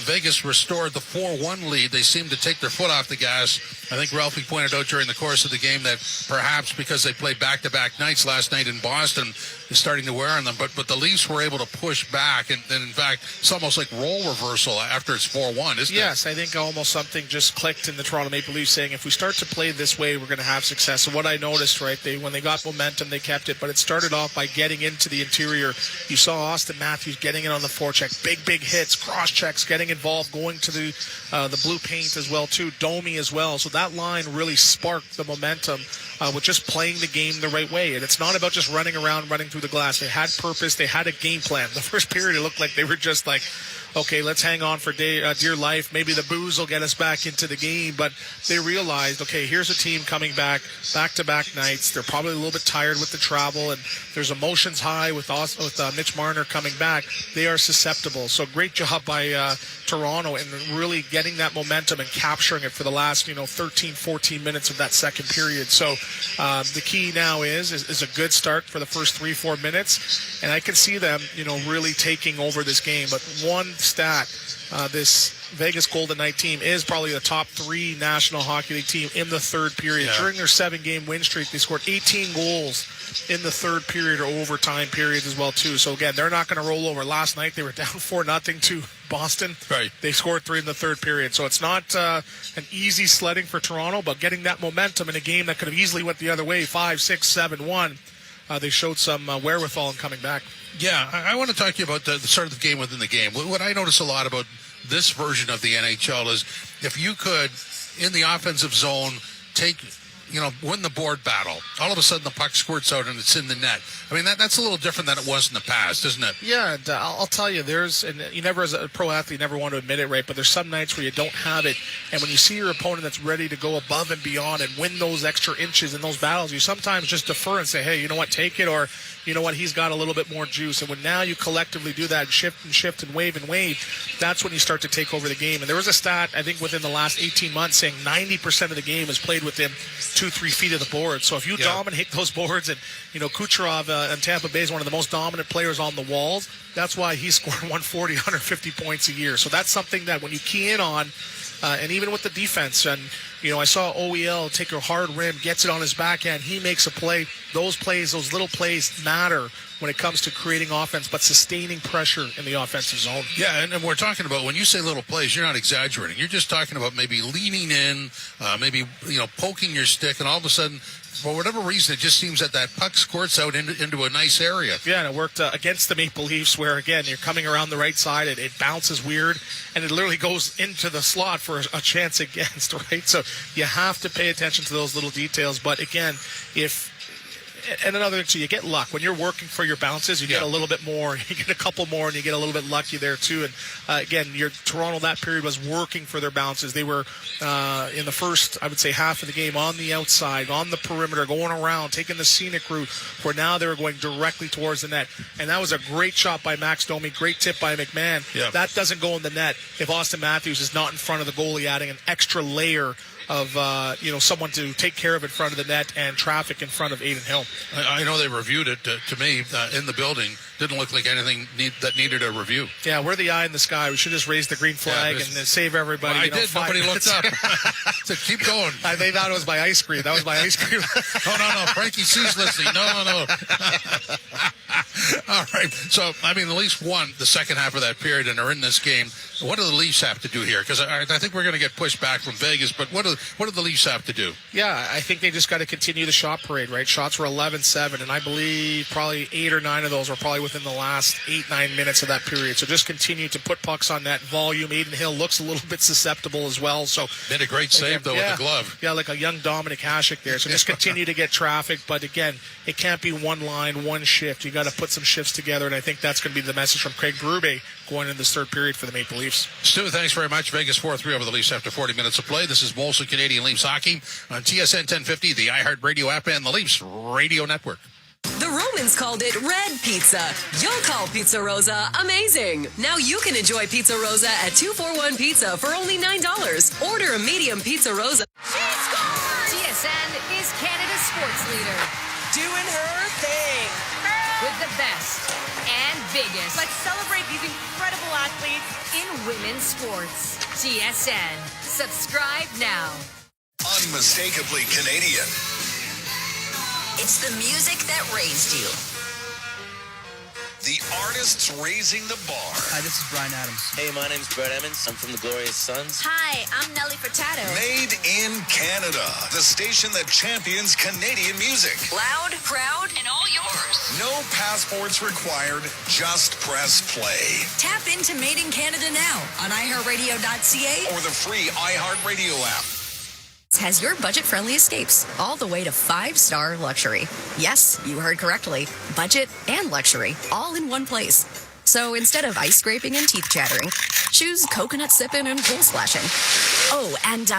Vegas restored the 4-1 lead, they seemed to take their foot off the gas. I think Ralphie pointed out during the course of the game that perhaps because they played back-to-back nights last night in Boston, is starting to wear on them. But the Leafs were able to push back, and in fact, it's almost like role reversal after it's 4-1, isn't it? Yes, I think almost something just clicked in the Toronto Maple Leafs saying, if we start to play this way, we're going to have success. So what I noticed, right, when they got momentum, they kept it, but it started off by getting into the interior. You saw Austin Matthews getting it on the forecheck, big hits, cross checks, getting involved, going to the blue paint as well, too, Domi as well. So that line really sparked the momentum with just playing the game the right way. And it's not about just running around, running through the glass. They had purpose. They had a game plan. The first period, it looked like they were just like, okay, let's hang on for dear life. Maybe the booze will get us back into the game. But they realized, okay, here's a team coming back-to-back nights. They're probably a little bit tired with the travel, and there's emotions high with Mitch Marner coming back. They are susceptible. So great job by Toronto in really getting that momentum and capturing it for the last 13, 14 minutes of that second period. So the key now is a good start for the first 3-4 minutes, and I can see them really taking over this game. But one stat, this Vegas Golden Knight team is probably the top 3 National Hockey League team in the third period. During their 7-game win streak, they scored 18 goals in the third period or overtime periods as well, too. So, again, they're not going to roll over. Last night, they were down 4-0 to Boston. Right. They scored 3 in the third period. So it's not an easy sledding for Toronto, but getting that momentum in a game that could have easily went the other way, 5-6-7-1, they showed some wherewithal in coming back. Yeah, I want to talk to you about the sort of the game within the game. What I notice a lot about this version of the NHL is if you could, in the offensive zone, win the board battle, all of a sudden the puck squirts out and it's in the net. I mean, that's a little different than it was in the past, isn't it? Yeah, and I'll tell you, and you never, as a pro athlete, never want to admit it, right? But there's some nights where you don't have it, and when you see your opponent that's ready to go above and beyond and win those extra inches in those battles, you sometimes just defer and say, hey, you know what, take it, or you know what, he's got a little bit more juice. And when now you collectively do that and shift and wave, that's when you start to take over the game. And there was a stat, I think, within the last 18 months saying 90% of the game is played within 2-3 feet of the board. So if you dominate those boards, and Kucherov in Tampa Bay is one of the most dominant players on the walls, that's why he's scoring 140, 150 points a year. So that's something that when you key in on, and even with the defense, and I saw OEL take a hard rim, gets it on his backhand, he makes a play. Those little plays matter when it comes to creating offense, but sustaining pressure in the offensive zone. Yeah, and we're talking about, when you say little plays, you're not exaggerating. You're just talking about maybe leaning in, maybe poking your stick, and all of a sudden, for whatever reason, it just seems that puck squirts out into a nice area. Yeah, and it worked against the Maple Leafs, where, again, you're coming around the right side, it bounces weird, and it literally goes into the slot for a chance against, right? So you have to pay attention to those little details. But, again, and another thing, so you get luck. When you're working for your bounces, you get a little bit more, you get a couple more, and you get a little bit lucky there, too. And, again, Toronto that period was working for their bounces. They were, in the first, I would say, half of the game on the outside, on the perimeter, going around, taking the scenic route, where now they were going directly towards the net. And that was a great shot by Max Domi, great tip by McMahon. Yep. That doesn't go in the net if Austin Matthews is not in front of the goalie, adding an extra layer of someone to take care of in front of the net and traffic in front of Adin Hill. I know they reviewed it to me in the building. Didn't look like anything that needed a review. Yeah, we're the eye in the sky. We should just raise the green flag and save everybody. Well, I did. Nobody looked up. So keep going. They thought it was my ice cream. That was my ice cream. No. Frankie C's listening. No. All right. So, the Leafs won the second half of that period and are in this game. What do the Leafs have to do here? Because I think we're going to get pushed back from Vegas, but what do the Leafs have to do? Yeah, I think they just got to continue the shot parade, right? Shots were 11-7, and I believe probably 8 or 9 of those were probably within the last 8-9 minutes of that period. So just continue to put pucks on that volume. Aiden Hill looks a little bit susceptible as well. So made a great save, though, with the glove. Yeah, like a young Dominic Hasek there. So just continue to get traffic. But again, it can't be one line, one shift. You got to put some shifts together, and I think that's going to be the message from Craig Berube going into this third period for the Maple Leafs. Stu, thanks very much. Vegas 4-3 over the Leafs after 40 minutes of play. This is Molson Canadian Leafs Hockey on TSN 1050, the iHeartRadio app, and the Leafs Radio Network. The Romans called it red pizza. You'll call Pizza Rosa amazing. Now you can enjoy Pizza Rosa at 241 Pizza for only $9. Order a medium Pizza Rosa. TSN is Canada's sports leader. Doing her thing. With the best and biggest. Let's celebrate these incredible athletes in women's sports. TSN. Subscribe now. Unmistakably Canadian. It's the music that raised you. The artists raising the bar. Hi, this is Brian Adams. Hey, my name's Brett Emmons. I'm from the Glorious Sons. Hi, I'm Nelly Furtado. Made in Canada. The station that champions Canadian music. Loud, proud, and all yours. No passports required. Just press play. Tap into Made in Canada now on iHeartRadio.ca or the free iHeartRadio app. Has your budget-friendly escapes all the way to 5-star luxury. Yes, you heard correctly. Budget and luxury all in one place. So instead of ice scraping and teeth chattering, choose coconut sipping and pool splashing. Oh, and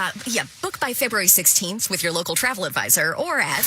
book by February 16th with your local travel advisor or at...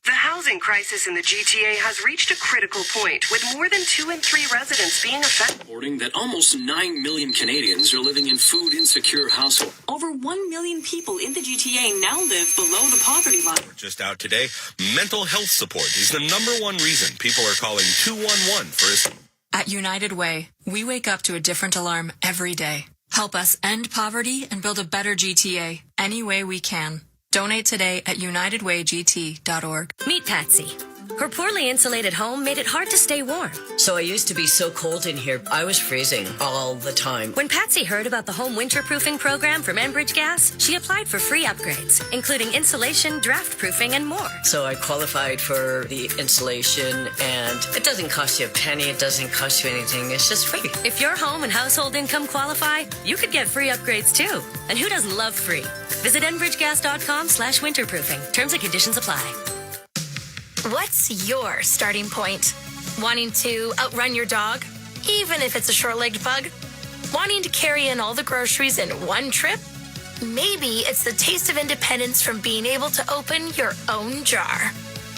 The housing crisis in the GTA has reached a critical point, with more than 2 in 3 residents being affected. Reporting that almost 9 million Canadians are living in food-insecure households. Over 1 million people in the GTA now live below the poverty line. Just out today, mental health support is the #1 reason people are calling 211 for assistance. At United Way, we wake up to a different alarm every day. Help us end poverty and build a better GTA any way we can. Donate today at unitedwaygt.org. Meet Patsy. Her poorly insulated home made it hard to stay warm. So I used to be so cold in here, I was freezing all the time. When Patsy heard about the home winterproofing program from Enbridge Gas, she applied for free upgrades, including insulation, draft proofing, and more. So I qualified for the insulation, and it doesn't cost you a penny, it doesn't cost you anything, it's just free. If your home and household income qualify, you could get free upgrades too. And who doesn't love free? Visit enbridgegas.com/winterproofing. Terms and conditions apply. What's your starting point? Wanting to outrun your dog, even if it's a short-legged pug? Wanting to carry in all the groceries in one trip? Maybe it's the taste of independence from being able to open your own jar.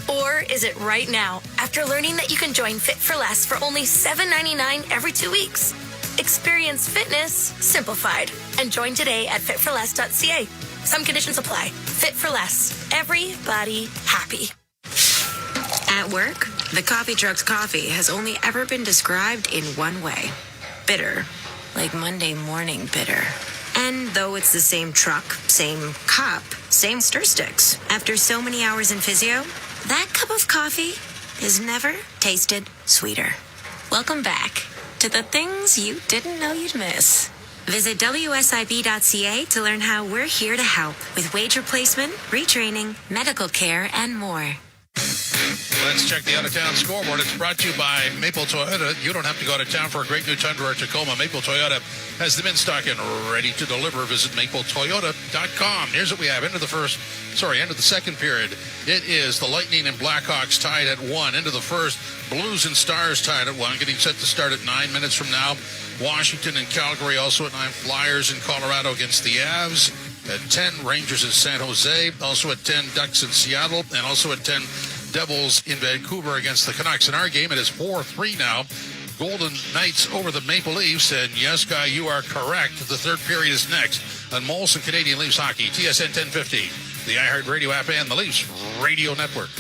Or is it right now, after learning that you can join Fit for Less for only $7.99 every 2 weeks? Experience fitness simplified and join today at fitforless.ca. Some conditions apply. Fit for Less. Everybody happy. At work, the coffee truck's coffee has only ever been described in one way. Bitter. Like Monday morning bitter. And though it's the same truck, same cup, same stir sticks, after so many hours in physio, that cup of coffee has never tasted sweeter. Welcome back to the things you didn't know you'd miss. Visit WSIB.ca to learn how we're here to help with wage replacement, retraining, medical care, and more. Let's check the out-of-town scoreboard. It's brought to you by Maple Toyota. You don't have to go to town for a great new Tundra or Tacoma. Maple Toyota has them in stock and ready to deliver. Visit mapletoyota.com. Here's what we have. End of the second period. It is the Lightning and Blackhawks tied at 1. Into the first, Blues and Stars tied at 1. Getting set to start at 9 minutes from now. Washington and Calgary also at 9. Flyers in Colorado against the Avs. At 10, Rangers in San Jose. Also at 10, Ducks in Seattle. And also at 10, Devils in Vancouver against the Canucks. In our game, it is 4-3 now. Golden Knights over the Maple Leafs. And yes, Guy, you are correct. The third period is next on Molson Canadian Leafs Hockey, TSN 1050, the iHeartRadio app, and the Leafs Radio Network.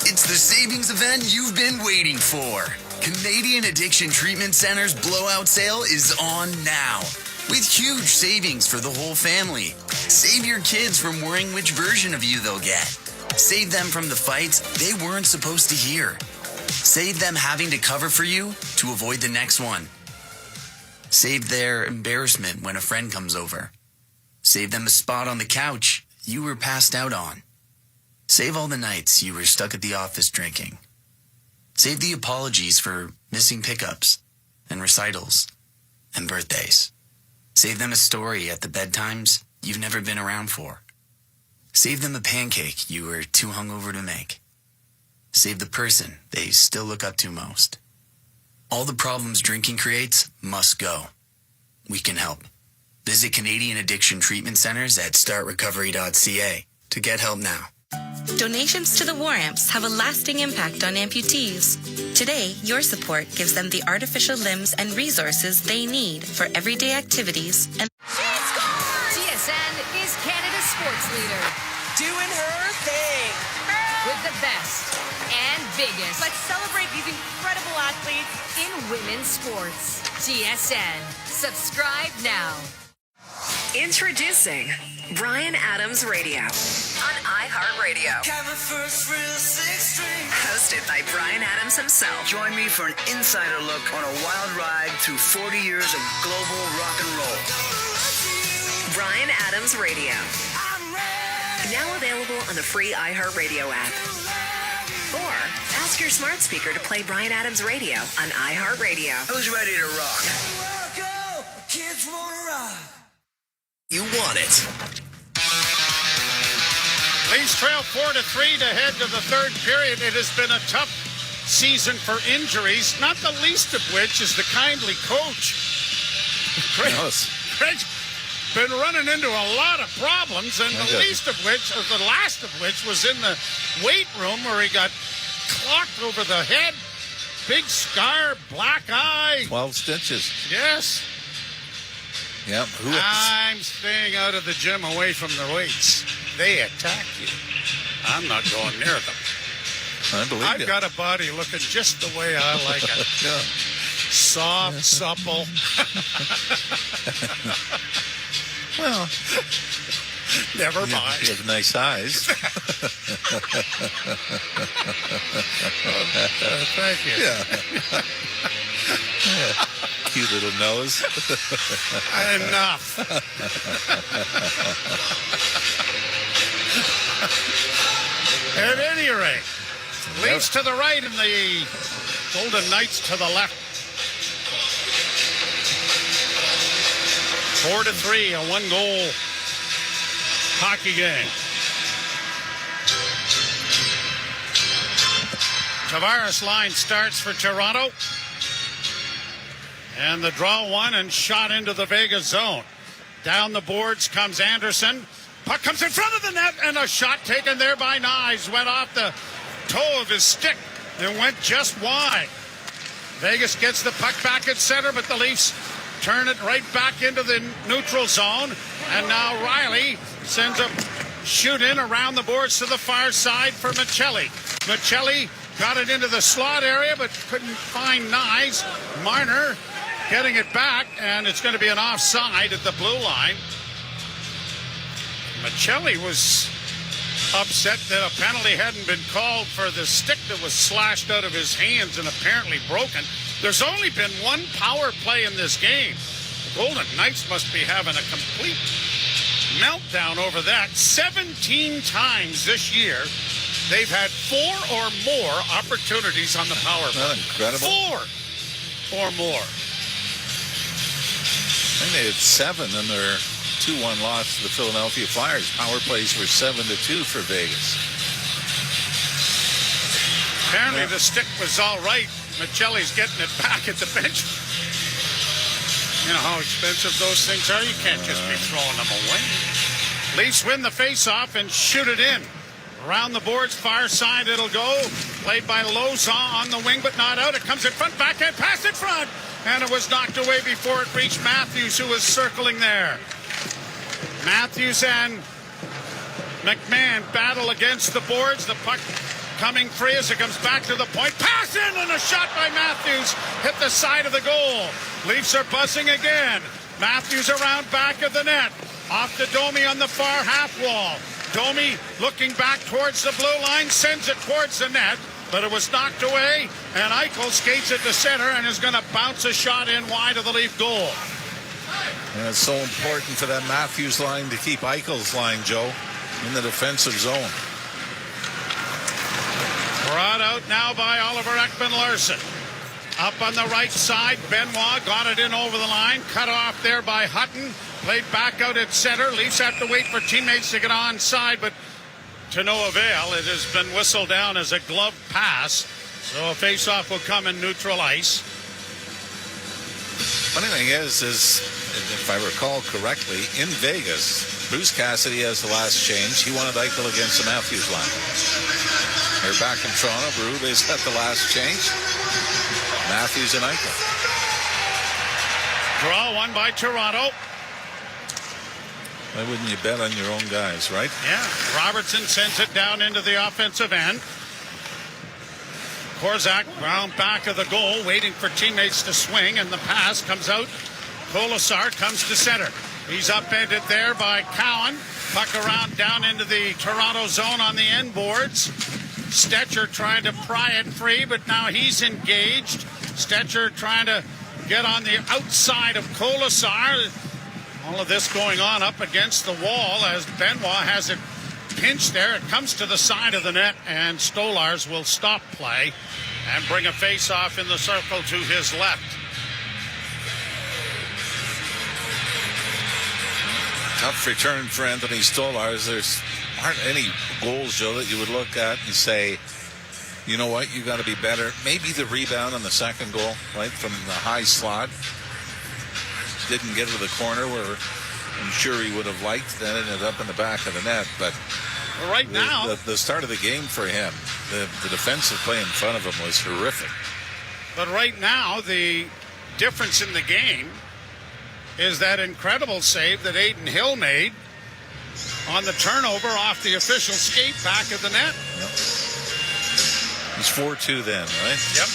It's the savings event you've been waiting for. Canadian Addiction Treatment Center's blowout sale is on now, with huge savings for the whole family. Save your kids from worrying which version of you they'll get. Save them from the fights they weren't supposed to hear. Save them having to cover for you to avoid the next one. Save their embarrassment when a friend comes over. Save them a spot on the couch you were passed out on. Save all the nights you were stuck at the office drinking. Save the apologies for missing pickups and recitals and birthdays. Save them a story at the bedtimes you've never been around for. Save them a pancake you were too hungover to make. Save the person they still look up to most. All the problems drinking creates must go. We can help. Visit Canadian Addiction Treatment Centers at startrecovery.ca to get help now. Donations to the War Amps have a lasting impact on amputees. Today, your support gives them the artificial limbs and resources they need for everyday activities and TSN is Canada's sports leader. Doing her thing. With the best and biggest. Let's celebrate these incredible athletes in women's sports. TSN. Subscribe now. Introducing Bryan Adams Radio on iHeartRadio. Hosted by Bryan Adams himself. Join me for an insider look on a wild ride through 40 years of global rock and roll. Bryan Adams Radio. Now available on the free iHeartRadio app. Or ask your smart speaker to play Bryan Adams Radio on iHeartRadio. Who's ready to rock? Kids wanna rock. You want it. Leafs trail 4-3 to head to the third period. It has been a tough season for injuries, not the least of which is the kindly coach. Craig's been running into a lot of problems, and the least of which, or the last of which, was in the weight room where he got clocked over the head. Big scar, black eye. 12 stitches. Yes. Yep. I'm staying out of the gym away from the weights. They attack you. I'm not going near them. I believe I've got a body looking just the way I like it. Yeah. Soft, supple. Well, never mind. You have nice eyes. Thank you. Yeah. Cute little nose. Enough. At any rate, Leafs to the right and the Golden Knights to the left. 4-3, a one-goal hockey game. Tavares line starts for Toronto. And the draw one and shot into the Vegas zone. Down the boards comes Anderson. Puck comes in front of the net, and a shot taken there by Knies. Went off the toe of his stick and went just wide. Vegas gets the puck back at center, but the Leafs turn it right back into the neutral zone. And now Riley sends a shoot in around the boards to the far side for Michelli. Michelli got it into the slot area, but couldn't find Knies. Marner getting it back, and it's going to be an offside at the blue line. Michelli was upset that a penalty hadn't been called for the stick that was slashed out of his hands and apparently broken. There's only been one power play in this game. The Golden Knights must be having a complete meltdown over that. 17 times this year, they've had 4 or more opportunities on the power play. Incredible. 4 or more. I think they had 7 in their 2-1 loss to the Philadelphia Flyers. Power plays were 7-2 for Vegas. Apparently the stick was all right. Michelli's getting it back at the bench. You know how expensive those things are? You can't just be throwing them away. Leafs win the face-off and shoot it in. Around the boards, far side it'll go. Played by Lauzon on the wing, but not out. It comes in front, backhand pass in front. And it was knocked away before it reached Matthews, who was circling there. Matthews and McMahon battle against the boards. The puck coming free as it comes back to the point. Pass in, and a shot by Matthews hit the side of the goal. Leafs are buzzing again. Matthews around back of the net. Off to Domi on the far half wall. Domi looking back towards the blue line, sends it towards the net, but it was knocked away, and Eichel skates it to center and is going to bounce a shot in wide of the Leaf goal. And it's so important for that Matthews line to keep Eichel's line, Joe, in the defensive zone. Brought out now by Oliver Ekman-Larsson. Up on the right side, Benoit got it in over the line. Cut off there by Hutton. Played back out at center. Leafs have to wait for teammates to get onside, but to no avail. It has been whistled down as a glove pass. So a face-off will come in neutral ice. Funny thing is, if I recall correctly, in Vegas, Bruce Cassidy has the last change. He wanted Eichel against the Matthews line. They're back in Toronto. Berube's got the last change. Matthews and Eichel. Draw one by Toronto. Why wouldn't you bet on your own guys, right? Yeah. Robertson sends it down into the offensive end. Korczak round back of the goal, waiting for teammates to swing, and the pass comes out. Kolasar comes to center. He's upended there by Cowan. Puck around down into the Toronto zone on the end boards. Stetcher trying to pry it free, but now he's engaged. Stetcher trying to get on the outside of Kolasar. All of this going on up against the wall as Benoit has it pinched there. It comes to the side of the net, and Stolars will stop play and bring a face-off in the circle to his left. Tough return for Anthony Stolars. There's aren't any goals, Joe, that you would look at and say, you know what, you got to be better. Maybe the rebound on the second goal, right, from the high slot. Didn't get to the corner where I'm sure he would have liked. That ended up in the back of the net. But right now, the start of the game for him, the defensive play in front of him was horrific. But right now, the difference in the game is that incredible save that Aiden Hill made on the turnover off the official skate back of the net. Yep. He's 4-2 then, right? Yep.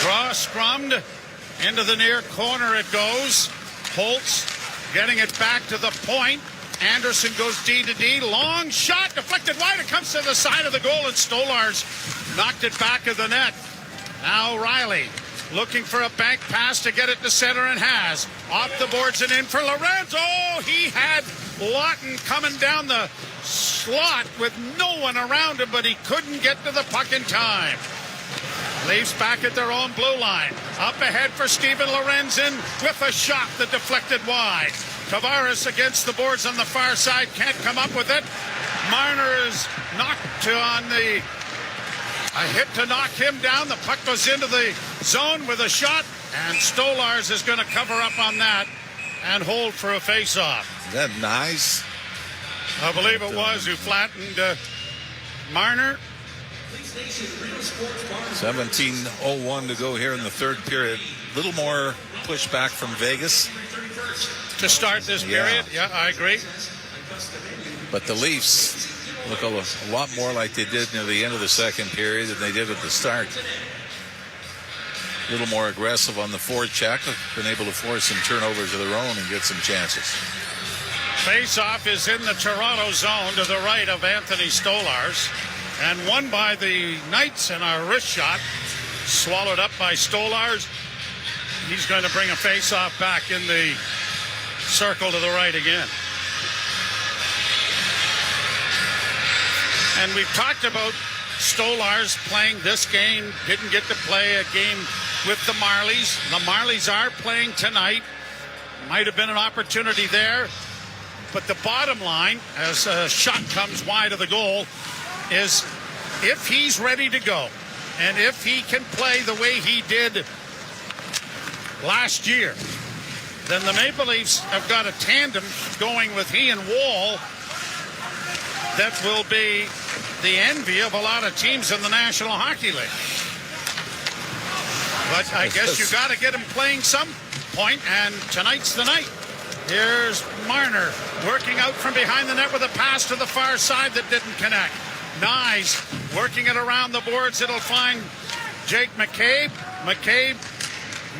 Draw scrummed. Into the near corner it goes. Holtz getting it back to the point. Anderson goes D to D. Long shot deflected wide. It comes to the side of the goal, and Stolars knocked it back of the net. Now Riley looking for a bank pass to get it to center, and has. Off the boards and in for Lorenz. Oh, he had Lawton coming down the slot with no one around him, but he couldn't get to the puck in time. Leafs back at their own blue line. Up ahead for Steven Lorenzen with a shot that deflected wide. Tavares against the boards on the far side. Can't come up with it. Marner is knocked on a hit to knock him down. The puck goes into the zone with a shot. And Stolars is going to cover up on that and hold for a face-off. Is that nice? I believe it was who flattened Marner. 17:01 to go here in the third period. A little more pushback from Vegas to start this period. Yeah, I agree. But the Leafs look a lot more like they did near the end of the second period than they did at the start. A little more aggressive on the forecheck. Been able to force some turnovers of their own and get some chances. Face-off is in the Toronto zone to the right of Anthony Stolars. And won by the Knights, and a wrist shot swallowed up by Stolars. He's going to bring a face-off back in the circle to the right again. And we've talked about Stolars playing this game. Didn't get to play a game with the Marlies. The Marlies are playing tonight. Might have been an opportunity there. But the bottom line, as a shot comes wide of the goal, is if he's ready to go and if he can play the way he did last year, then the Maple Leafs have got a tandem going with he and Wall that will be the envy of a lot of teams in the National Hockey League. But I guess you got to get him playing some point, and tonight's the night. Here's Marner working out from behind the net with a pass to the far side that didn't connect. Nyes working it around the boards. It'll find Jake McCabe. McCabe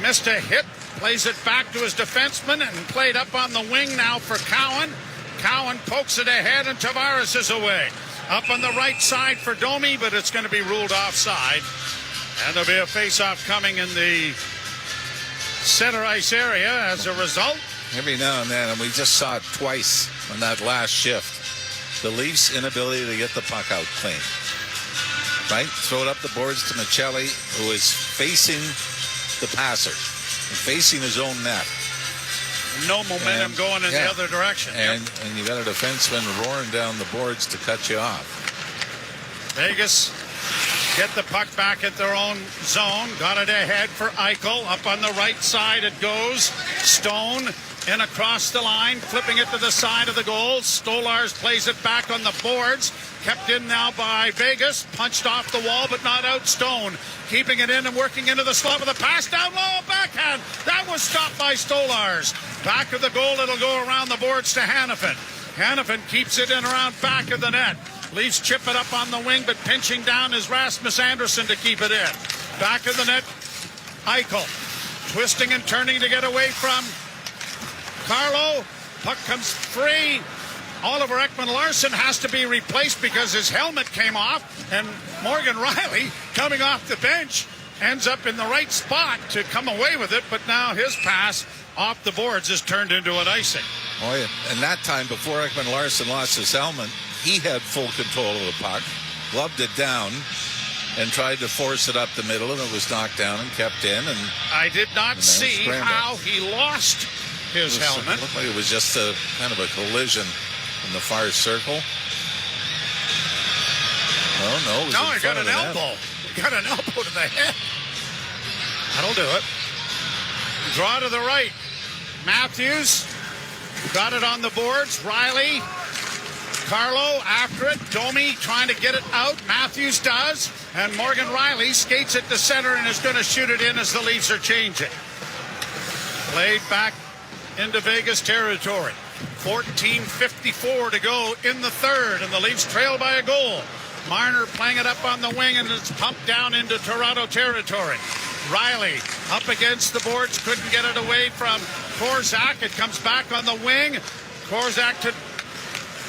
missed a hit. Plays it back to his defenseman and played up on the wing now for Cowan. Cowan pokes it ahead and Tavares is away. Up on the right side for Domi, but it's going to be ruled offside. And there'll be a face-off coming in the center ice area as a result. Every now and then, and we just saw it twice on that last shift, the Leafs' inability to get the puck out clean. Right? Throw it up the boards to Michelli, who is facing the passer, and facing his own net. No momentum going in the other direction. And you got a defenseman roaring down the boards to cut you off. Vegas get the puck back at their own zone. Got it ahead for Eichel. Up on the right side it goes. Stone in across the line, flipping it to the side of the goal. Stolarz plays it back on the boards. Kept in now by Vegas. Punched off the wall, but not out. Stone keeping it in and working into the slot with a pass down low. Backhand. That was stopped by Stolarz. Back of the goal. It'll go around the boards to Hanifin. Hanifin keeps it in around back of the net. Leafs chip it up on the wing, but pinching down is Rasmus Andersson to keep it in. Back of the net, Eichel. Twisting and turning to get away from Carlo. Puck comes free. Oliver Ekman-Larsson has to be replaced because his helmet came off, and Morgan Riley, coming off the bench, ends up in the right spot to come away with it, but now his pass off the boards is turned into an icing. Oh, yeah. And that time, before Ekman-Larsson lost his helmet, he had full control of the puck, gloved it down, and tried to force it up the middle, and it was knocked down and kept in. And I did not see how he lost his helmet. It looked like it was just a kind of a collision in the far circle. Oh, no. No, he got an elbow. He got an elbow to the head. That'll do it. Draw to the right. Matthews got it on the boards. Riley. Carlo after it. Domi trying to get it out. Matthews does. And Morgan Riley skates it to center and is going to shoot it in as the Leafs are changing. Played back into Vegas territory. 14:54 to go in the third, and the Leafs trail by a goal. Marner playing it up on the wing, and it's pumped down into Toronto territory. Riley up against the boards, couldn't get it away from Korczak. It comes back on the wing. Korczak to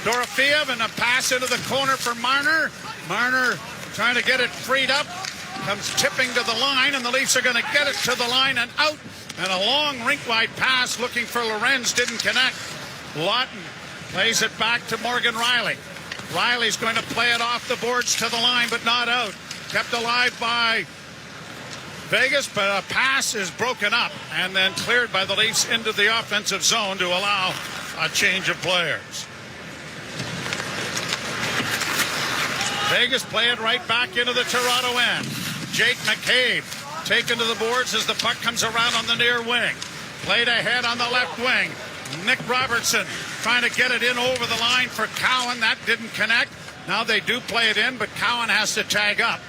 Dorofeev, and a pass into the corner for Marner. Marner trying to get it freed up. Comes tipping to the line, and the Leafs are going to get it to the line and out. And a long rink-wide pass looking for Lorenz didn't connect. Lawton plays it back to Morgan Riley. Riley's going to play it off the boards to the line, but not out. Kept alive by Vegas, but a pass is broken up and then cleared by the Leafs into the offensive zone to allow a change of players. Vegas play it right back into the Toronto end. Jake McCabe taken to the boards as the puck comes around on the near wing. Played ahead on the left wing. Nick Robertson trying to get it in over the line for Cowan. That didn't connect. Now they do play it in, but Cowan has to tag up.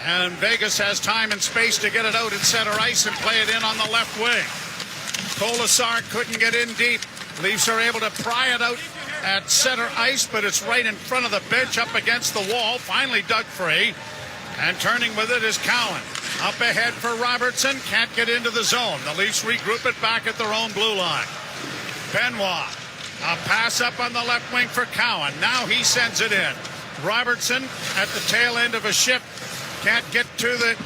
And Vegas has time and space to get it out at center ice and play it in on the left wing. Kolasar couldn't get in deep. Leafs are able to pry it out at center ice, but it's right in front of the bench up against the wall. Finally dug free. And turning with it is Cowan. Up ahead for Robertson. Can't get into the zone. The Leafs regroup it back at their own blue line. Benoit. A pass up on the left wing for Cowan. Now he sends it in. Robertson at the tail end of a shift. Can't get to the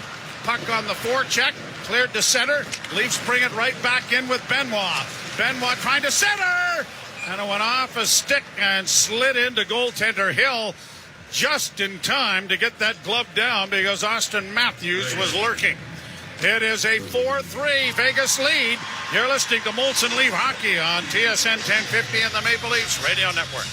puck on the forecheck. Cleared to center. Leafs bring it right back in with Benoit. Benoit trying to center. And it went off a stick and slid into goaltender Hill just in time to get that glove down because Austin Matthews was lurking. It is a 4-3 Vegas lead. You're listening to Molson Leaf Hockey on TSN 1050 and the Maple Leafs Radio Network.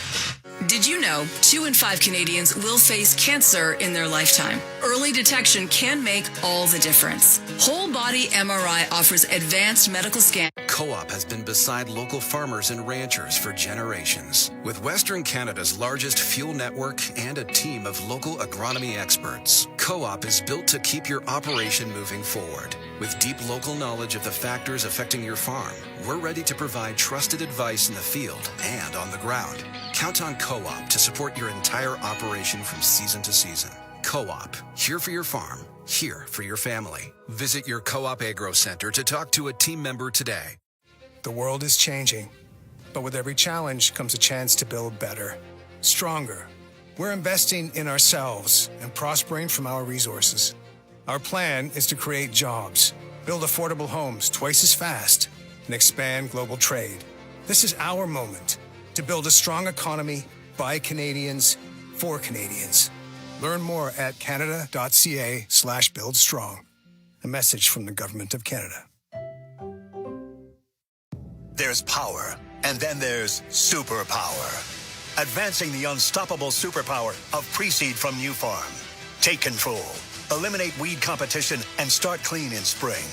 Did you know 2 in 5 Canadians will face cancer in their lifetime? Early detection can make all the difference. Whole body MRI offers advanced medical scan. Co-op has been beside local farmers and ranchers for generations. With Western Canada's largest fuel network and a team of local agronomy experts, Co-op is built to keep your operation moving forward. With deep local knowledge of the factors affecting your farm, we're ready to provide trusted advice in the field and on the ground. Count on Co-op to support your entire operation from season to season. Co-op, here for your farm, here for your family. Visit your Co-op Agro Center to talk to a team member today. The world is changing, but with every challenge comes a chance to build better, stronger. We're investing in ourselves and prospering from our resources. Our plan is to create jobs, build affordable homes twice as fast, and expand global trade. This is our moment to build a strong economy by Canadians, for Canadians. Learn more at canada.ca/buildstrong. A message from the Government of Canada. There's power, and then there's superpower. Advancing the unstoppable superpower of pre-seed from New Farm. Take control. Eliminate weed competition and start clean in spring.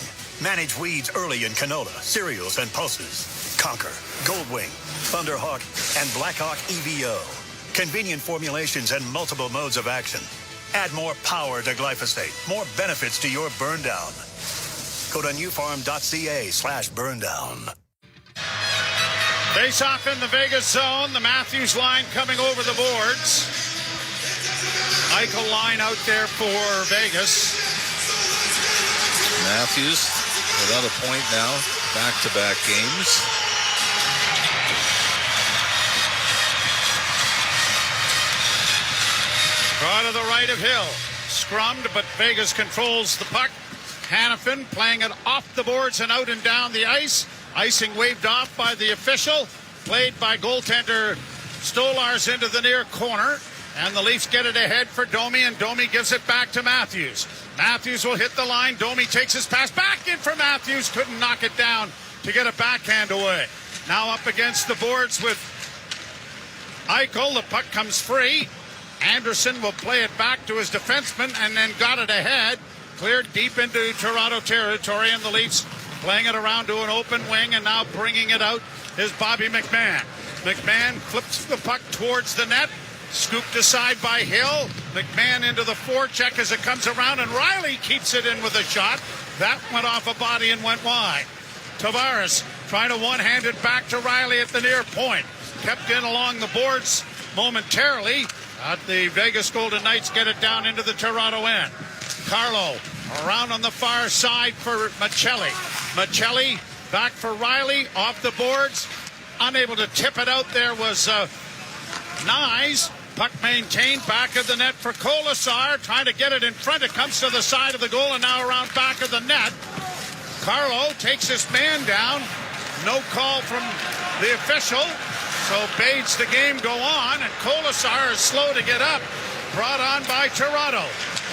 Manage weeds early in canola, cereals, and pulses. Conquer, Goldwing, Thunderhawk, and Blackhawk EVO. Convenient formulations and multiple modes of action. Add more power to glyphosate, more benefits to your burn down. Go to newfarm.ca/burn down. Face off in the Vegas zone. The Matthews line coming over the boards. Eichel line out there for Vegas. Matthews without a point now. Back-to-back games. Draw to the right of Hill. Scrummed, but Vegas controls the puck. Hannafin playing it off the boards and out and down the ice. Icing waved off by the official. Played by goaltender Stolars into the near corner. And the Leafs get it ahead for Domi, and Domi gives it back to Matthews. Matthews will hit the line. Domi takes his pass back in for Matthews. Couldn't knock it down to get a backhand away. Now up against the boards with Eichel. The puck comes free. Anderson will play it back to his defenseman and then got it ahead. Cleared deep into Toronto territory, and the Leafs playing it around to an open wing, and now bringing it out is Bobby McMahon. McMahon flips the puck towards the net. Scooped aside by Hill. McMahon into the forecheck as it comes around, and Riley keeps it in with a shot. That went off a body and went wide. Tavares trying to one-hand it back to Riley at the near point. Kept in along the boards momentarily. The Vegas Golden Knights get it down into the Toronto end. Carlo around on the far side for Michelli. Michelli back for Riley off the boards. Unable to tip it out there was Nyes. Puck maintained back of the net for Kolasar. Trying to get it in front. It comes to the side of the goal and now around back of the net. Carlo takes his man down. No call from the official. So bids the game go on, and Kolasar is slow to get up. Brought on by Toronto.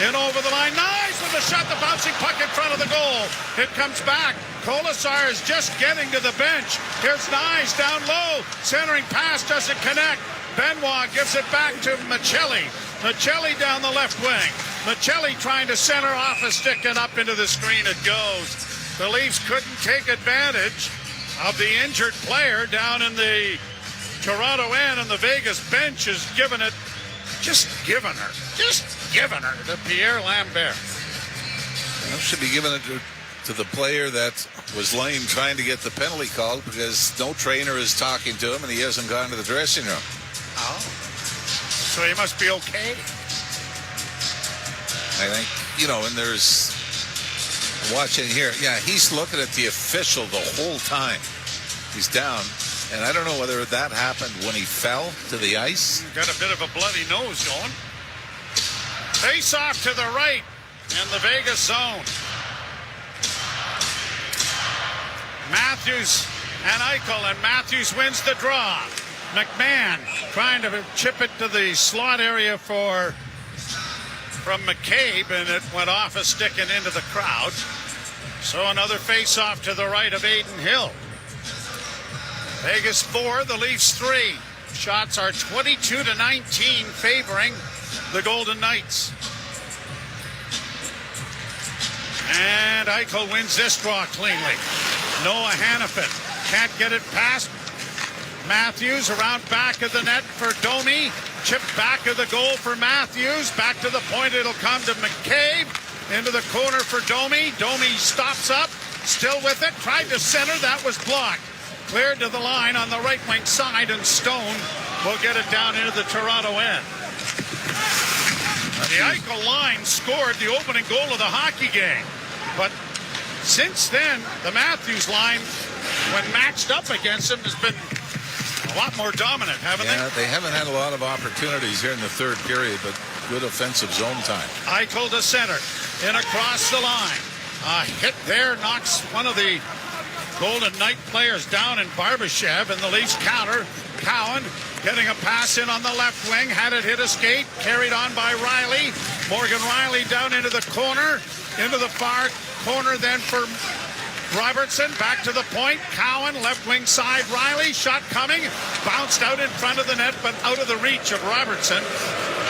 In over the line. Nice with the shot. The bouncing puck in front of the goal. It comes back. Kolasar is just getting to the bench. Here's Nyes down low. Centering pass doesn't connect. Benoit gives it back to Michelli. Michelli down the left wing. Michelli trying to center off a stick and up into the screen it goes. The Leafs couldn't take advantage of the injured player down in the Toronto end, and the Vegas bench is giving her to Pierre Lambert. Well, should be giving it to the player that was lame trying to get the penalty called, because no trainer is talking to him and he hasn't gone to the dressing room. Oh. So he must be okay. I think, and there's watching here. Yeah, he's looking at the official the whole time. He's down. And I don't know whether that happened when he fell to the ice. Got a bit of a bloody nose going. Face off to the right in the Vegas zone. Matthews and Eichel, and Matthews wins the draw. McMahon trying to chip it to the slot area from McCabe, and it went off a stick and into the crowd. So another face off to the right of Aiden Hill. Vegas 4, the Leafs 3. Shots are 22-19 favoring the Golden Knights. And Eichel wins this draw cleanly. Noah Hannafin can't get it past Matthews. Around back of the net for Domi. Chip back of the goal for Matthews. Back to the point it'll come to McCabe. Into the corner for Domi. Domi stops up. Still with it. Tried to center. That was blocked. Cleared to the line on the right wing side, and Stone will get it down into the Toronto end. The Eichel line scored the opening goal of the hockey game. But since then, the Matthews line, when matched up against him, has been a lot more dominant, haven't they? Yeah, they haven't had a lot of opportunities here in the third period, but good offensive zone time. Eichel to center. In across the line. A hit there knocks one of the Golden Knight players down in Barbashev, and the Leafs counter. Cowan getting a pass in on the left wing, had it hit a skate, carried on by Riley. Morgan Riley down into the corner, into the far corner then for Robertson, back to the point. Cowan, left wing side, Riley, shot coming, bounced out in front of the net, but out of the reach of Robertson.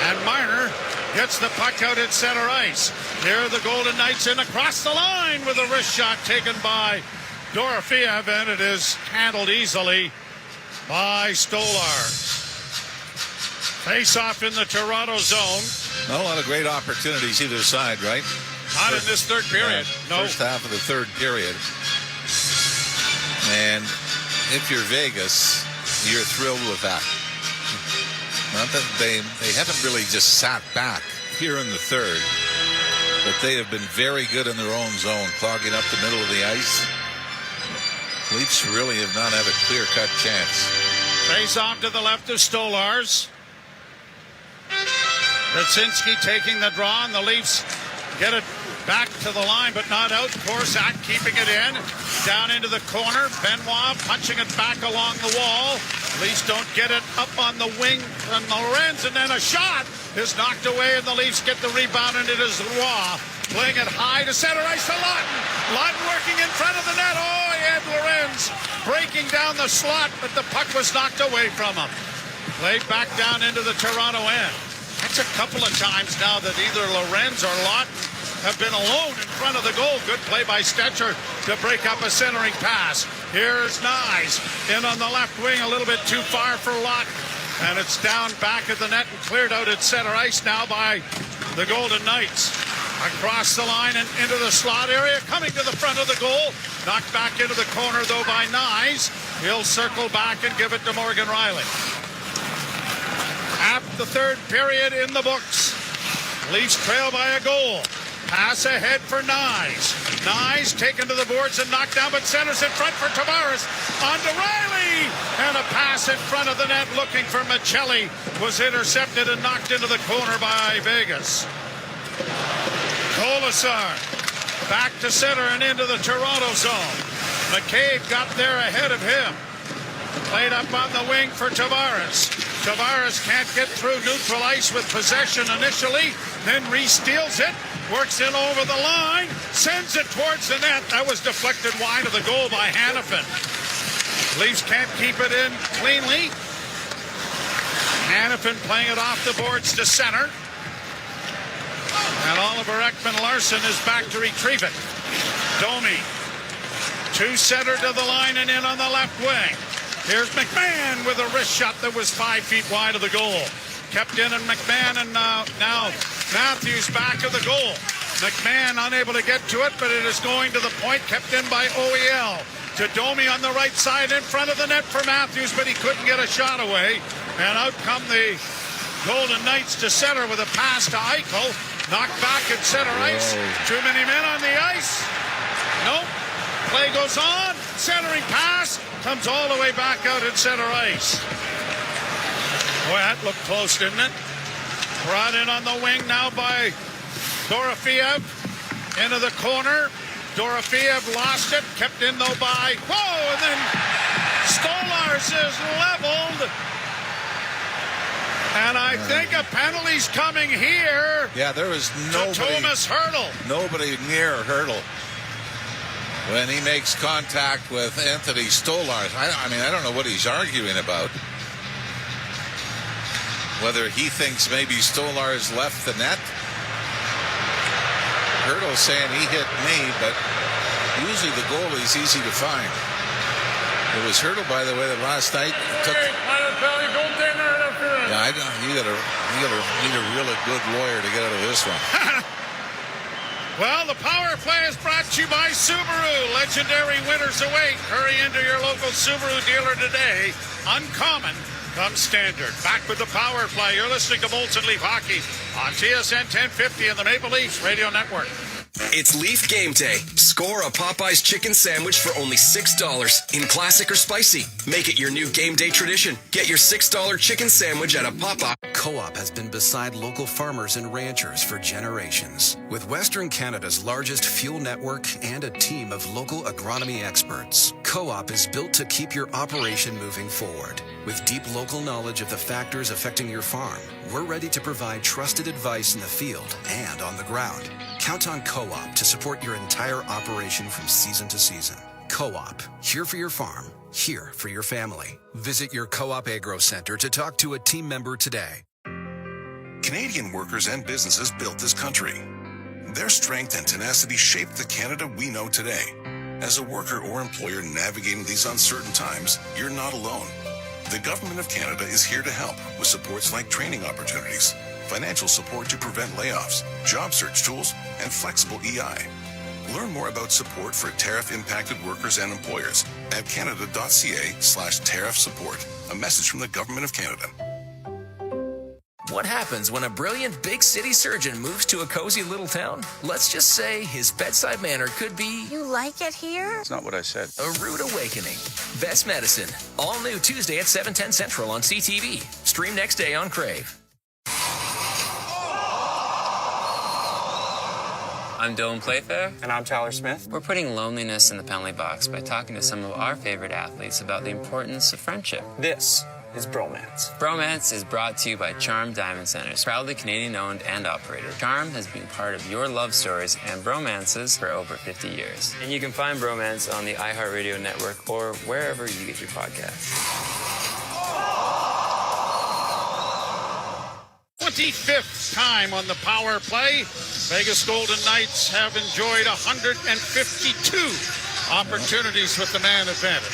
And Marner gets the puck out at center ice. Here are the Golden Knights in across the line with a wrist shot taken by Dorofeev, and it is handled easily by Stolar. Face off in the Toronto zone. Not a lot of great opportunities either side, right? Not in this third period. No. First half of the third period. And if you're Vegas, you're thrilled with that. Not that they haven't really just sat back here in the third, but they have been very good in their own zone, clogging up the middle of the ice. Leafs really have not had a clear-cut chance. Face off to the left of Stolars. Brzezinski taking the draw, and the Leafs get it back to the line, but not out. Korczak keeping it in. Down into the corner. Benoit punching it back along the wall. Leafs don't get it up on the wing from Lorenz, and then a shot is knocked away, and the Leafs get the rebound, and it is Roy playing it high to center ice to Lawton. Lawton working in front of the net. Oh, he had Lorenz breaking down the slot, but the puck was knocked away from him. Played back down into the Toronto end. That's a couple of times now that either Lorenz or Lawton have been alone in front of the goal. Good play by Stetcher to break up a centering pass. Here's Nyes in on the left wing, a little bit too far for Lawton. And it's down back at the net and cleared out at center ice now by the Golden Knights. Across the line and into the slot area, coming to the front of the goal. Knocked back into the corner, though, by Nyes. He'll circle back and give it to Morgan Riley. Half the third period in the books. Leafs trail by a goal. Pass ahead for Nyes. Nyes taken to the boards and knocked down, but centers in front for Tavares. On to Riley! And a pass in front of the net looking for Michelli was intercepted and knocked into the corner by Vegas. Kolasar back to center and into the Toronto zone. McCabe got there ahead of him. Played up on the wing for Tavares. Tavares can't get through neutral ice with possession initially, then re-steals it, works in over the line, sends it towards the net. That was deflected wide of the goal by Hannafin. Leafs can't keep it in cleanly. Hannafin playing it off the boards to center. And Oliver Ekman-Larsson is back to retrieve it. Domi, to center to the line and in on the left wing. Here's McMahon with a wrist shot that was 5 feet wide of the goal. Kept in, and McMahon, and now Matthews back of the goal. McMahon unable to get to it, but it is going to the point, kept in by OEL. To Domi on the right side in front of the net for Matthews, but he couldn't get a shot away. And out come the Golden Knights to center with a pass to Eichel. Knocked back at center ice. Too many men on the ice. Nope. Play goes on. Centering pass. Comes all the way back out at center ice. Boy, that looked close, didn't it? Brought in on the wing now by Dorofeev. Into the corner. Dorofeev lost it. Kept in, though, by... Whoa! And then Stolars is leveled. And I think a penalty's coming here. Yeah, there was nobody. Thomas Hertl. Nobody near Hertl when he makes contact with Anthony Stolars. I mean, I don't know what he's arguing about. Whether he thinks maybe Stolars left the net. Hertl saying he hit me, but usually the goal is easy to find. It was Hertl, by the way, that last night took. Yeah, you gotta need a really good lawyer to get out of this one. Well, the power play is brought to you by Subaru. Legendary winners await. Hurry into your local Subaru dealer today. Uncommon comes standard. Back with the power play. You're listening to Molson Leaf Hockey on TSN 1050 and the Maple Leafs Radio Network. It's Leaf Game Day. Score a Popeye's chicken sandwich for only $6 in classic or spicy. Make it your new game day tradition. Get your $6 chicken sandwich at a Popeye. Co-op has been beside local farmers and ranchers for generations. With Western Canada's largest fuel network and a team of local agronomy experts, Co-op is built to keep your operation moving forward. With deep local knowledge of the factors affecting your farm, we're ready to provide trusted advice in the field and on the ground. Count on Co-op to support your entire operation from season to season. Co-op, here for your farm, here for your family. Visit your Co-op Agro Center to talk to a team member today. Canadian workers and businesses built this country. Their strength and tenacity shaped the Canada we know today. As a worker or employer navigating these uncertain times, you're not alone. The Government of Canada is here to help with supports like training opportunities, financial support to prevent layoffs, job search tools, and flexible EI. Learn more about support for tariff-impacted workers and employers at canada.ca/tariff support. A message from the Government of Canada. What happens when a brilliant big city surgeon moves to a cozy little town? Let's just say his bedside manner could be... You like it here? It's not what I said. A rude awakening. Best Medicine. All new Tuesday at 7:10 Central on CTV. Stream next day on Crave. I'm Dylan Playfair. And I'm Tyler Smith. We're putting loneliness in the penalty box by talking to some of our favorite athletes about the importance of friendship. This is Bromance. Bromance is brought to you by Charm Diamond Centers, proudly Canadian-owned and operated. Charm has been part of your love stories and bromances for over 50 years. And you can find Bromance on the iHeartRadio network or wherever you get your podcasts. 25th time on the power play. Vegas Golden Knights have enjoyed 152 opportunities with the man advantage.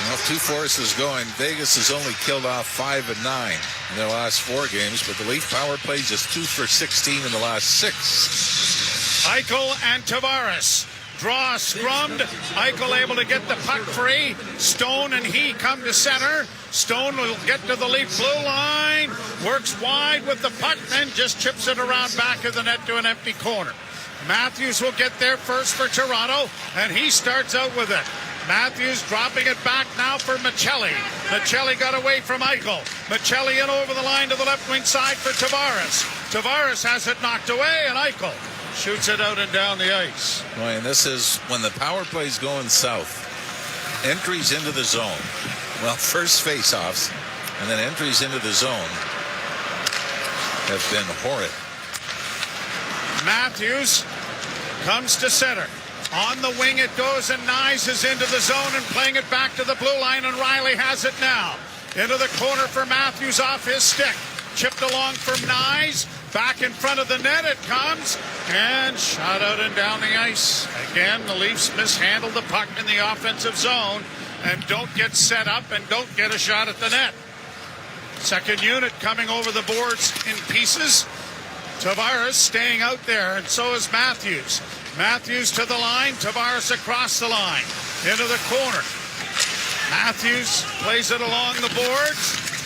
Well, 2 forces going. Vegas has only killed off 5 of 9 in their last 4 games, but the Leaf power play just 2 for 16 in the last 6. Eichel and Tavares draw scrummed. Eichel able to get the puck free. Stone and he come to center. Stone will get to the Leaf blue line. Works wide with the puck, then just chips it around back of the net to an empty corner. Matthews will get there first for Toronto, and he starts out with it. Matthews dropping it back now for Michelli. Michelli got away from Eichel. Michelli in over the line to the left wing side for Tavares. Tavares has it knocked away, and Eichel shoots it out and down the ice. Boy, and this is when the power play's going south. Entries into the zone. Well, first face-offs, and then entries into the zone have been horrid. Matthews comes to center. On the wing it goes, and Nyes is into the zone and playing it back to the blue line, and Riley has it now. Into the corner for Matthews off his stick. Chipped along from Nyes. Back in front of the net it comes, and shot out and down the ice. Again, the Leafs mishandled the puck in the offensive zone and don't get set up and don't get a shot at the net. Second unit coming over the boards in pieces. Tavares staying out there, and so is Matthews. Matthews to the line, Tavares across the line, into the corner. Matthews plays it along the boards,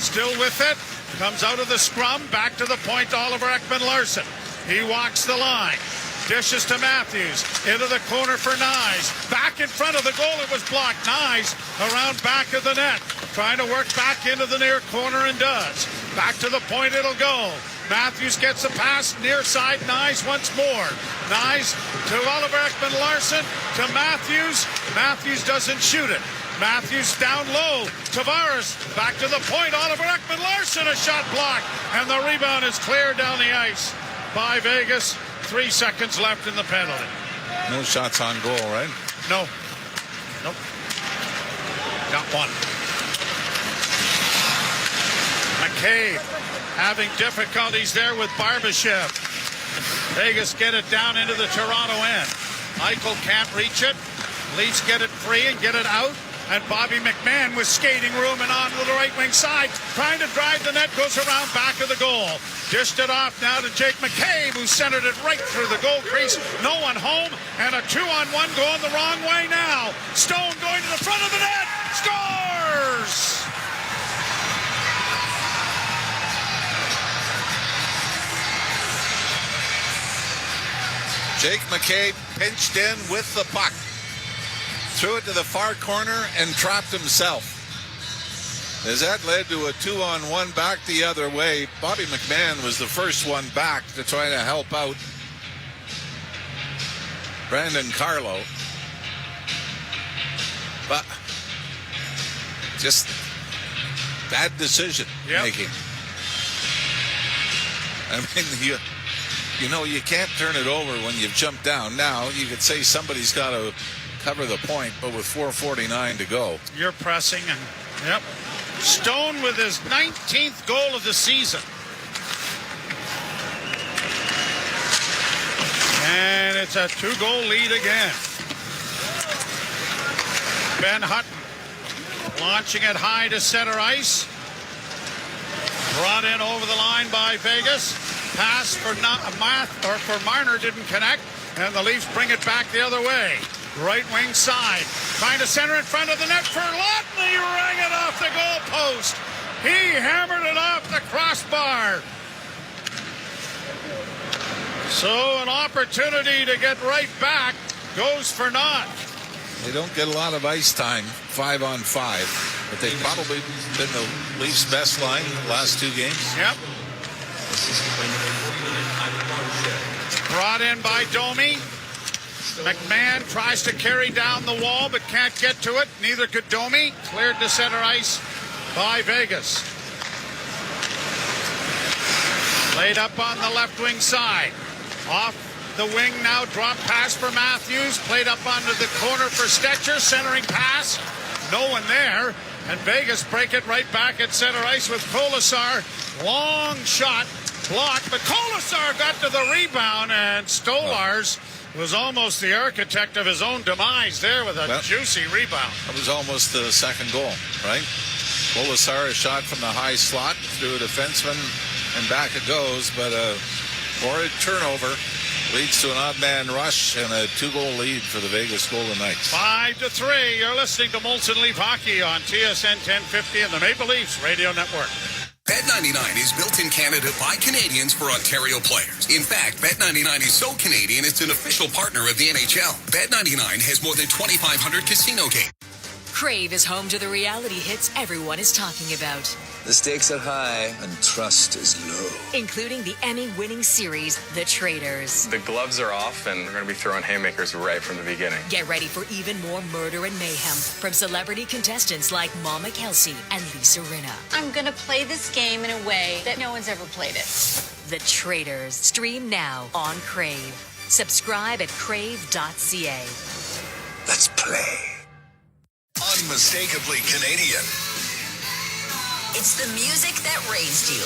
still with it, comes out of the scrum, back to the point, Oliver Ekman-Larsson. He walks the line, dishes to Matthews, into the corner for Nyes. Back in front of the goal, it was blocked. Nyes around back of the net, trying to work back into the near corner and does. Back to the point it'll go. Matthews gets a pass, near side, Nyes once more. Nyes to Oliver Ekman-Larsson, to Matthews. Matthews doesn't shoot it. Matthews down low. Tavares back to the point. Oliver Ekman-Larsson, a shot blocked. And the rebound is cleared down the ice by Vegas. 3 seconds left in the penalty. No shots on goal, right? No. Nope. Got one. McCabe having difficulties there with Barbashev. Vegas get it down into the Toronto end. Eichel can't reach it. Leafs get it free and get it out. And Bobby McMahon with skating room and on to the right wing side, trying to drive the net, goes around back of the goal. Dished it off now to Jake McCabe, who centered it right through the goal crease. No one home, and a 2-on-1 going the wrong way now. Stone going to the front of the net, scores! Jake McCabe pinched in with the puck. Threw it to the far corner and trapped himself. As that led to a 2-on-1 back the other way, Bobby McMahon was the first one back to try to help out Brandon Carlo. But just bad decision making. I mean, you can't turn it over when you've jumped down. Now, you could say somebody's got to cover the point, but with 4:49 to go. You're pressing, and yep. Stone with his 19th goal of the season. And it's a 2-goal lead again. Ben Hutton launching it high to center ice. Brought in over the line by Vegas. Pass for Marner didn't connect, and the Leafs bring it back the other way. Right wing side, trying to center in front of the net for Lawton. He rang it off the goal post. He hammered it off the crossbar. So an opportunity to get right back goes for naught. They don't get a lot of ice time, 5-on-5, but they've probably been the Leafs' best line the last 2 games. Yep. Brought in by Domi. McMahon tries to carry down the wall but can't get to it. Neither could Domi. Cleared to center ice by Vegas. Laid up on the left wing side. Off the wing now. Drop pass for Matthews. Played up onto the corner for Stetcher. Centering pass. No one there. And Vegas break it right back at center ice with Kolasar. Long shot. Blocked. But Kolasar got to the rebound, and Stolarz was almost the architect of his own demise there with a juicy rebound. That was almost the second goal, right? Kolasar, a shot from the high slot through a defenseman, and back it goes. But a horrid turnover leads to an odd man rush and a 2-goal lead for the Vegas Golden Knights. 5-3. You're listening to Molson Leaf Hockey on TSN 1050 and the Maple Leafs Radio Network. Bet99 is built in Canada by Canadians for Ontario players. In fact, Bet99 is so Canadian it's an official partner of the NHL. Bet99 has more than 2,500 casino games. Crave is home to the reality hits everyone is talking about. The stakes are high and trust is low. Including the Emmy-winning series, The Traitors. The gloves are off and we're going to be throwing haymakers right from the beginning. Get ready for even more murder and mayhem from celebrity contestants like Mama Kelsey and Lisa Rinna. I'm going to play this game in a way that no one's ever played it. The Traitors. Stream now on Crave. Subscribe at crave.ca. Let's play. Unmistakably Canadian. It's the music that raised you.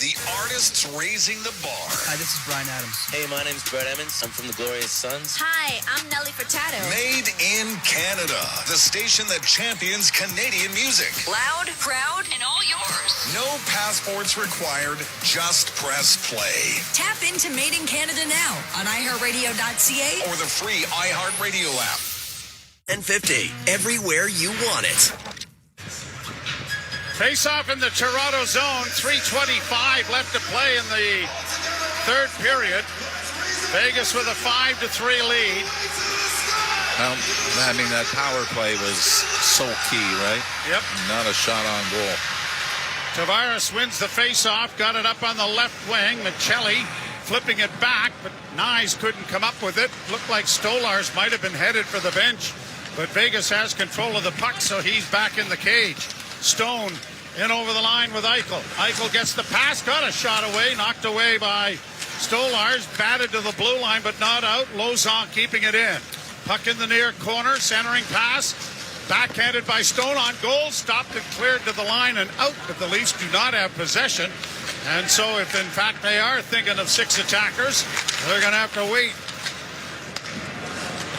The artists raising the bar. Hi, this is Brian Adams. Hey, my name's Brett Emmons. I'm from the Glorious Sons. Hi, I'm Nelly Furtado. Made in Canada. The station that champions Canadian music. Loud, proud, and all yours. No passports required. Just press play. Tap into Made in Canada now on iHeartRadio.ca or the free iHeartRadio app. 1050, everywhere you want it. Face-off in the Toronto zone. 3:25 left to play in the third period. Vegas with a 5-3 lead. Well, I mean, that power play was so key, right? Yep. Not a shot on goal. Tavares wins the face-off. Got it up on the left wing. Michelli flipping it back, but Nyes couldn't come up with it. Looked like Stolarz might have been headed for the bench, but Vegas has control of the puck, so he's back in the cage. Stone in over the line with Eichel. Eichel gets the pass, got a shot away, knocked away by Stolarz, batted to the blue line, but not out. Lauzon keeping it in. Puck in the near corner, centering pass, backhanded by Stone on goal, stopped and cleared to the line and out, but the Leafs do not have possession. And so if in fact they are thinking of 6 attackers, they're going to have to wait.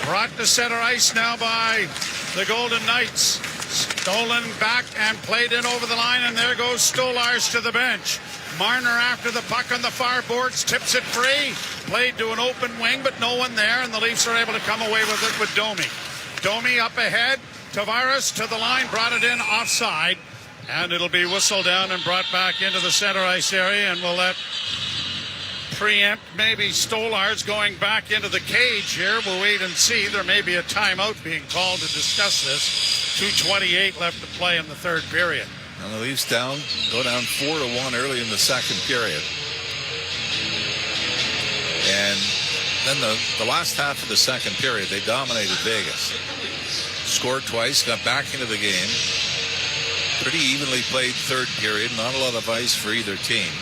Brought to center ice now by the Golden Knights. Stolen back and played in over the line, and there goes Stolarz to the bench. Marner after the puck on the far boards, tips it free. Played to an open wing, but no one there, and the Leafs are able to come away with it with Domi. Domi up ahead. Tavares to the line, brought it in offside, and it'll be whistled down and brought back into the center ice area, and we'll let preempt maybe Stolarz going back into the cage here. We'll wait and see. There may be a timeout being called to discuss this. 2:28 left to play in the third period. And the Leafs go down 4-1 early in the second period. And then the last half of the second period, they dominated Vegas. Scored twice, got back into the game. Pretty evenly played third period. Not a lot of ice for either team.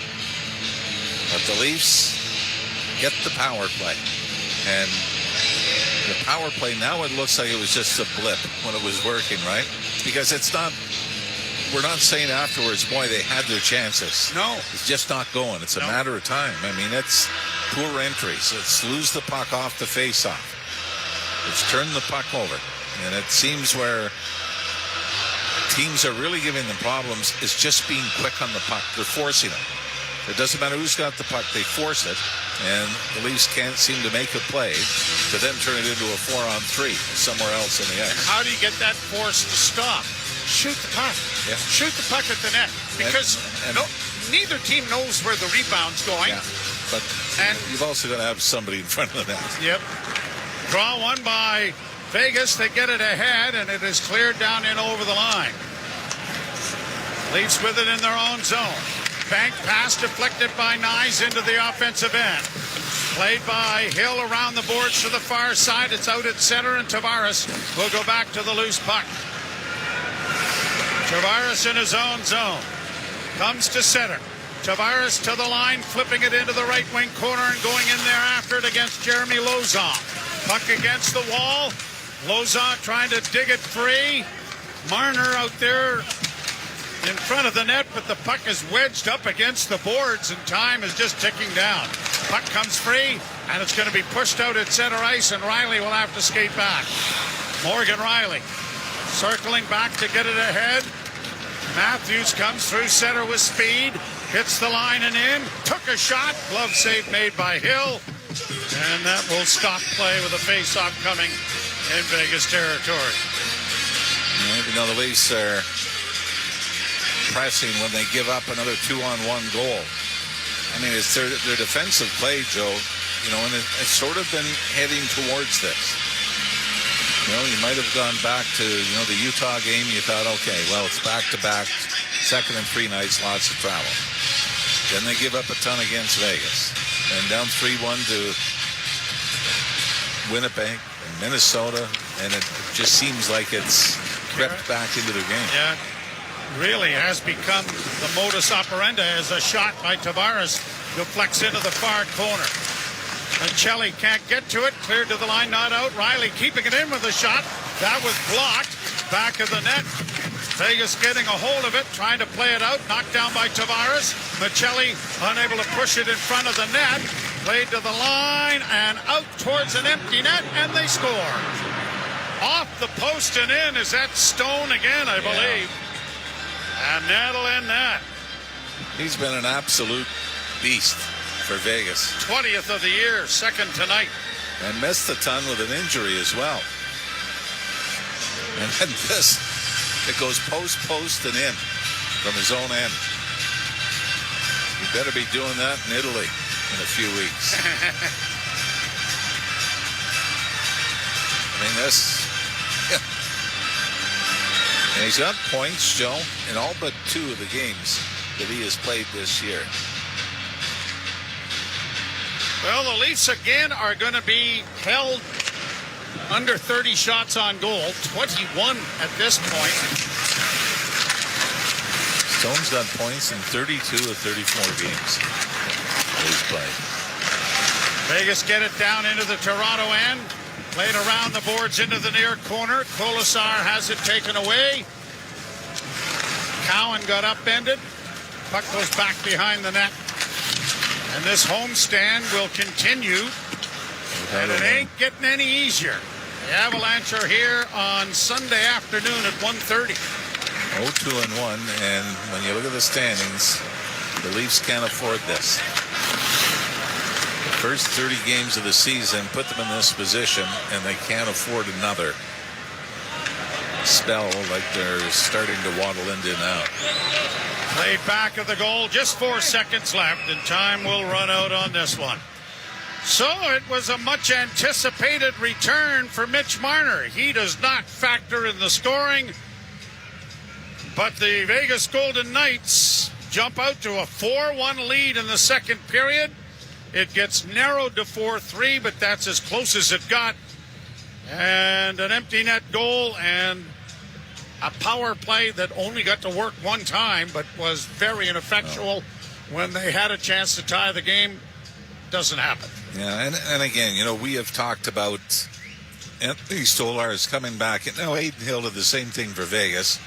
But the Leafs get the power play. And the power play, now it looks like it was just a blip when it was working, right? Because we're not saying afterwards, boy, they had their chances. No. It's just not going. It's a matter of time. I mean, it's poor entries. It's lose the puck off the face-off. It's turn the puck over. And it seems where teams are really giving them problems is just being quick on the puck. They're forcing it. It doesn't matter who's got the puck. They force it. And the Leafs can't seem to make a play to then turn it into a 4-on-3 somewhere else in the ice. How do you get that force to stop? Shoot the puck. Yeah. Shoot the puck at the net. Because neither team knows where the rebound's going. Yeah. But you've also got to have somebody in front of the net. Yep. Draw one by Vegas. They get it ahead, and it is cleared down in over the line. Leafs with it in their own zone. Bank pass deflected by Nyes into the offensive end. Played by Hill around the boards to the far side. It's out at center, and Tavares will go back to the loose puck. Tavares in his own zone. Comes to center. Tavares to the line, flipping it into the right wing corner and going in there after it against Jeremy Lauzon. Puck against the wall. Lauzon trying to dig it free. Marner out there in front of the net, but the puck is wedged up against the boards and time is just ticking down. Puck comes free and it's going to be pushed out at center ice, and Riley will have to skate back. Morgan Riley circling back to get it ahead. Matthews comes through center with speed, hits the line and in, took a shot, glove save made by Hill, and that will stop play with a face-off coming in Vegas territory. Even though the Leafs are pressing when they give up another 2-on-1 goal. I mean, it's their defensive play, Joe, and it's sort of been heading towards this. You might have gone back to, the Utah game. You thought, okay, well, it's back-to-back, second and 3 nights, lots of travel. Then they give up a ton against Vegas. And down 3-1 to Winnipeg and Minnesota, and it just seems like it's crept back into the game. Yeah. Really has become the modus operandi as a shot by Tavares deflects into the far corner. And Chelly can't get to it. Cleared to the line, not out. Riley keeping it in with a shot. That was blocked. Back of the net. Vegas getting a hold of it, trying to play it out. Knocked down by Tavares. Michelli unable to push it in front of the net. Played to the line and out towards an empty net, and they score. Off the post and in. Is that Stone again, I believe? And that'll end that. He's been an absolute beast for Vegas. 20th of the year, second tonight. And missed a ton with an injury as well. And then this, it goes post, and in from his own end. You better be doing that in Italy in a few weeks. I mean, this... And he's got points, Joe, in all but 2 of the games that he has played this year. Well, the Leafs again are going to be held under 30 shots on goal, 21 at this point. Stone's got points in 32 of 34 games he's played. Vegas get it down into the Toronto end. Played around the boards into the near corner. Colasar has it taken away. Cowan got upended. Puck goes back behind the net. And this homestand will continue. And it ain't getting any easier. The Avalanche are here on Sunday afternoon at 1:30. 0-2-1, and when you look at the standings, the Leafs can't afford this. First 30 games of the season put them in this position, and they can't afford another spell like they're starting to waddle into now. Played back of the goal, just 4 seconds left, and time will run out on this one. So it was a much anticipated return for Mitch Marner. He does not factor in the scoring, but the Vegas Golden Knights jump out to a 4-1 lead in the second period. It gets narrowed to 4-3, but that's as close as it got. And an empty net goal and a power play that only got to work one time, but was very ineffectual when they had a chance to tie the game. Doesn't happen. Yeah, and again, we have talked about Anthony Stolarz coming back. And now Aiden Hill did the same thing for Vegas.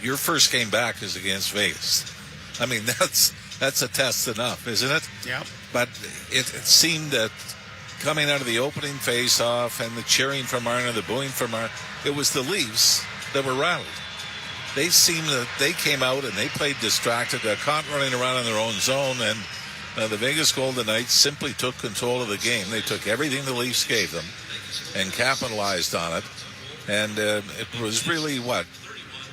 Your first game back is against Vegas. I mean, that's a test enough, isn't it? Yeah. But it seemed that coming out of the opening face-off and the cheering from Marner, the booing from Marner, it was the Leafs that were rattled. They seemed that they came out and they played distracted, got caught running around in their own zone, and the Vegas Golden Knights simply took control of the game. They took everything the Leafs gave them and capitalized on it. And it was really,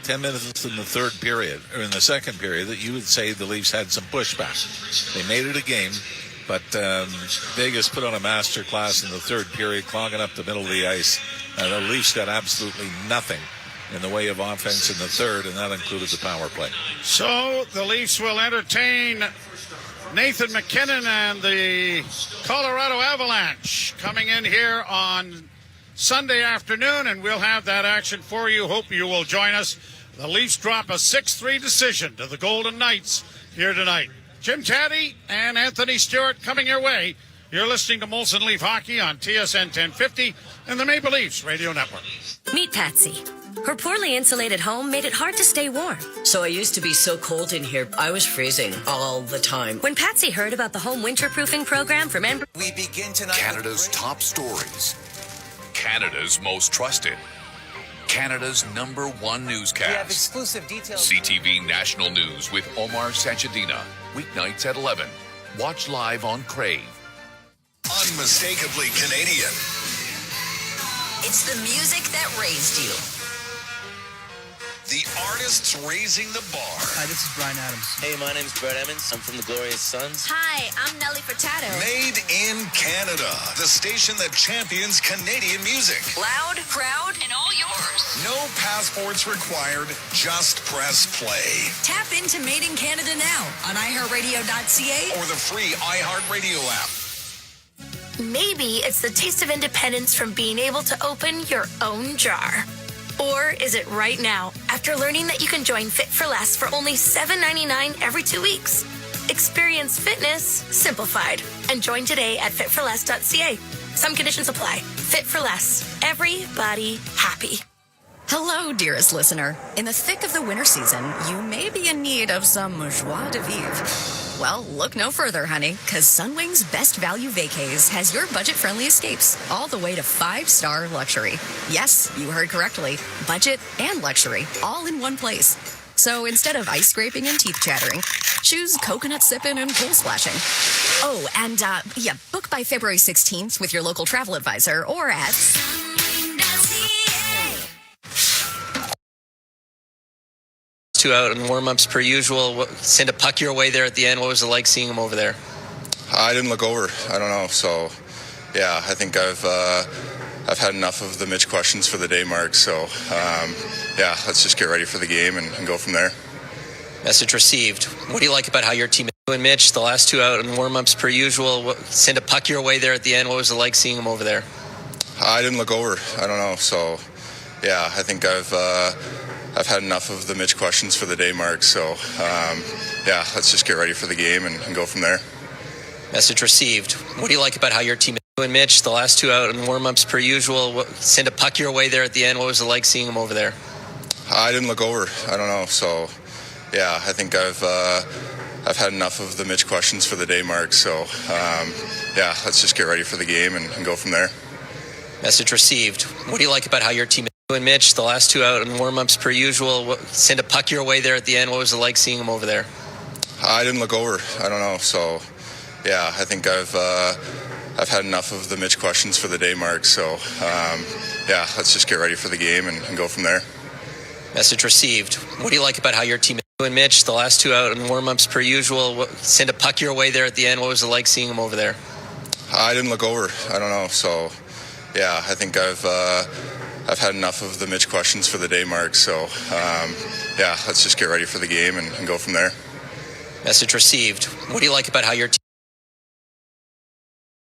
10 minutes in the third period, or in the second period, that you would say the Leafs had some pushback. They made it a game, but Vegas put on a master class in the third period, clogging up the middle of the ice. The Leafs got absolutely nothing in the way of offense in the third, and that included the power play. So the Leafs will entertain Nathan McKinnon and the Colorado Avalanche coming in here on Sunday afternoon, and we'll have that action for you. Hope you will join us. The Leafs drop a 6-3 decision to the Golden Knights here tonight. Jim Taddy and Anthony Stewart coming your way. You're listening to Molson Leaf Hockey on TSN 1050 and the Maple Leafs Radio Network. Meet Patsy. Her poorly insulated home made it hard to stay warm. So I used to be so cold in here, I was freezing all the time. When Patsy heard about the home winterproofing program from We begin tonight. Canada's top stories. Canada's most trusted. Canada's #1 newscast. We have exclusive details. CTV National News with Omar Sanchadina. Weeknights at 11. Watch live on Crave. Unmistakably Canadian. It's the music that raised you. The artists raising the bar. Hi, this is Brian Adams. Hey, my name's Brett Emmons. I'm from the Glorious Sons. Hi, I'm Nelly Furtado. Made in Canada. The station that champions Canadian music. Loud, proud, and all yours. No passports required. Just press play. Tap into Made in Canada now on iHeartRadio.ca or the free iHeartRadio app. Maybe it's the taste of independence from being able to open your own jar. Or is it right now, after learning that you can join Fit for Less for only $7.99 every 2 weeks? Experience fitness simplified and join today at fitforless.ca. Some conditions apply. Fit for Less. Everybody happy. Hello, dearest listener. In the thick of the winter season, you may be in need of some joie de vivre. Well, look no further, honey, because Sunwing's Best Value Vacays has your budget-friendly escapes all the way to 5-star luxury. Yes, you heard correctly. Budget and luxury, all in one place. So instead of ice scraping and teeth chattering, choose coconut sipping and pool splashing. Oh, and book by February 16th with your local travel advisor or at... 2 out and warm-ups per usual. Send a puck your way there at the end. What was it like seeing him over there? I didn't look over. I don't know. So, yeah, I think I've had enough of the Mitch questions for the day, Mark. So, let's just get ready for the game and go from there. Message received. What do you like about how your team is doing, Mitch? The last 2 out and warm-ups per usual. Send a puck your way there at the end. What was it like seeing him over there? I didn't look over. I don't know. So, yeah, I think I've had enough of the Mitch questions for the day, Mark. So, let's just get ready for the game and go from there. Message received. What do you like about how your team is doing, Mitch? The last 2 out and warm-ups per usual. Send a puck your way there at the end. What was it like seeing him over there? I didn't look over. I don't know. So, yeah, I think I've had enough of the Mitch questions for the day, Mark. So, let's just get ready for the game and go from there. Message received. What do you like about how your team is doing, Mitch? The last 2 out and warm-ups per usual. Send a puck your way there at the end. What was it like seeing him over there? I didn't look over. I don't know. So, yeah, I think I've had enough of the Mitch questions for the day, Mark. So, let's just get ready for the game and go from there. Message received. What do you like about how your team is and Mitch, the last two out in warm-ups per usual. Send a puck your way there at the end. What was it like seeing him over there? I didn't look over. I don't know. So, yeah, I think I've had enough of the Mitch questions for the day, Mark. So, yeah, let's just get ready for the game and go from there. Message received. What do you like about how your team